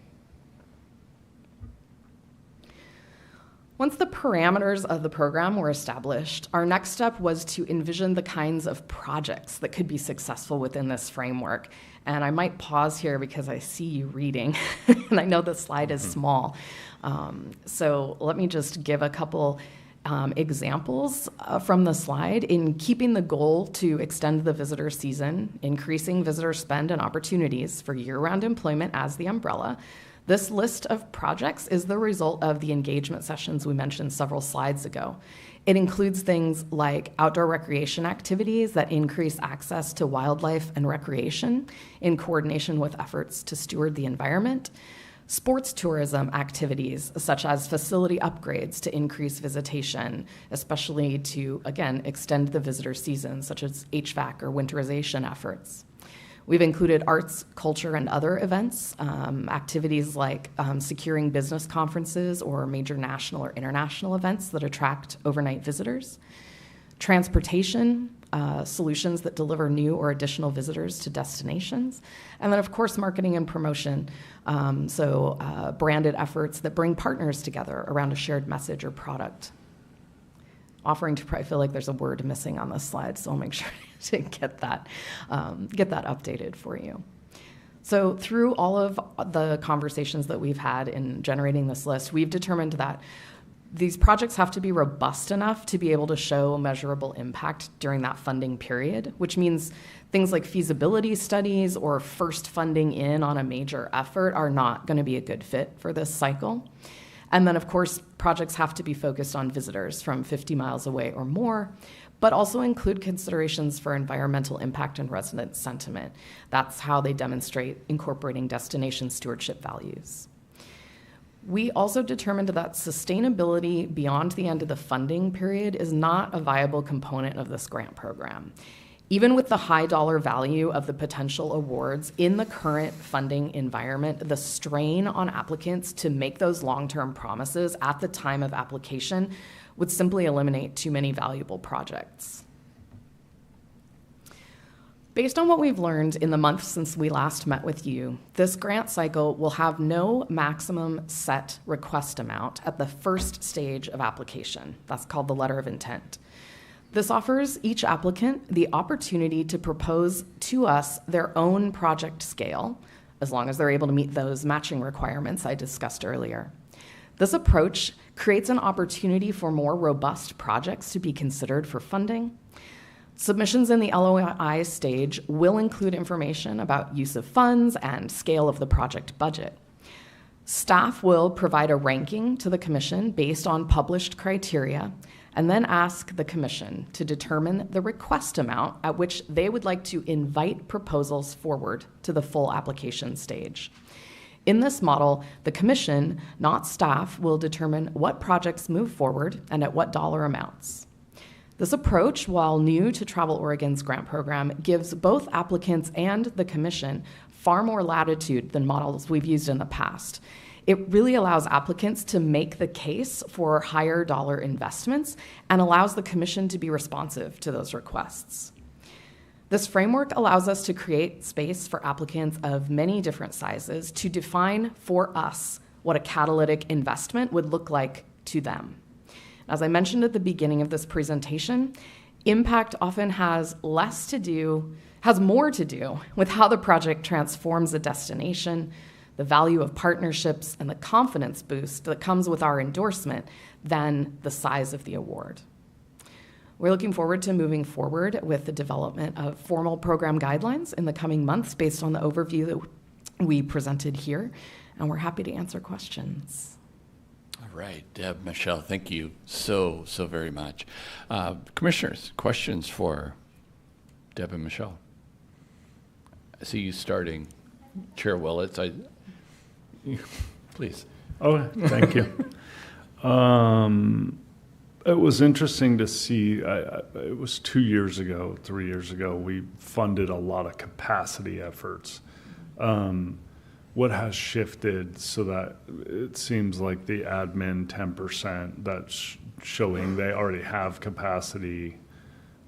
Once the parameters of the program were established, our next step was to envision the kinds of projects that could be successful within this framework. And I might pause here because I see you reading, and I know the slide is small. So let me just give a couple examples from the slide. In keeping the goal to extend the visitor season, increasing visitor spend and opportunities for year-round employment as the umbrella, this list of projects is the result of the engagement sessions we mentioned several slides ago. It includes things like outdoor recreation activities that increase access to wildlife and recreation in coordination with efforts to steward the environment, sports tourism activities such as facility upgrades to increase visitation, especially to, again, extend the visitor season, such as HVAC or winterization efforts. We've included arts, culture, and other events, activities like securing business conferences or major national or international events that attract overnight visitors. transportation, solutions that deliver new or additional visitors to destinations, and then of course marketing and promotion, branded efforts that bring partners together around a shared message or product. I feel like there's a word missing on this slide, so I'll make sure to get that updated for you. So through all of the conversations that we've had in generating this list, we've determined that these projects have to be robust enough to be able to show measurable impact during that funding period, which means things like feasibility studies or first funding in on a major effort are not going to be a good fit for this cycle. And then, of course, projects have to be focused on visitors from 50 miles away or more, but also include considerations for environmental impact and resident sentiment. That's how they demonstrate incorporating destination stewardship values. We also determined that sustainability beyond the end of the funding period is not a viable component of this grant program. Even with the high dollar value of the potential awards in the current funding environment, the strain on applicants to make those long-term promises at the time of application would simply eliminate too many valuable projects. Based on what we've learned in the months since we last met with you, this grant cycle will have no maximum set request amount at the first stage of application. That's called the letter of intent. This offers each applicant the opportunity to propose to us their own project scale, as long as they're able to meet those matching requirements I discussed earlier. This approach creates an opportunity for more robust projects to be considered for funding. Submissions in the LOI stage will include information about use of funds and scale of the project budget. Staff will provide a ranking to the Commission based on published criteria and then ask the Commission to determine the request amount at which they would like to invite proposals forward to the full application stage. In this model, the Commission, not staff, will determine what projects move forward and at what dollar amounts. This approach, while new to Travel Oregon's grant program, gives both applicants and the Commission far more latitude than models we've used in the past. It really allows applicants to make the case for higher dollar investments and allows the Commission to be responsive to those requests. This framework allows us to create space for applicants of many different sizes to define for us what a catalytic investment would look like to them. As I mentioned at the beginning of this presentation, impact often has more to do with how the project transforms a destination, the value of partnerships, and the confidence boost that comes with our endorsement than the size of the award. We're looking forward to moving forward with the development of formal program guidelines in the coming months based on the overview that we presented here, and we're happy to answer questions. All right, Deb, Michelle, thank you so very much. Commissioners, questions for Deb and Michelle? I see you starting. Chair Willits, please. Oh, thank you. It was interesting to see, it was 3 years ago, we funded a lot of capacity efforts. What has shifted so that it seems like the admin 10% that's showing they already have capacity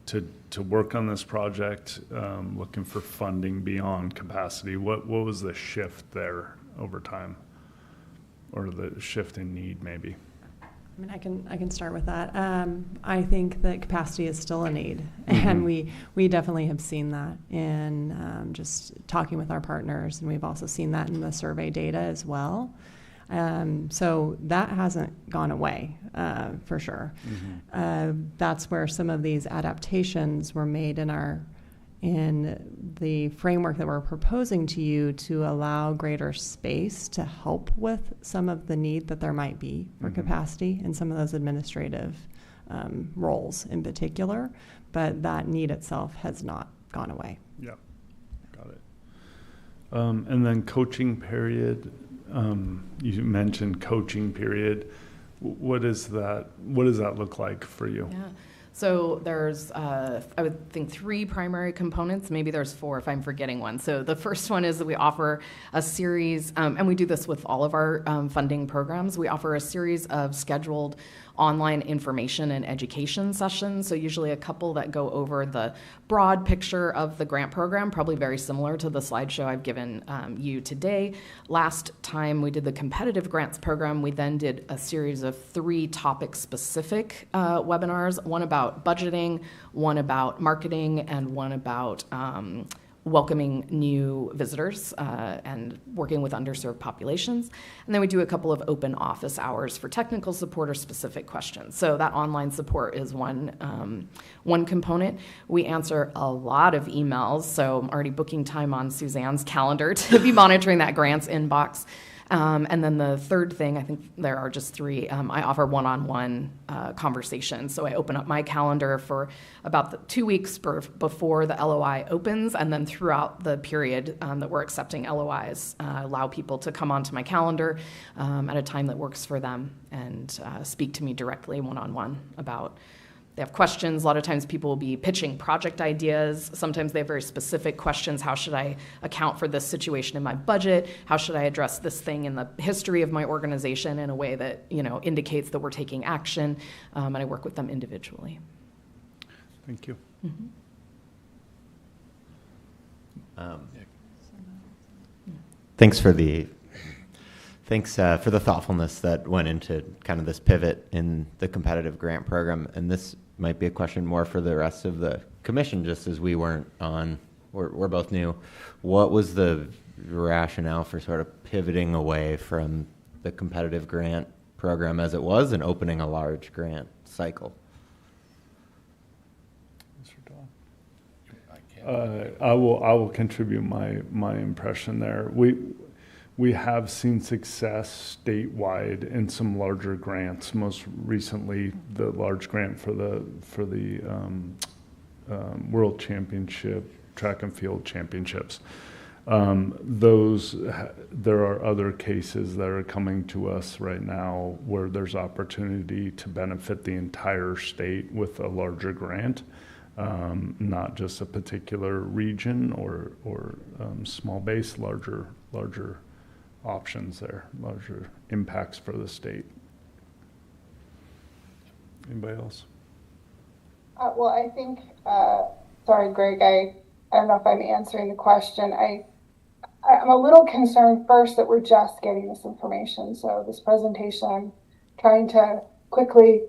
to work on this project, looking for funding beyond capacity. What was the shift there over time, or the shift in need maybe? I mean, I can start with that. I think that capacity is still a need, and we definitely have seen that in just talking with our partners, and we've also seen that in the survey data as well. So that hasn't gone away for sure. That's where some of these adaptations were made in the framework that we're proposing to you to allow greater space to help with some of the need that there might be for capacity in some of those administrative roles in particular, but that need itself has not gone away. Yeah, got it. And then coaching period, you mentioned coaching period. What does that look like for you? Yeah. So there's, I would think, 3 primary components. Maybe there's 4 if I'm forgetting one. So the first one is that we offer a series, and we do this with all of our funding programs. We offer a series of scheduled online information and education sessions. So usually a couple that go over the broad picture of the grant program, probably very similar to the slideshow I've given you today. Last time we did the competitive grants program, we then did a series of 3 topic-specific webinars, one about budgeting, one about marketing, and one about welcoming new visitors and working with underserved populations. And then we do a couple of open office hours for technical support or specific questions. So that online support is one component. We answer a lot of emails, so I'm already booking time on Suzanne's calendar to be monitoring that grants inbox. And then the third thing, I think there are just 3, I offer one-on-one conversations. So I open up my calendar for about the 2 weeks before the LOI opens, and then throughout the period that we're accepting LOIs, allow people to come onto my calendar at a time that works for them and speak to me directly one-on-one about. They have questions. A lot of times people will be pitching project ideas. Sometimes they have very specific questions. How should I account for this situation in my budget? How should I address this thing in the history of my organization in a way that, indicates that we're taking action? And I work with them individually. Thank you. Mm-hmm. Thanks for the thoughtfulness that went into kind of this pivot in the competitive grant program. And this might be a question more for the rest of the commission, just as we we're both new. What was the rationale for sort of pivoting away from the competitive grant program as it was and opening a large grant cycle? I will contribute my impression there. We have seen success statewide in some larger grants. Most recently, the large grant for the World Championship track and field championships. There are other cases that are coming to us right now where there's opportunity to benefit the entire state with a larger grant, not just a particular region or small base, larger options there, larger impacts for the state. Anybody else? Well, I think, sorry, Greg, I don't know if I'm answering the question. I'm a little concerned first that we're just getting this information. So this presentation, I'm trying to quickly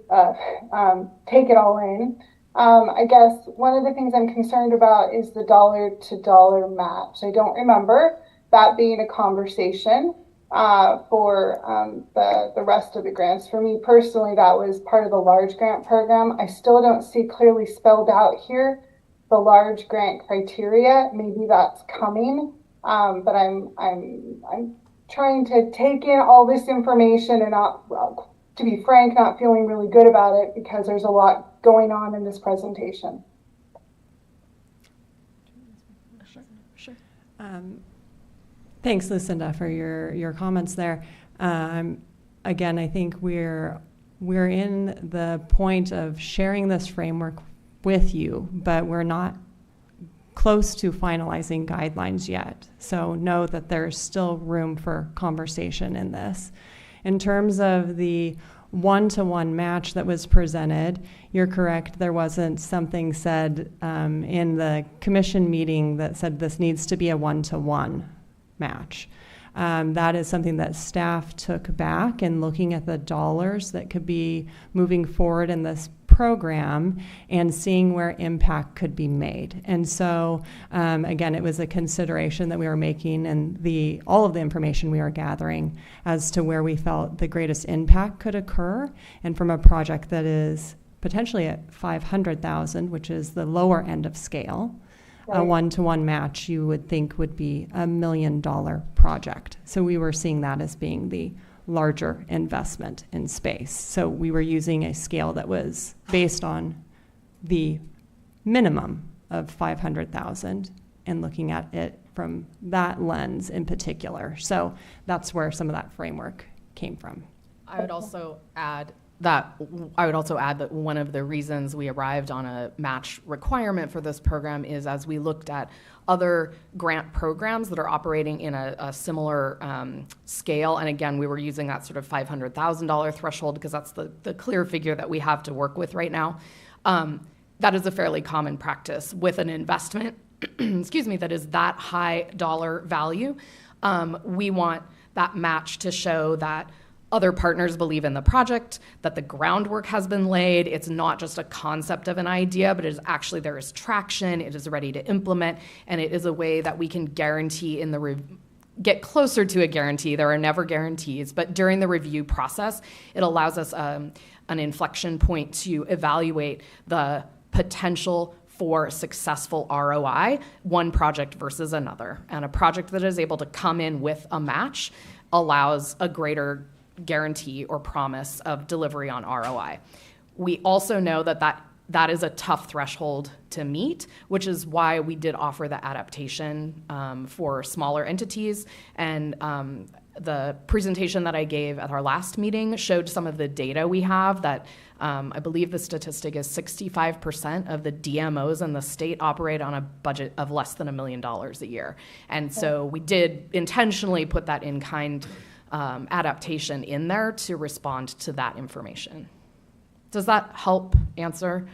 take it all in. I guess one of the things I'm concerned about is the dollar-to-dollar match. I don't remember that being a conversation for the rest of the grants. For me personally, that was part of the large grant program. I still don't see clearly spelled out here the large grant criteria. Maybe that's coming, but I'm trying to take in all this information and not, to be frank, not feeling really good about it because there's a lot going on in this presentation. Sure. Thanks, Lucinda, for your comments there. Again, I think we're in the point of sharing this framework with you, but we're not close to finalizing guidelines yet. So know that there's still room for conversation in this. In terms of the one-to-one match that was presented, you're correct. There wasn't something said in the commission meeting that said this needs to be a one-to-one match. That is something that staff took back in looking at the dollars that could be moving forward in this program and seeing where impact could be made. And so, again, it was a consideration that we were making and all of the information we are gathering as to where we felt the greatest impact could occur. And from a project that is potentially at $500,000, which is the lower end of scale, a one-to-one match you would think would be $1 million project. So we were seeing that as being the larger investment in space. So we were using a scale that was based on the minimum of 500,000 and looking at it from that lens in particular. So that's where some of that framework came from. I would also add I would also add that one of the reasons we arrived on a match requirement for this program is as we looked at other grant programs that are operating in a similar scale. And again, we were using that sort of $500,000 threshold because that's the clear figure that we have to work with right now. That is a fairly common practice with an investment, excuse me, that is that high dollar value. We want that match to show that other partners believe in the project, that the groundwork has been laid. It's not just a concept of an idea, but it is actually there is traction, it is ready to implement, and it is a way that we can guarantee in the get closer to a guarantee. There are never guarantees, but during the review process, it allows us an inflection point to evaluate the potential for successful ROI, one project versus another. And a project that is able to come in with a match allows a greater guarantee or promise of delivery on ROI. We also know that is a tough threshold to meet, which is why we did offer the adaptation for smaller entities. And the presentation that I gave at our last meeting showed some of the data we have that I believe the statistic is 65% of the DMOs in the state operate on a budget of less than $1 million a year. And so we did intentionally put that in kind adaptation in there to respond to that information. Does that help answer?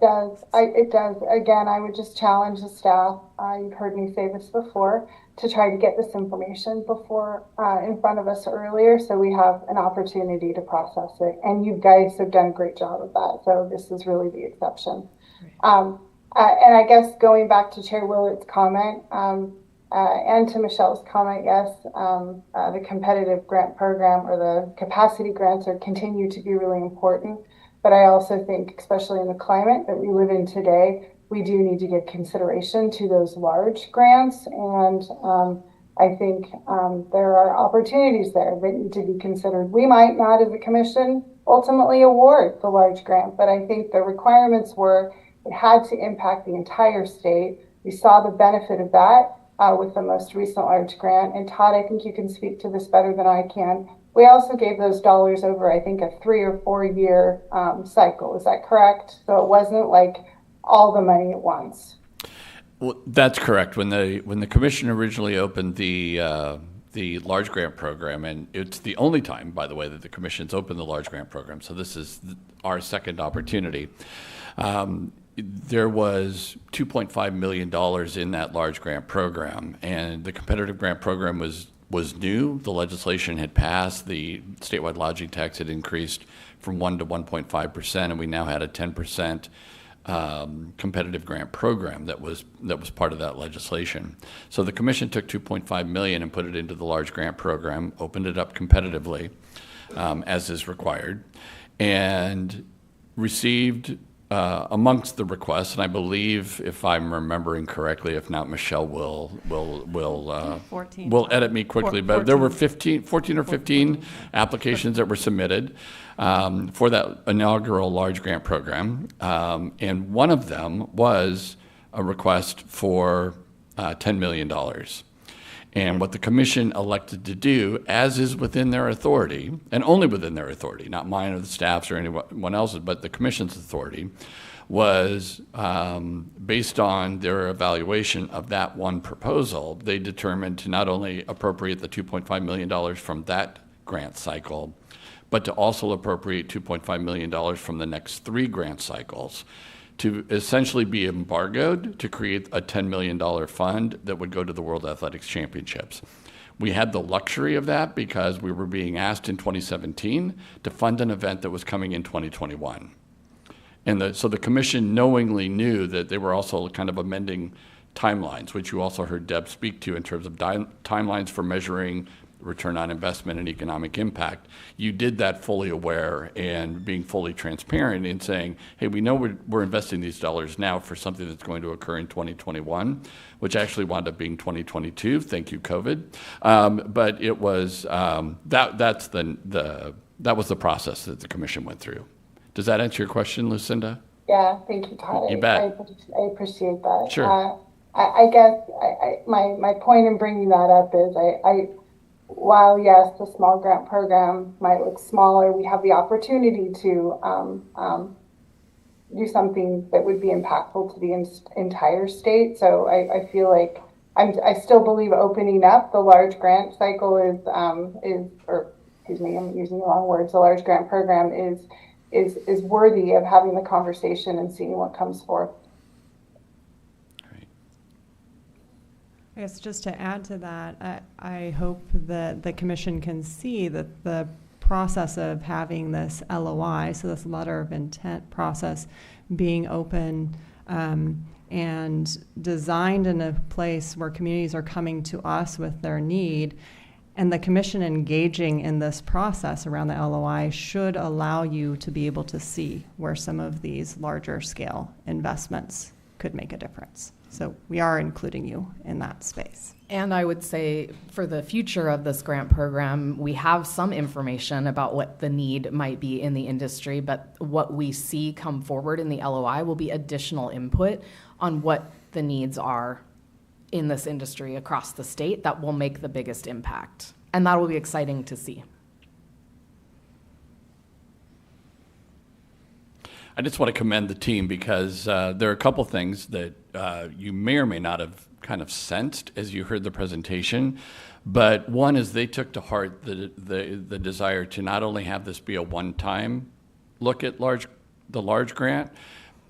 It does. Again, I would just challenge the staff. You've heard me say this before, to try to get this information before in front of us earlier, so we have an opportunity to process it. And you guys have done a great job of that. So this is really the exception. And I guess going back to Chair Willett's comment and to Michelle's comment, yes, the competitive grant program or the capacity grants continue to be really important. But I also think, especially in the climate that we live in today, we do need to give consideration to those large grants. And I think there are opportunities there that need to be considered. We might not, as a commission, ultimately award the large grant, but I think the requirements were it had to impact the entire state. We saw the benefit of that with the most recent large grant. And Todd, I think you can speak to this better than I can. We also gave those dollars over, I think, a 3 or 4 year cycle. Is that correct? So it wasn't like all the money at once. Well, that's correct. When the commission originally opened the large grant program, and it's the only time, by the way, that the commission's opened the large grant program. So this is our second opportunity. There was $2.5 million in that large grant program, and the competitive grant program was new. The legislation had passed. The statewide lodging tax had increased from 1 to 1.5%, and we now had a 10% competitive grant program that was part of that legislation. So the commission took $2.5 million and put it into the large grant program, opened it up competitively, as is required, and received amongst the requests, and I believe, if I'm remembering correctly, if not, Michelle will edit me quickly, but there were 14 or 15 applications that were submitted for that inaugural large grant program, and one of them was a request for $10 million. And what the commission elected to do, as is within their authority, and only within their authority, not mine or the staff's or anyone else's, but the commission's authority, was based on their evaluation of that one proposal, they determined to not only appropriate the $2.5 million from that grant cycle, but to also appropriate $2.5 million from the next 3 grant cycles, to essentially be embargoed to create a $10 million fund that would go to the World Athletics Championships. We had the luxury of that because we were being asked in 2017 to fund an event that was coming in 2021. And so the commission knowingly knew that they were also kind of amending timelines, which you also heard Deb speak to in terms of timelines for measuring return on investment and economic impact. You did that fully aware and being fully transparent in saying, hey, we know we're investing these dollars now for something that's going to occur in 2021, which actually wound up being 2022. Thank you, COVID. But it was that was the process that the commission went through. Does that answer your question, Lucinda? Yeah, thank you, Todd. You bet. I appreciate that. Sure. I guess my point in bringing that up is while yes, the small grant program might look smaller, we have the opportunity to do something that would be impactful to the entire state. So I feel like I still believe opening up the large grant cycle or excuse me, I'm using the wrong words. The large grant program is worthy of having the conversation and seeing what comes forth. I guess just to add to that, I hope that the commission can see that the process of having this LOI, so this letter of intent process, being open and designed in a place where communities are coming to us with their need, and the commission engaging in this process around the LOI should allow you to be able to see where some of these larger scale investments could make a difference. So we are including you in that space. And I would say for the future of this grant program, we have some information about what the need might be in the industry, but what we see come forward in the LOI will be additional input on what the needs are in this industry across the state that will make the biggest impact. And that will be exciting to see. I just want to commend the team because there are a couple things that you may or may not have kind of sensed as you heard the presentation. But one is they took to heart the desire to not only have this be a one-time look at the large grant,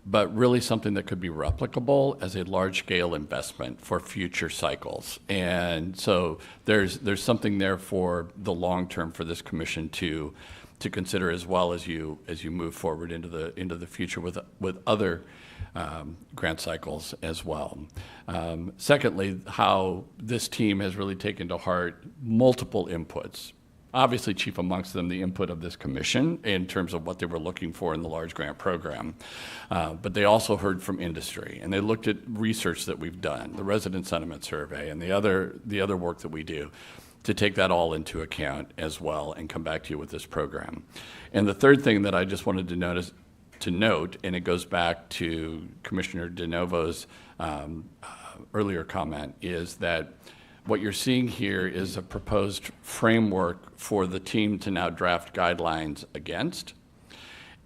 but really something that could be replicable as a large-scale investment for future cycles. And so there's something there for the long term for this commission to consider, as well as you move forward into the future with other grant cycles as well. Secondly, how this team has really taken to heart multiple inputs. Obviously, chief amongst them, the input of this commission in terms of what they were looking for in the large grant program. But they also heard from industry, and they looked at research that we've done, the resident sentiment survey, and the other work that we do, to take that all into account as well and come back to you with this program. And the third thing that I just wanted to note, and it goes back to Commissioner DeNovo's earlier comment, is that what you're seeing here is a proposed framework for the team to now draft guidelines against.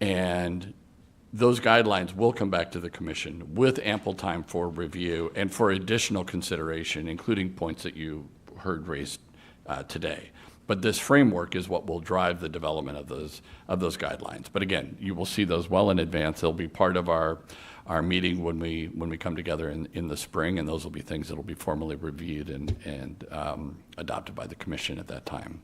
And those guidelines will come back to the commission with ample time for review and for additional consideration, including points that you heard raised today. But this framework is what will drive the development of those guidelines. But again, you will see those well in advance. They'll be part of our meeting when we come together in the spring, and those will be things that will be formally reviewed and adopted by the commission at that time.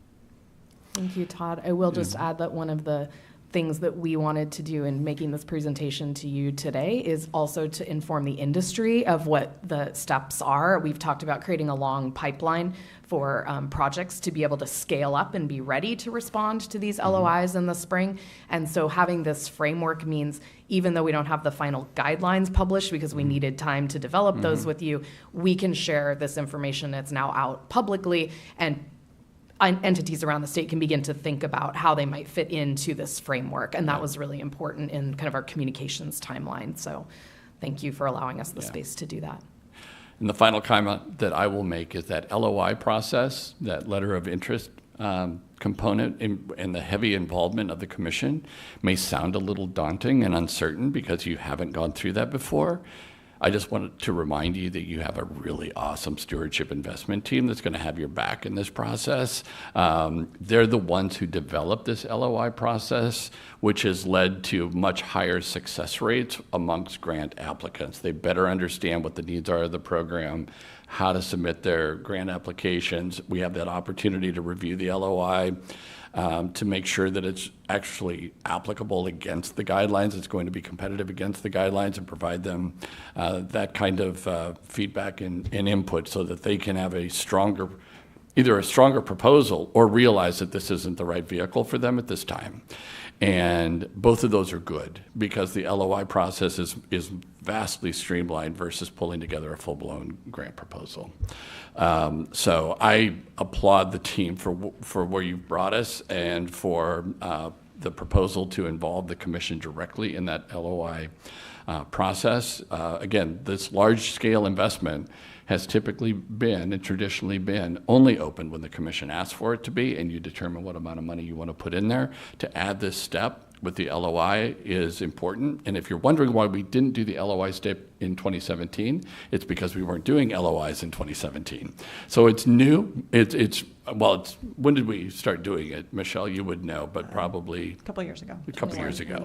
Thank you, Todd. I will just add that one of the things that we wanted to do in making this presentation to you today is also to inform the industry of what the steps are. We've talked about creating a long pipeline for projects to be able to scale up and be ready to respond to these LOIs in the spring. And so having this framework means even though we don't have the final guidelines published because we needed time to develop those with you, we can share this information that's now out publicly, and entities around the state can begin to think about how they might fit into this framework. And that was really important in kind of our communications timeline. So thank you for allowing us the space to do that. And the final comment that I will make is that LOI process, that letter of interest component and the heavy involvement of the commission may sound a little daunting and uncertain because you haven't gone through that before. I just wanted to remind you that you have a really awesome stewardship investment team that's going to have your back in this process. They're the ones who developed this LOI process, which has led to much higher success rates amongst grant applicants. They better understand what the needs are of the program, how to submit their grant applications. We have that opportunity to review the LOI to make sure that it's actually applicable against the guidelines. It's going to be competitive against the guidelines and provide them that kind of feedback and input so that they can have either a stronger proposal or realize that this isn't the right vehicle for them at this time. And both of those are good because the LOI process is vastly streamlined versus pulling together a full-blown grant proposal. So I applaud the team for where you've brought us and for the proposal to involve the commission directly in that LOI process. Again, this large-scale investment has typically been and traditionally been only open when the commission asks for it to be, and you determine what amount of money you want to put in there. To add this step with the LOI is important. And if you're wondering why we didn't do the LOI step in 2017, it's because we weren't doing LOIs in 2017. So it's new. When did we start doing it? Michelle, you would know, but probably a couple years ago. A couple years ago.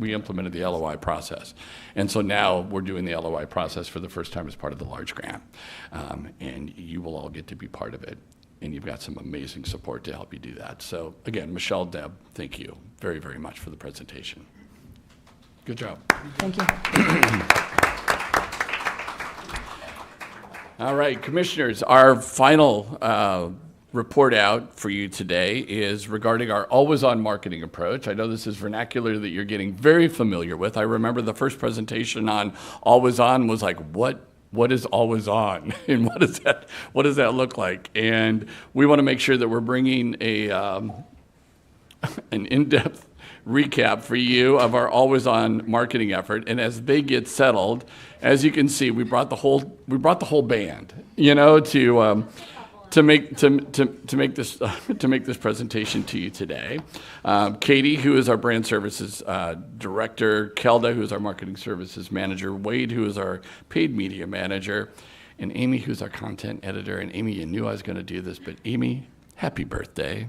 We implemented the LOI process. And so now we're doing the LOI process for the first time as part of the large grant. And you will all get to be part of it. And you've got some amazing support to help you do that. So again, Michelle, Deb, thank you very, very much for the presentation. Good job. Thank you. All right, commissioners, our final report out for you today is regarding our always-on marketing approach. I know this is vernacular that you're getting very familiar with. I remember the first presentation on always-on was like, what is always on, and what does that look like? And we want to make sure that we're bringing an in-depth recap for you of our always on marketing effort. And as they get settled, as you can see, we brought the whole band, to make this presentation to you today. Katie, who is our brand services director, Kelda, who is our marketing services manager, Wade, who is our paid media manager, and Amy, who's our content editor. And Amy, you knew I was going to do this, but Amy, happy birthday.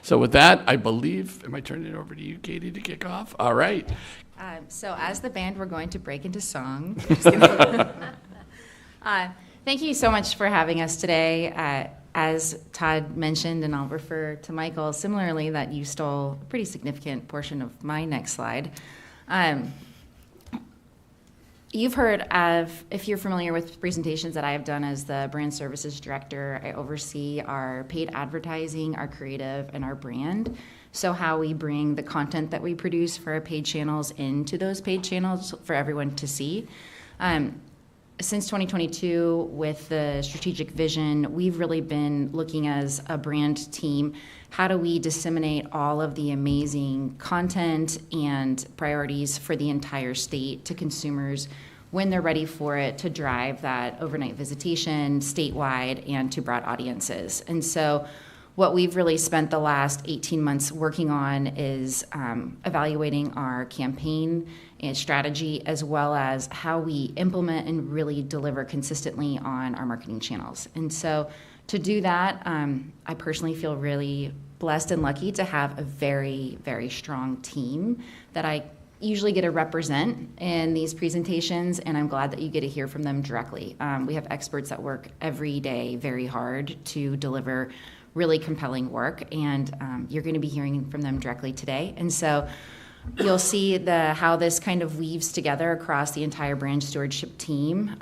So with that, I believe, am I turning it over to you, Katie, to kick off? All right. So as the band, we're going to break into song. Thank you so much for having us today. As Todd mentioned, and I'll refer to Michael similarly, that you stole a pretty significant portion of my next slide. You've heard of, if you're familiar with presentations that I have done as the brand services director, I oversee our paid advertising, our creative, and our brand. So how we bring the content that we produce for our paid channels into those paid channels for everyone to see. Since 2022, with the strategic vision, we've really been looking as a brand team, how do we disseminate all of the amazing content and priorities for the entire state to consumers when they're ready for it, to drive that overnight visitation statewide and to broad audiences. And so what we've really spent the last 18 months working on is evaluating our campaign and strategy, as well as how we implement and really deliver consistently on our marketing channels. And so to do that, I personally feel really blessed and lucky to have a very, very strong team that I usually get to represent in these presentations, and I'm glad that you get to hear from them directly. We have experts that work every day very hard to deliver really compelling work, and you're going to be hearing from them directly today. And so you'll see how this kind of weaves together across the entire brand stewardship team.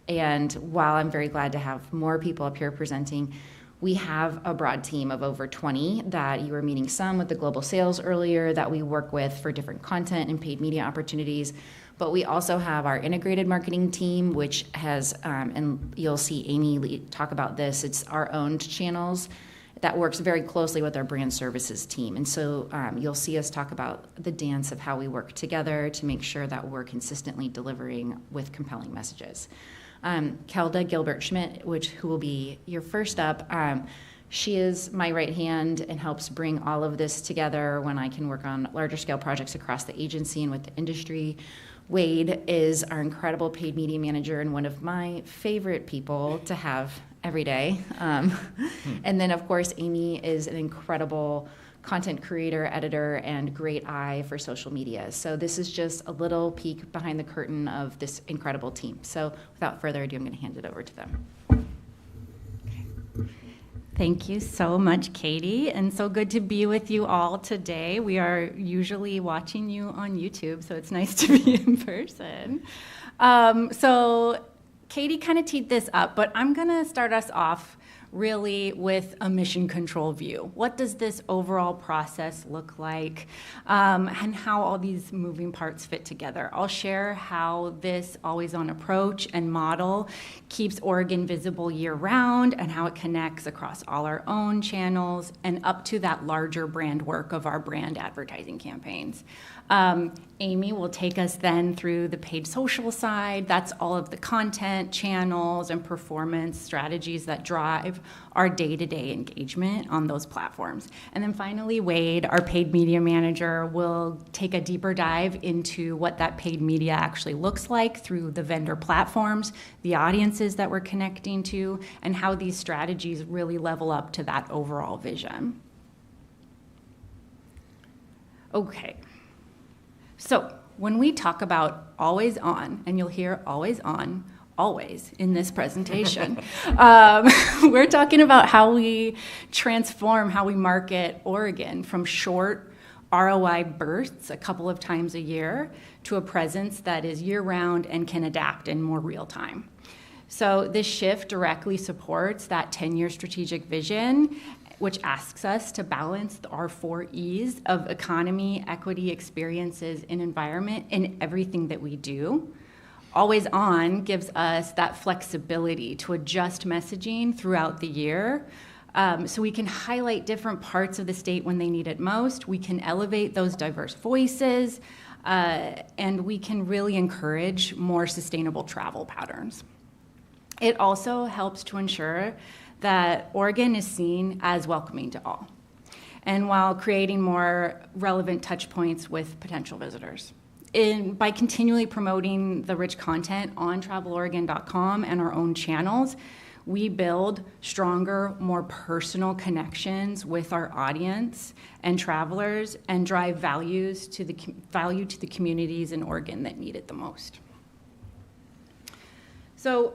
And while I'm very glad to have more people up here presenting, we have a broad team of over 20 that you were meeting some with the global sales earlier that we work with for different content and paid media opportunities. But we also have our integrated marketing team, which has, and you'll see Amy talk about this, it's our owned channels that works very closely with our brand services team. And so you'll see us talk about the dance of how we work together to make sure that we're consistently delivering with compelling messages. Kelda Gilbert-Schmidt, who will be your first up, she is my right hand and helps bring all of this together when I can work on larger scale projects across the agency and with the industry. Wade is our incredible paid media manager and one of my favorite people to have every day. And then, of course, Amy is an incredible content creator, editor, and great eye for social media. So this is just a little peek behind the curtain of this incredible team. So without further ado, I'm going to hand it over to them. Thank you so much, Katie, and so good to be with you all today. We are usually watching you on YouTube, so it's nice to be in person. So Katie kind of teed this up, but I'm going to start us off really with a mission control view. What does this overall process look like, and how all these moving parts fit together? I'll share how this always-on approach and model keeps Oregon visible year-round and how it connects across all our own channels and up to that larger brand work of our brand advertising campaigns. Amy will take us then through the paid social side. That's all of the content, channels, and performance strategies that drive our day-to-day engagement on those platforms. And then finally, Wade, our paid media manager, will take a deeper dive into what that paid media actually looks like through the vendor platforms, the audiences that we're connecting to, and how these strategies really level up to that overall vision. Okay. So when we talk about always on, and you'll hear always on, always in this presentation, we're talking about how we transform how we market Oregon from short ROI bursts a couple of times a year to a presence that is year-round and can adapt in more real time. So this shift directly supports that 10-year strategic vision, which asks us to balance our 4 E's of economy, equity, experiences, and environment in everything that we do. Always On gives us that flexibility to adjust messaging throughout the year. So we can highlight different parts of the state when they need it most. We can elevate those diverse voices, and we can really encourage more sustainable travel patterns. It also helps to ensure that Oregon is seen as welcoming to all, and while creating more relevant touch points with potential visitors. By continually promoting the rich content on TravelOregon.com and our own channels, we build stronger, more personal connections with our audience and travelers and drive value to the communities in Oregon that need it the most. So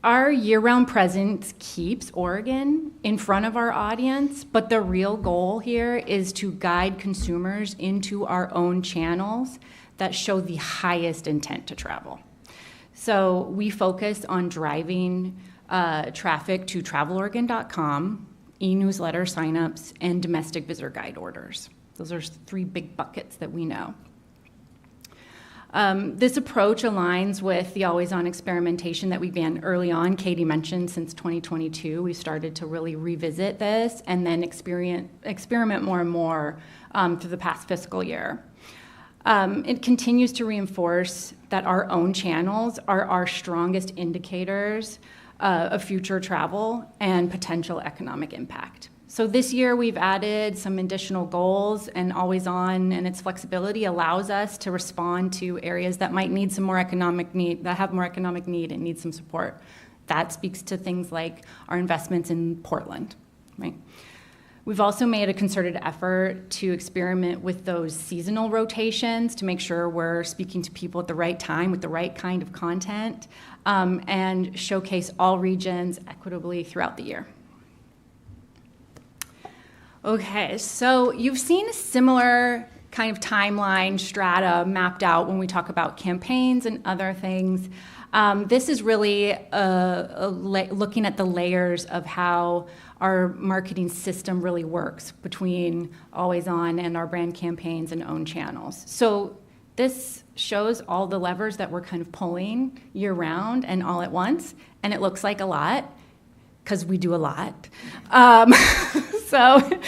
our year-round presence keeps Oregon in front of our audience, but the real goal here is to guide consumers into our own channels that show the highest intent to travel. So we focus on driving traffic to TravelOregon.com, e-newsletter signups, and domestic visitor guide orders. Those are 3 big buckets that we know. This approach aligns with the always-on experimentation that we began early on. Katie mentioned since 2022, we started to really revisit this and then experiment more and more through the past fiscal year. It continues to reinforce that our own channels are our strongest indicators of future travel and potential economic impact. So this year we've added some additional goals, and Always On and its flexibility allows us to respond to areas that might need some more economic need, that have more economic need and need some support. That speaks to things like our investments in Portland, right? We've also made a concerted effort to experiment with those seasonal rotations to make sure we're speaking to people at the right time with the right kind of content, and showcase all regions equitably throughout the year. Okay, so you've seen a similar kind of timeline strata mapped out when we talk about campaigns and other things. This is really looking at the layers of how our marketing system really works between Always On and our brand campaigns and own channels. So this shows all the levers that we're kind of pulling year-round and all at once, and it looks like a lot because we do a lot. So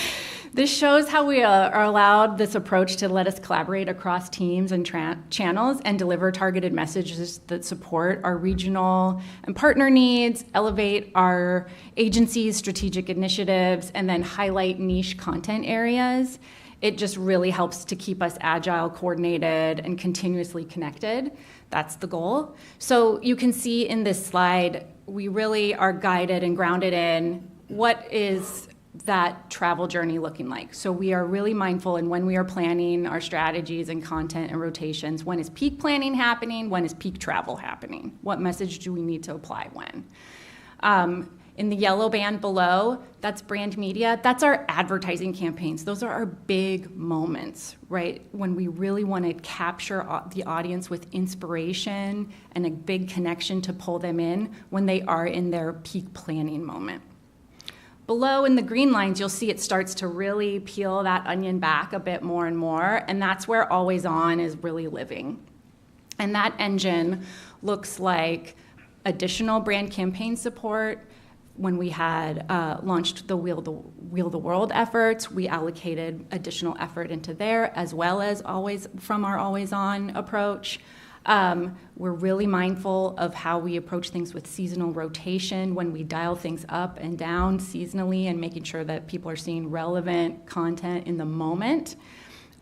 this shows how we are allowed this approach to let us collaborate across teams and channels and deliver targeted messages that support our regional and partner needs, elevate our agency's strategic initiatives, and then highlight niche content areas. It just really helps to keep us agile, coordinated, and continuously connected. That's the goal. So you can see in this slide, we really are guided and grounded in what is that travel journey looking like. So we are really mindful in when we are planning our strategies and content and rotations. When is peak planning happening? When is peak travel happening? What message do we need to apply when? In the yellow band below, that's brand media. That's our advertising campaigns. Those are our big moments, right? When we really want to capture the audience with inspiration and a big connection to pull them in when they are in their peak planning moment. Below in the green lines, you'll see it starts to really peel that onion back a bit more and more, and that's where Always On is really living. And that engine looks like additional brand campaign support. When we had launched the Wheel the World efforts, we allocated additional effort into there, as well as from our Always On approach. We're really mindful of how we approach things with seasonal rotation when we dial things up and down seasonally and making sure that people are seeing relevant content in the moment.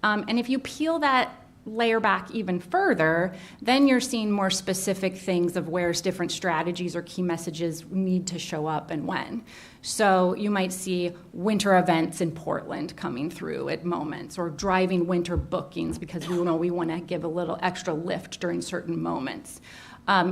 And if you peel that layer back even further, then you're seeing more specific things of where different strategies or key messages need to show up and when. So you might see winter events in Portland coming through at moments, or driving winter bookings because we want to give a little extra lift during certain moments.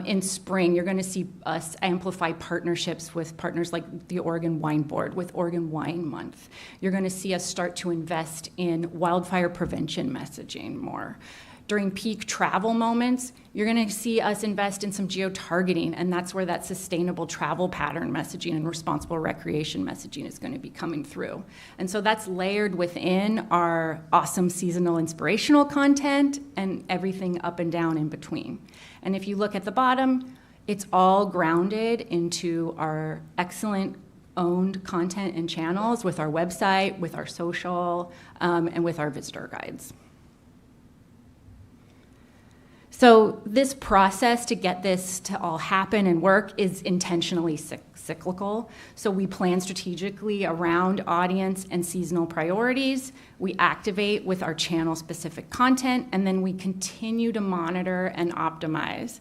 In spring, you're going to see us amplify partnerships with partners like the Oregon Wine Board with Oregon Wine Month. You're going to see us start to invest in wildfire prevention messaging more. During peak travel moments, you're going to see us invest in some geo-targeting, and that's where that sustainable travel pattern messaging and responsible recreation messaging is going to be coming through. And so that's layered within our awesome seasonal inspirational content and everything up and down in between. And if you look at the bottom, it's all grounded into our excellent owned content and channels with our website, with our social, and with our visitor guides. So this process to get this to all happen and work is intentionally cyclical. So we plan strategically around audience and seasonal priorities. We activate with our channel-specific content, and then we continue to monitor and optimize.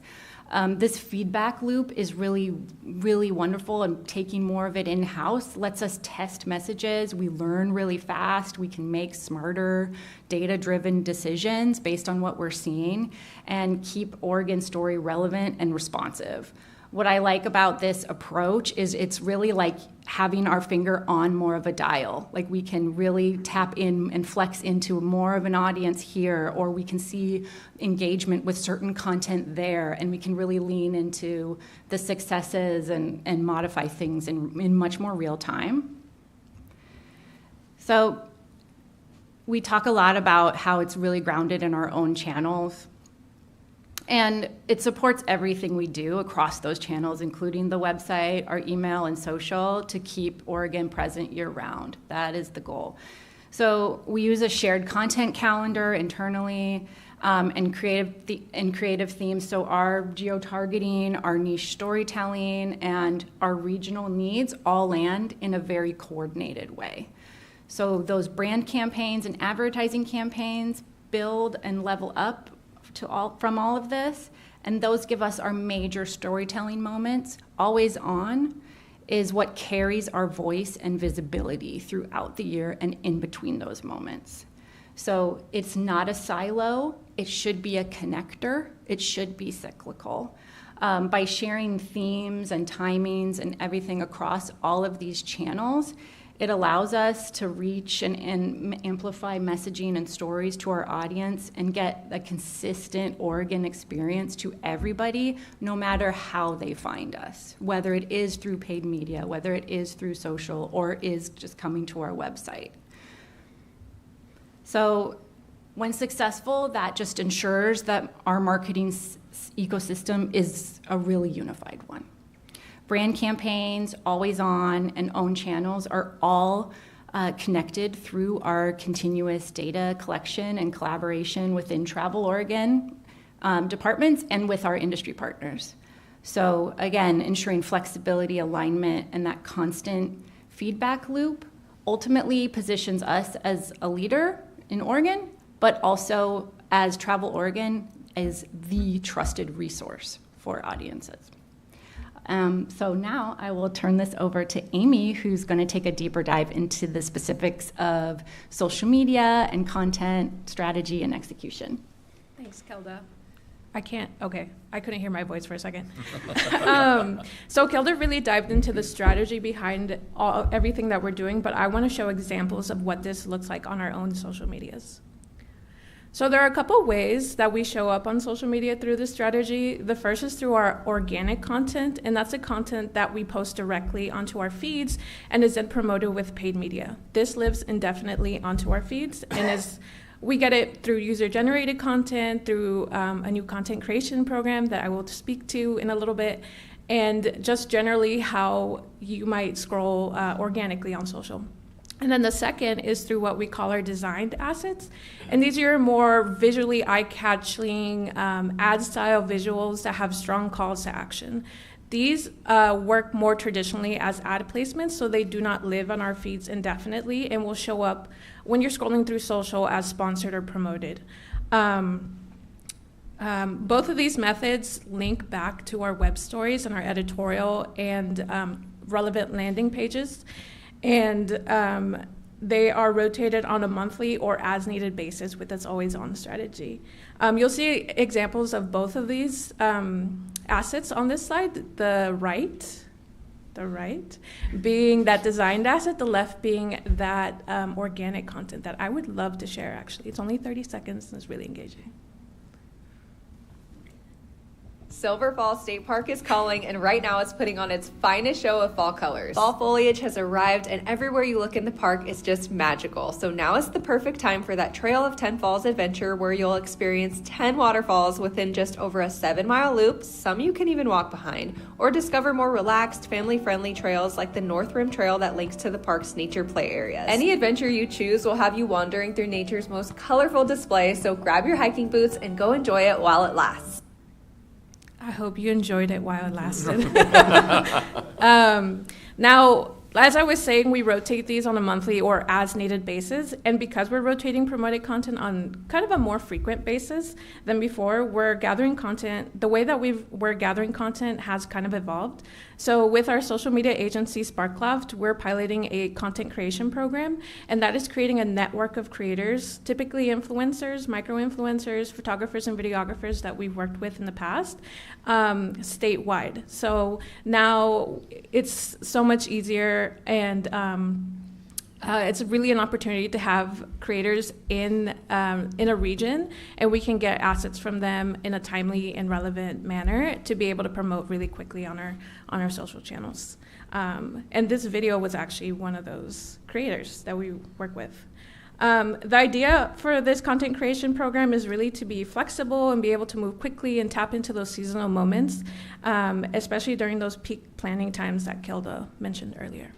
This feedback loop is really, really wonderful, and taking more of it in-house lets us test messages. We learn really fast. We can make smarter, data-driven decisions based on what we're seeing and keep Oregon Story relevant and responsive. What I like about this approach is it's really like having our finger on more of a dial. Like we can really tap in and flex into more of an audience here, or we can see engagement with certain content there, and we can really lean into the successes and modify things in much more real time. So we talk a lot about how it's really grounded in our own channels. And it supports everything we do across those channels, including the website, our email, and social, to keep Oregon present year-round. That is the goal. So we use a shared content calendar internally and creative themes. So our geo-targeting, our niche storytelling, and our regional needs all land in a very coordinated way. So those brand campaigns and advertising campaigns build and level up from all of this, and those give us our major storytelling moments. Always On is what carries our voice and visibility throughout the year and in between those moments. So it's not a silo, it should be a connector, it should be cyclical. By sharing themes and timings and everything across all of these channels, it allows us to reach and amplify messaging and stories to our audience and get a consistent Oregon experience to everybody, no matter how they find us, whether it is through paid media, whether it is through social, or is just coming to our website. So when successful, that just ensures that our marketing ecosystem is a really unified one. Brand campaigns, Always On, and own channels are all connected through our continuous data collection and collaboration within Travel Oregon departments and with our industry partners. So again, ensuring flexibility, alignment, and that constant feedback loop ultimately positions us as a leader in Oregon, but also as Travel Oregon as the trusted resource for audiences. So now I will turn this over to Amy, who's going to take a deeper dive into the specifics of social media and content strategy and execution. Thanks, Kelda. I couldn't hear my voice for a second. So Kelda really dived into the strategy behind everything that we're doing, but I want to show examples of what this looks like on our own social medias. So there are a couple ways that we show up on social media through this strategy. The first is through our organic content, and that's the content that we post directly onto our feeds and is then promoted with paid media. This lives indefinitely onto our feeds, and we get it through user-generated content, through a new content creation program that I will speak to in a little bit, and just generally how you might scroll organically on social. And then the second is through what we call our designed assets. And these are more visually eye-catching ad-style visuals that have strong calls to action. These work more traditionally as ad placements, so they do not live on our feeds indefinitely and will show up when you're scrolling through social as sponsored or promoted. Both of these methods link back to our web stories and our editorial and relevant landing pages. And they are rotated on a monthly or as-needed basis with this always-on strategy. You'll see examples of both of these assets on this slide. The right being that designed asset, the left being that organic content that I would love to share, actually. It's only 30 seconds and it's really engaging. Silver Falls State Park is calling, and right now it's putting on its finest show of fall colors. Fall foliage has arrived, and everywhere you look in the park is just magical. So now is the perfect time for that Trail of 10 Falls adventure where you'll experience 10 waterfalls within just over a 7-mile loop, some you can even walk behind, or discover more relaxed, family-friendly trails like the North Rim Trail that links to the park's nature play areas. Any adventure you choose will have you wandering through nature's most colorful display, so grab your hiking boots and go enjoy it while it lasts. I hope you enjoyed it while it lasted. Now, as I was saying, we rotate these on a monthly or as-needed basis, and because we're rotating promoted content on kind of a more frequent basis than before, we're gathering content. The way that we're gathering content has kind of evolved. So with our social media agency, Sparkloft, we're piloting a content creation program, and that is creating a network of creators, typically influencers, micro-influencers, photographers, and videographers that we've worked with in the past, statewide. So now it's so much easier, and it's really an opportunity to have creators in a region, and we can get assets from them in a timely and relevant manner to be able to promote really quickly on our social channels. And this video was actually one of those creators that we work with. The idea for this content creation program is really to be flexible and be able to move quickly and tap into those seasonal moments, especially during those peak planning times that Kilda mentioned earlier.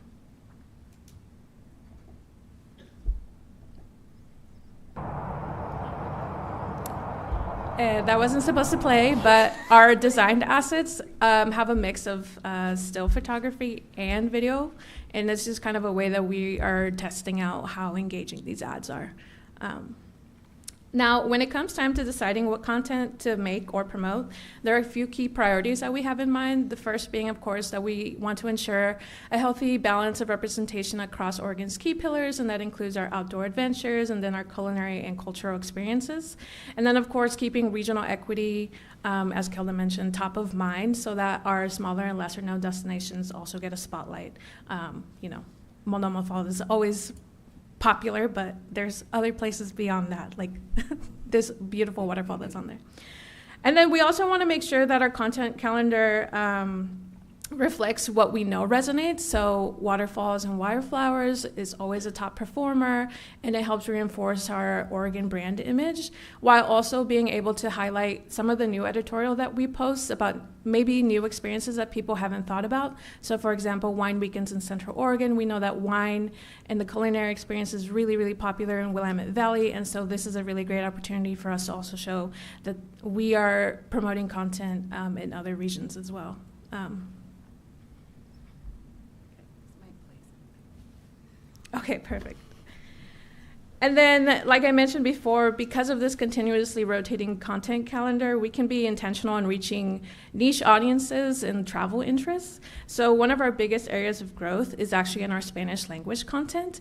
That wasn't supposed to play, but our designed assets have a mix of still photography and video, and it's just kind of a way that we are testing out how engaging these ads are. Now, when it comes time to deciding what content to make or promote, there are a few key priorities that we have in mind. The first being, of course, that we want to ensure a healthy balance of representation across Oregon's key pillars, and that includes our outdoor adventures and then our culinary and cultural experiences. And then, of course, keeping regional equity, as Kilda mentioned, top of mind so that our smaller and lesser known destinations also get a spotlight. Multnomah Falls is always popular, but there's other places beyond that, like this beautiful waterfall that's on there. And then we also want to make sure that our content calendar reflects what we know resonates. So waterfalls and wildflowers is always a top performer, and it helps reinforce our Oregon brand image, while also being able to highlight some of the new editorial that we post about maybe new experiences that people haven't thought about. So for example, wine weekends in Central Oregon, we know that wine and the culinary experience is really, really popular in Willamette Valley, and so this is a really great opportunity for us to also show that we are promoting content in other regions as well. Okay, perfect. And then, like I mentioned before, because of this continuously rotating content calendar, we can be intentional in reaching niche audiences and travel interests. So one of our biggest areas of growth is actually in our Spanish language content.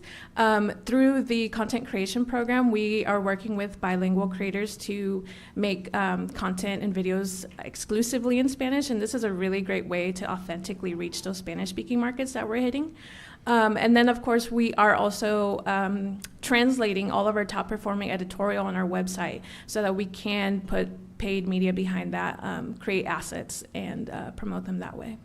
Through the content creation program, we are working with bilingual creators to make content and videos exclusively in Spanish, and this is a really great way to authentically reach those Spanish-speaking markets that we're hitting. And then, of course, we are also translating all of our top performing editorial on our website so that we can put paid media behind that, create assets, and promote them that way.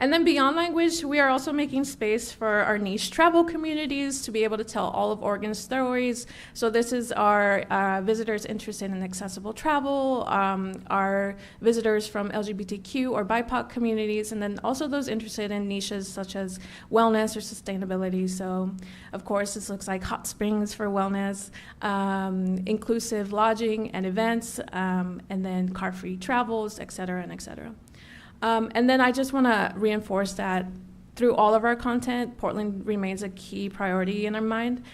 And then beyond language, we are also making space for our niche travel communities to be able to tell all of Oregon's stories. So this is our visitors interested in accessible travel, our visitors from LGBTQ or BIPOC communities, and then also those interested in niches such as wellness or sustainability. So of course, this looks like hot springs for wellness, inclusive lodging and events, and then car-free travels, et cetera, and et cetera. And then I just want to reinforce that through all of our content, Portland remains a key priority in our mind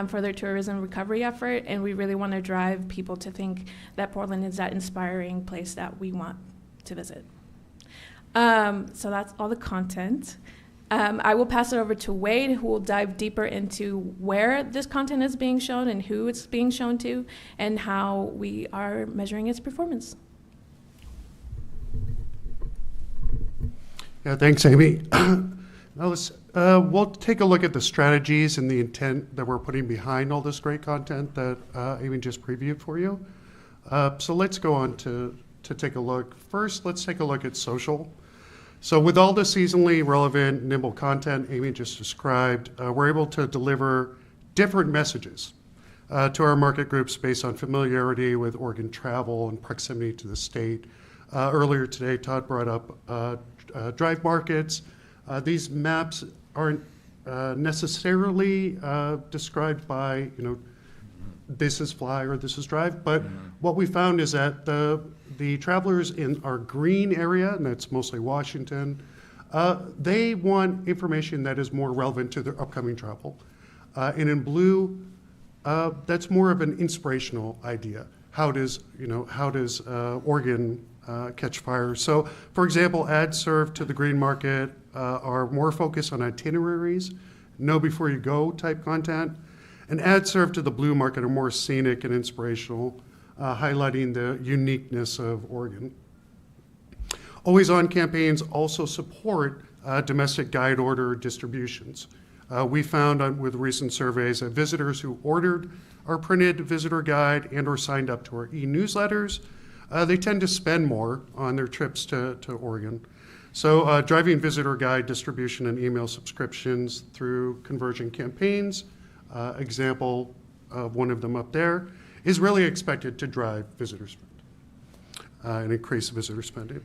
for their tourism recovery effort, and we really want to drive people to think that Portland is that inspiring place that we want to visit. So that's all the content. I will pass it over to Wade, who will dive deeper into where this content is being shown and who it's being shown to, and how we are measuring its performance. Yeah, thanks, Amy. Now we'll take a look at the strategies and the intent that we're putting behind all this great content that Amy just previewed for you. So let's go on to take a look. First, let's take a look at social. So with all the seasonally relevant, nimble content Amy just described, we're able to deliver different messages to our market groups based on familiarity with Oregon travel and proximity to the state. Earlier today, Todd brought up drive markets. These maps aren't necessarily described by, this is fly or this is drive, but what we found is that the travelers in our green area, and that's mostly Washington, they want information that is more relevant to their upcoming travel. And in blue, that's more of an inspirational idea. How does Oregon catch fire? So, for example, ads served to the green market are more focused on itineraries, know before you go type content, and ads served to the blue market are more scenic and inspirational, highlighting the uniqueness of Oregon. Always-on campaigns also support domestic guide order distributions. We found with recent surveys that visitors who ordered our printed visitor guide and or signed up to our e-newsletters, they tend to spend more on their trips to Oregon. So driving visitor guide distribution and email subscriptions through conversion campaigns, example of one of them up there, is really expected to drive visitor spend and increase visitor spending.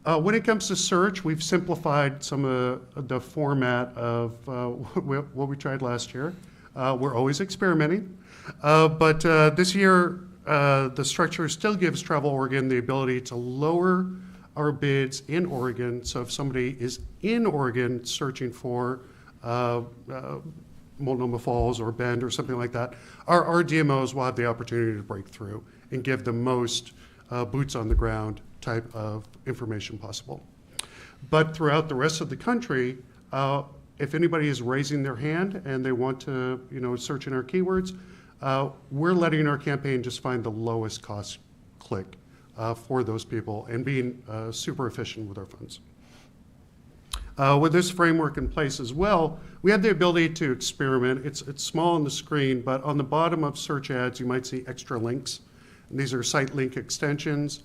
When it comes to search, we've simplified some of the format of what we tried last year. We're always experimenting, but this year, the structure still gives Travel Oregon the ability to lower our bids in Oregon. So if somebody is in Oregon searching for Multnomah Falls or Bend or something like that, our DMOs will have the opportunity to break through and give the most boots on the ground type of information possible. But throughout the rest of the country, if anybody is raising their hand and they want to search in our keywords, we're letting our campaign just find the lowest cost click for those people and being super efficient with our funds. With this framework in place as well, we have the ability to experiment. It's small on the screen, but on the bottom of search ads, you might see extra links. And these are site link extensions.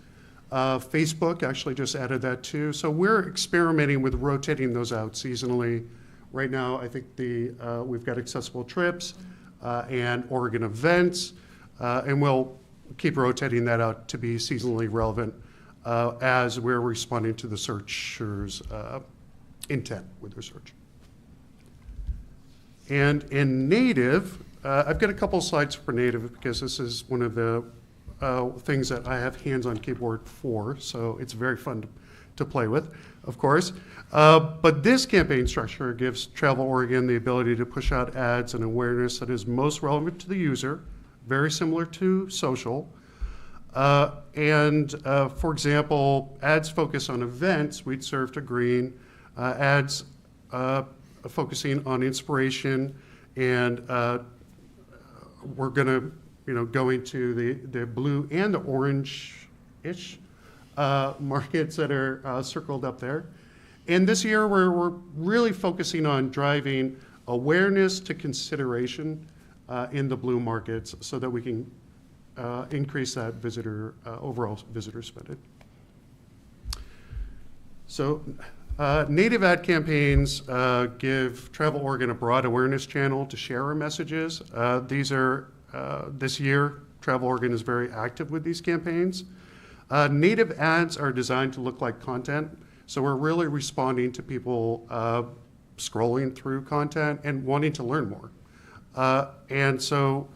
Facebook actually just added that too. So we're experimenting with rotating those out seasonally. Right now, I think we've got accessible trips and Oregon events, and we'll keep rotating that out to be seasonally relevant as we're responding to the searcher's intent with their search. And in native, I've got a couple slides for native because this is one of the things that I have hands-on keyboard for, so it's very fun to play with, of course. But this campaign structure gives Travel Oregon the ability to push out ads and awareness that is most relevant to the user, very similar to social. For example, ads focus on events, we'd serve to green. Ads focusing on inspiration, and we're going to going to the blue and the orange-ish markets that are circled up there. And this year, we're really focusing on driving awareness to consideration in the blue markets so that we can increase that overall visitor spending. So native ad campaigns give Travel Oregon a broad awareness channel to share our messages. This year, Travel Oregon is very active with these campaigns. Native ads are designed to look like content, so we're really responding to people scrolling through content and wanting to learn more. And so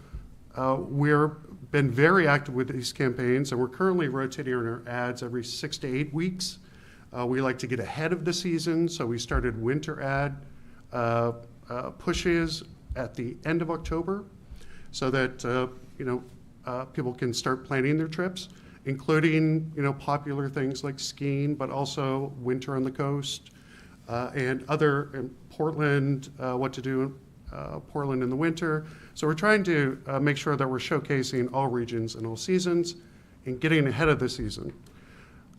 we've been very active with these campaigns, and we're currently rotating our ads every 6 to 8 weeks. We like to get ahead of the season, so we started winter ad pushes at the end of October so that people can start planning their trips, including popular things like skiing, but also winter on the coast and other in Portland, what to do in Portland in the winter. So we're trying to make sure that we're showcasing all regions and all seasons and getting ahead of the season.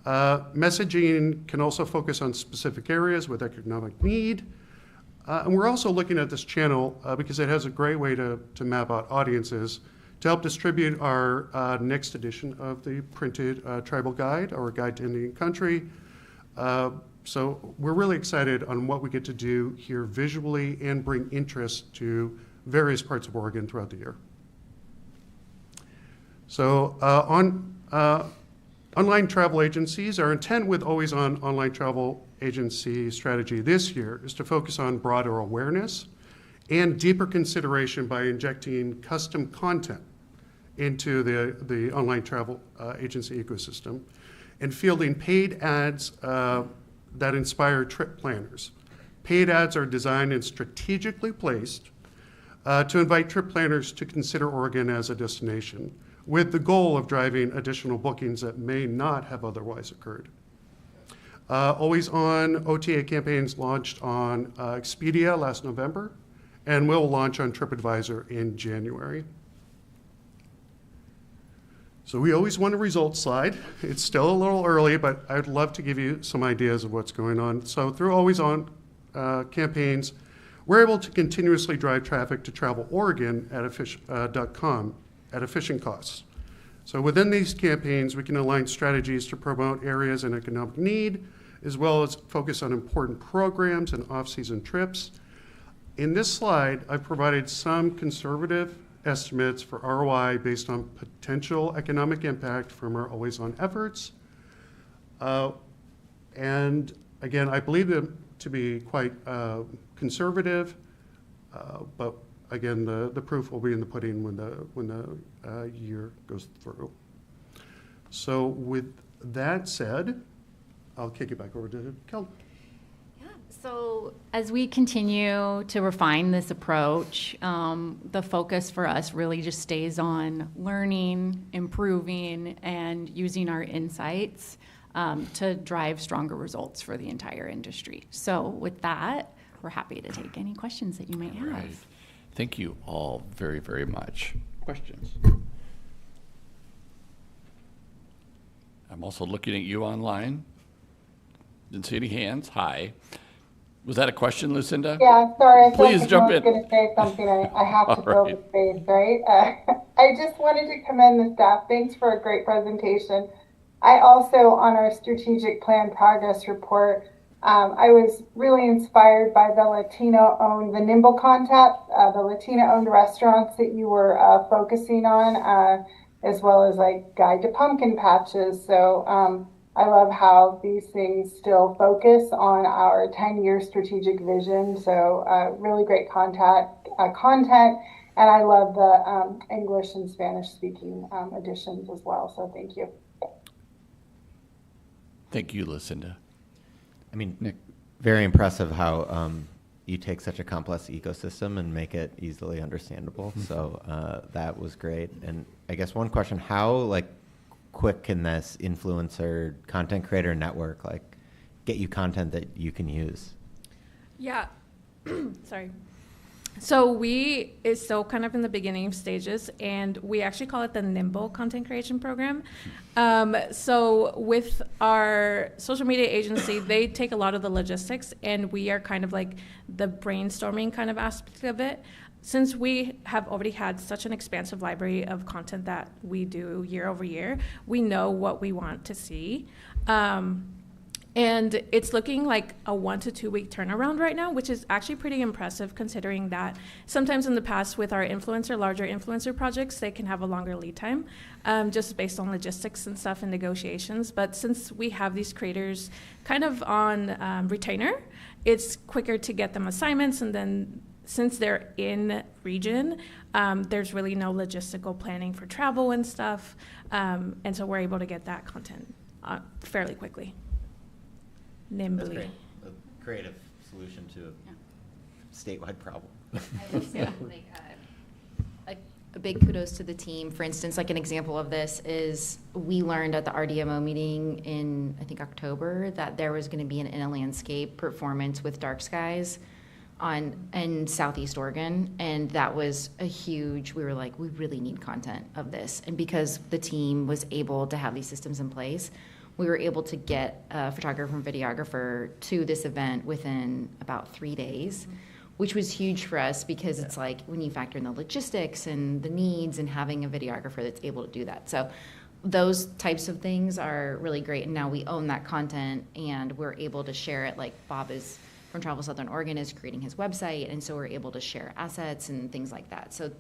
Messaging can also focus on specific areas with economic need. And we're also looking at this channel because it has a great way to map out audiences to help distribute our next edition of the printed tribal guide, or Guide to Indian Country. So we're really excited on what we get to do here visually and bring interest to various parts of Oregon throughout the year. So online travel agencies, our intent with Always On online travel agency strategy this year is to focus on broader awareness and deeper consideration by injecting custom content into the online travel agency ecosystem and fielding paid ads that inspire trip planners. Paid ads are designed and strategically placed to invite trip planners to consider Oregon as a destination, with the goal of driving additional bookings that may not have otherwise occurred. Always On OTA campaigns launched on Expedia last November and will launch on TripAdvisor in January. So we always want a results slide. It's still a little early, but I'd love to give you some ideas of what's going on. So through Always On campaigns, we're able to continuously drive traffic to Travel Oregon at .com at efficient costs. So within these campaigns, we can align strategies to promote areas in economic need, as well as focus on important programs and off-season trips. In this slide, I've provided some conservative estimates for ROI based on potential economic impact from our Always On efforts. And again, I believe them to be quite conservative, but again, the proof will be in the pudding when the year goes through. So with that said, I'll kick it back over to Kelly. So as we continue to refine this approach, the focus for us really just stays on learning, improving, and using our insights to drive stronger results for the entire industry. So with that, we're happy to take any questions that you might have. Right. Thank you all very, very much. Questions? I'm also looking at you online. Didn't see any hands. Hi. Was that a question, Lucinda? Yeah, sorry. Please jump in. I was going to say something. I have to fill right. the space, right? I just wanted to commend the staff. Thanks for a great presentation. I also, on our strategic plan progress report, I was really inspired by the Latino-owned, the Nimble concept, the Latino-owned restaurants that you were focusing on, as well as like Guide to Pumpkin Patches. So I love how these things still focus on our 10-year strategic vision. So really great content, and I love the English and Spanish speaking editions as well. So thank you. Thank you, Lucinda. I mean, Nick. Very impressive how you take such a complex ecosystem and make it easily understandable. So that was great. And I guess one question, how quick can this influencer content creator network get you content that you can use? Yeah, sorry. So it's still kind of in the beginning stages, and we actually call it the Nimble Content Creation Program. So with our social media agency, they take a lot of the logistics, and we are kind of like the brainstorming kind of aspect of it. Since we have already had such an expansive library of content that we do year over year, we know what we want to see. And it's looking like a 1 to 2 week turnaround right now, which is actually pretty impressive considering that sometimes in the past with our larger influencer projects, they can have a longer lead time just based on logistics and stuff and negotiations. But since we have these creators kind of on retainer, it's quicker to get them assignments. And then since they're in region, there's really no logistical planning for travel and stuff. And so we're able to get that content fairly quickly. Nimbly. That's great. A creative solution to a statewide problem. I will say, a big kudos to the team. For instance, like an example of this is we learned at the RDMO meeting in, I think, October, that there was going to be an In a Landscape performance with Dark Skies in Southeast Oregon, and that was a huge, we were like, we really need content of this. And because the team was able to have these systems in place, we were able to get a photographer and videographer to this event within about 3 days, which was huge for us because it's like when you factor in the logistics and the needs and having a videographer that's able to do that. So those types of things are really great. And now we own that content and we're able to share it. Like Bob is from Travel Southern Oregon is creating his website. And so we're able to share assets and things like that. So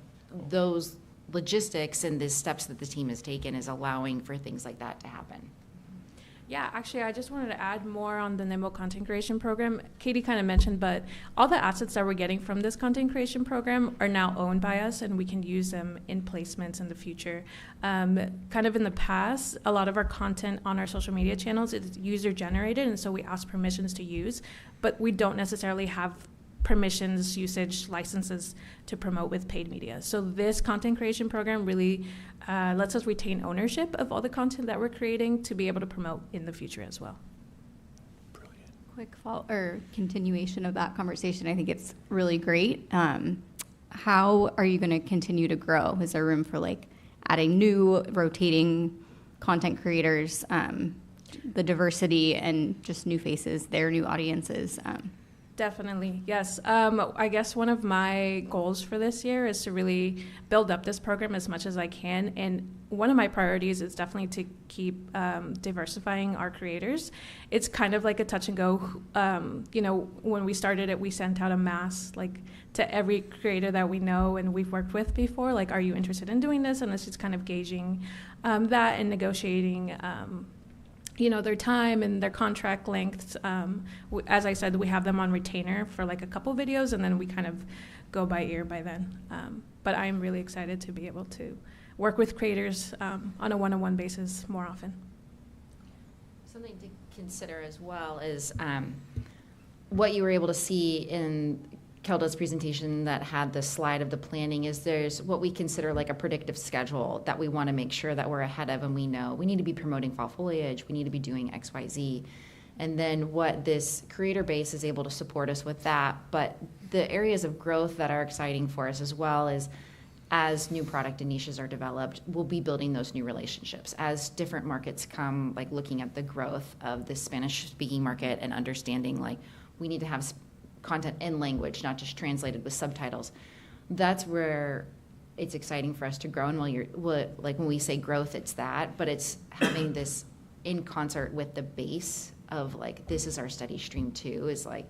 those logistics and the steps that the team has taken is allowing for things like that to happen. Yeah, actually, I just wanted to add more on the Nimble Content Creation Program. Katie kind of mentioned, but all the assets that we're getting from this content creation program are now owned by us, and we can use them in placements in the future. Kind of in the past, a lot of our content on our social media channels is user-generated, and so we ask permissions to use, but we don't necessarily have permissions, usage, licenses to promote with paid media. So this content creation program really lets us retain ownership of all the content that we're creating to be able to promote in the future as well. Quick continuation of that conversation. I think it's really great. How are you going to continue to grow? Is there room for like adding new rotating content creators, the diversity and just new faces, their new audiences? Definitely, yes. I guess one of my goals for this year is to really build up this program as much as I can. And one of my priorities is definitely to keep diversifying our creators. It's kind of like a touch and go. When we started it, we sent out a mass to every creator that we know and we've worked with before, like, are you interested in doing this? And it's just kind of gauging that and negotiating their time and their contract lengths. As I said, we have them on retainer for like a couple videos, and then we kind of go by ear by then. But I'm really excited to be able to work with creators on a one-on-one basis more often. Something to consider as well is what you were able to see in Kelda's presentation that had the slide of the planning is there's what we consider like a predictive schedule that we want to make sure that we're ahead of, and we know we need to be promoting fall foliage, we need to be doing X, Y, Z. And then what this creator base is able to support us with that. But the areas of growth that are exciting for us as well is as new product and niches are developed, we'll be building those new relationships. As different markets come, like looking at the growth of the Spanish-speaking market and understanding like we need to have content in language, not just translated with subtitles. That's where it's exciting for us to grow. And when we say growth, it's that, but it's having this in concert with the base of like, this is our steady stream too, is like,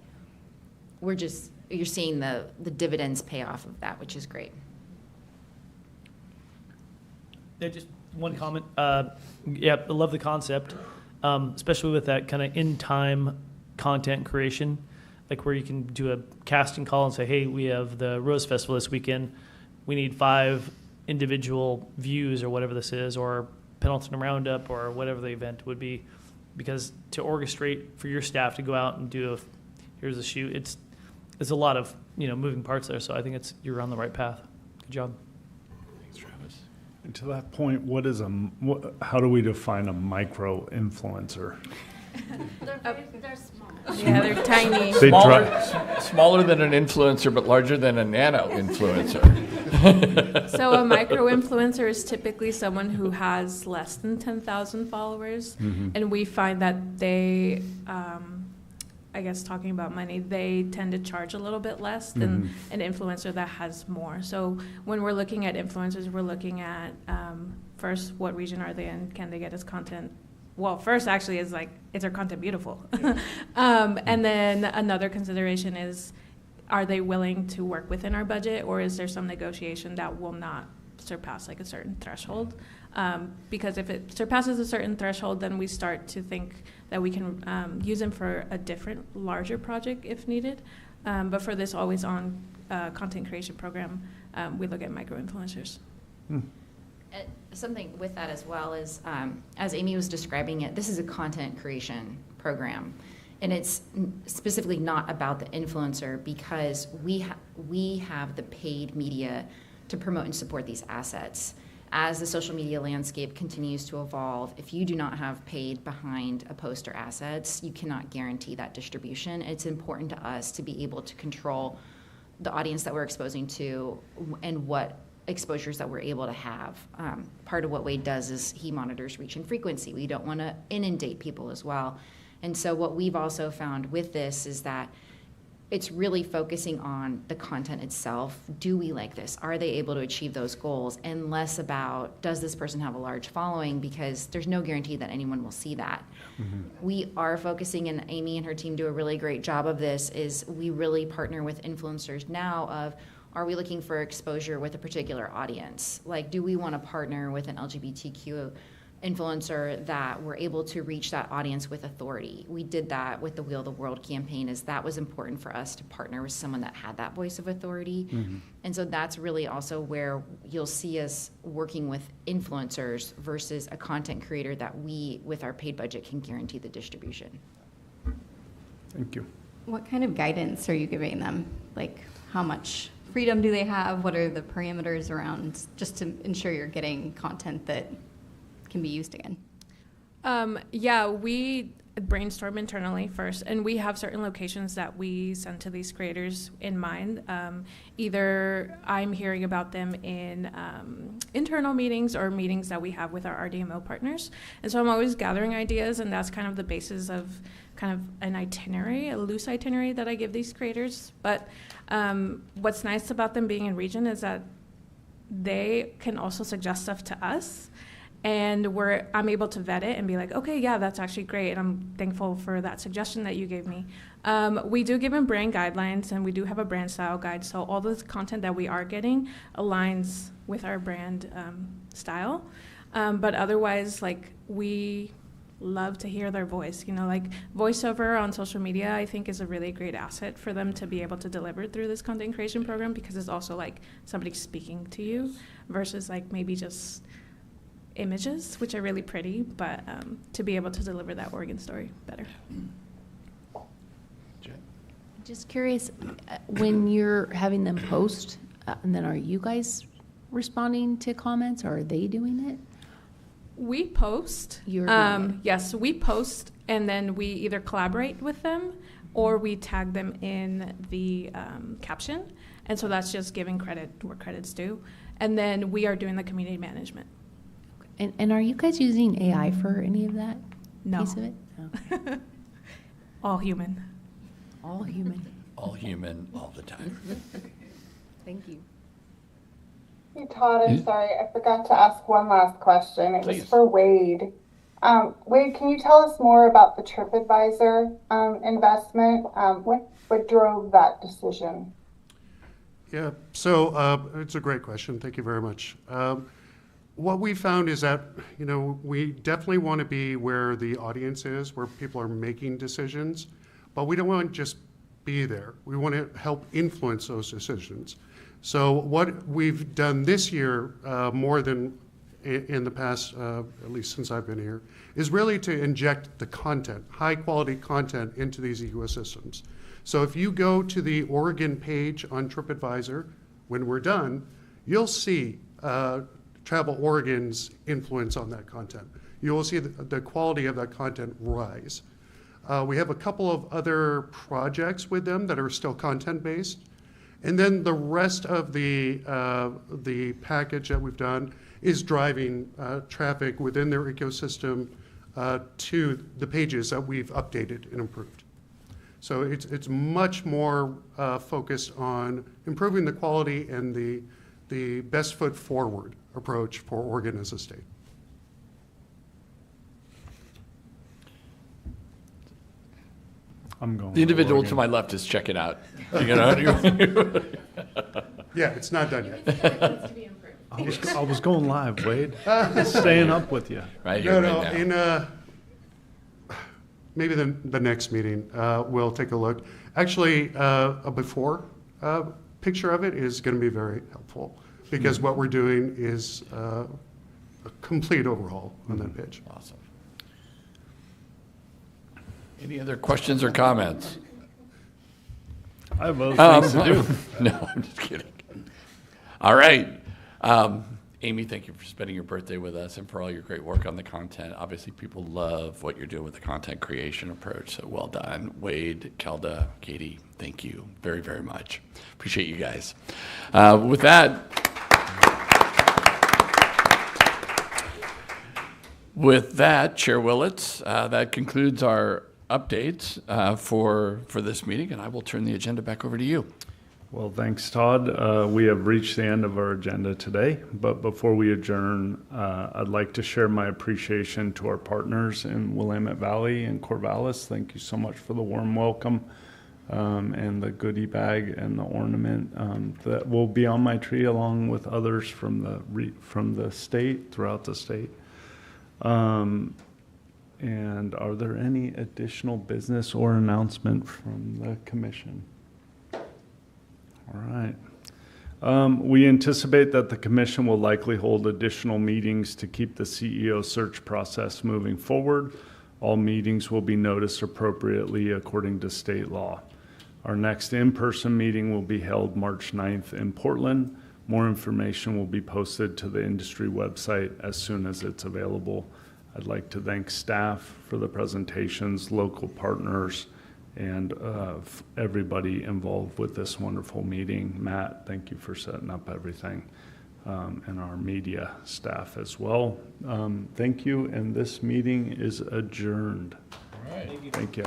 you're seeing the dividends pay off of that, which is great. Yeah, just one comment. I love the concept, especially with that kind of in-time content creation, like where you can do a casting call and say, hey, we have the Rose Festival this weekend. We need 5 individual views or whatever this is, or Pendleton Roundup or whatever the event would be. Because to orchestrate for your staff to go out and do here's a shoot, it's a lot of moving parts there. So I think you're on the right path. Good job. Thanks, Travis. And to that point, how do we define a micro influencer? They're small. Yeah, they're tiny. They Smaller than an influencer, but larger than a nano influencer. So a micro influencer is typically someone who has less than 10,000 followers, and we find that they, I guess talking about money, they tend to charge a little bit less than an influencer that has more. So when we're looking at influencers, we're looking at first, what region are they in? Can they get us content? Well, first actually is like, is their content beautiful? And then another consideration is, are they willing to work within our budget, or is there some negotiation that will not surpass like a certain threshold? Because if it surpasses a certain threshold, then we start to think that we can use them for a different, larger project if needed. But for this always on content creation program, we look at micro influencers. Something with that as well is, as Amy was describing it, this is a content creation program. And it's specifically not about the influencer, because we have the paid media to promote and support these assets. As the social media landscape continues to evolve, if you do not have paid behind a post or assets, you cannot guarantee that distribution. It's important to us to be able to control the audience that we're exposing to and what exposures that we're able to have. Part of what Wade does is he monitors reach and frequency. We don't want to inundate people as well. And so what we've also found with this is that it's really focusing on the content itself. Do we like this? Are they able to achieve those goals? And less about, does this person have a large following? Because there's no guarantee that anyone will see that. We are focusing, and Amy and her team do a really great job of this, is we really partner with influencers now of, are we looking for exposure with a particular audience? Like, do we want to partner with an LGBTQ influencer that we're able to reach that audience with authority? We did that with the Wheel the World campaign, as that was important for us to partner with someone that had that voice of authority. And so that's really also where you'll see us working with influencers versus a content creator that we, with our paid budget, can guarantee the distribution. Thank you. What kind of guidance are you giving them? Like, how much freedom do they have? What are the parameters around, just to ensure you're getting content that can be used again? Yeah, we brainstorm internally first, and we have certain locations that we send to these creators in mind. Either I'm hearing about them in internal meetings or meetings that we have with our RDMO partners. And so I'm always gathering ideas, and that's kind of the basis of kind of an itinerary, a loose itinerary that I give these creators. But what's nice about them being in region is that they can also suggest stuff to us. And I'm able to vet it and be like, okay, yeah, that's actually great, and I'm thankful for that suggestion that you gave me. We do give them brand guidelines, and we do have a brand style guide, so all the content that we are getting aligns with our brand style. But otherwise, like, we love to hear their voice. You know, like, voiceover on social media, I think, is a really great asset for them to be able to deliver through this content creation program, because it's also like somebody speaking to you versus like maybe just images, which are really pretty, but to be able to deliver that Oregon story better. Just curious, when you're having them post, and then are you guys responding to comments, or are they doing it? We post. You're doing it. Yes, we post, and then we either collaborate with them or we tag them in the caption. And so that's just giving credit where credit's due. And then we are doing the community management. And are you guys using AI for any of that No. piece of it? No. All human. All human. All human, all the time. Thank you. Hey, Todd, I'm sorry. I forgot to ask one last question. It Please. was for Wade. Wade, can you tell us more about the TripAdvisor investment? What drove that decision? Yeah, so it's a great question. Thank you very much. What we found is that, you know, we definitely want to be where the audience is, where people are making decisions, but we don't want to just be there. We want to help influence those decisions. So what we've done this year, more than in the past, at least since I've been here, is really to inject the content, high quality content, into these ecosystems. So if you go to the Oregon page on TripAdvisor, when we're done, you'll see Travel Oregon's influence on that content. You will see the quality of that content rise. We have a couple of other projects with them that are still content-based. And then the rest of the package that we've done is driving traffic within their ecosystem to the pages that we've updated and improved. So it's much more focused on improving the quality and the best foot forward approach for Oregon as a state. I'm going. The individual to to my left is checking out. You know? Yeah, it's not done yet. I was going live, Wade. Staying up with you. Right here, No, right now. in maybe the next meeting, we'll take a look. Actually, a before picture of it is going to be very helpful because what we're doing is a complete overhaul on that page. Awesome. Any other questions or comments? I have other things to do. No, I'm just kidding. All right. Amy, thank you for spending your birthday with us and for all your great work on the content. Obviously, people love what you're doing with the content creation approach, so well done. Wade, Kelda, Katie, thank you very, very much. Appreciate you guys. With that, Chair Willits, that concludes our updates for this meeting, and I will turn the agenda back over to you. Well, thanks, Todd. We have reached the end of our agenda today, but before we adjourn, I'd like to share my appreciation to our partners in Willamette Valley and Corvallis. Thank you so much for the warm welcome and the goodie bag and the ornament that will be on my tree along with others from the state, throughout the state. And are there any additional business or announcement from the commission? All right. We anticipate that the commission will likely hold additional meetings to keep the CEO search process moving forward. All meetings will be noticed appropriately according to state law. Our next in-person meeting will be held March 9th in Portland. More information will be posted to the industry website as soon as it's available. I'd like to thank staff for the presentations, local partners, and everybody involved with this wonderful meeting. Matt, thank you for setting up everything, and our media staff as well. Thank you, and this meeting is adjourned. All right. Thank you.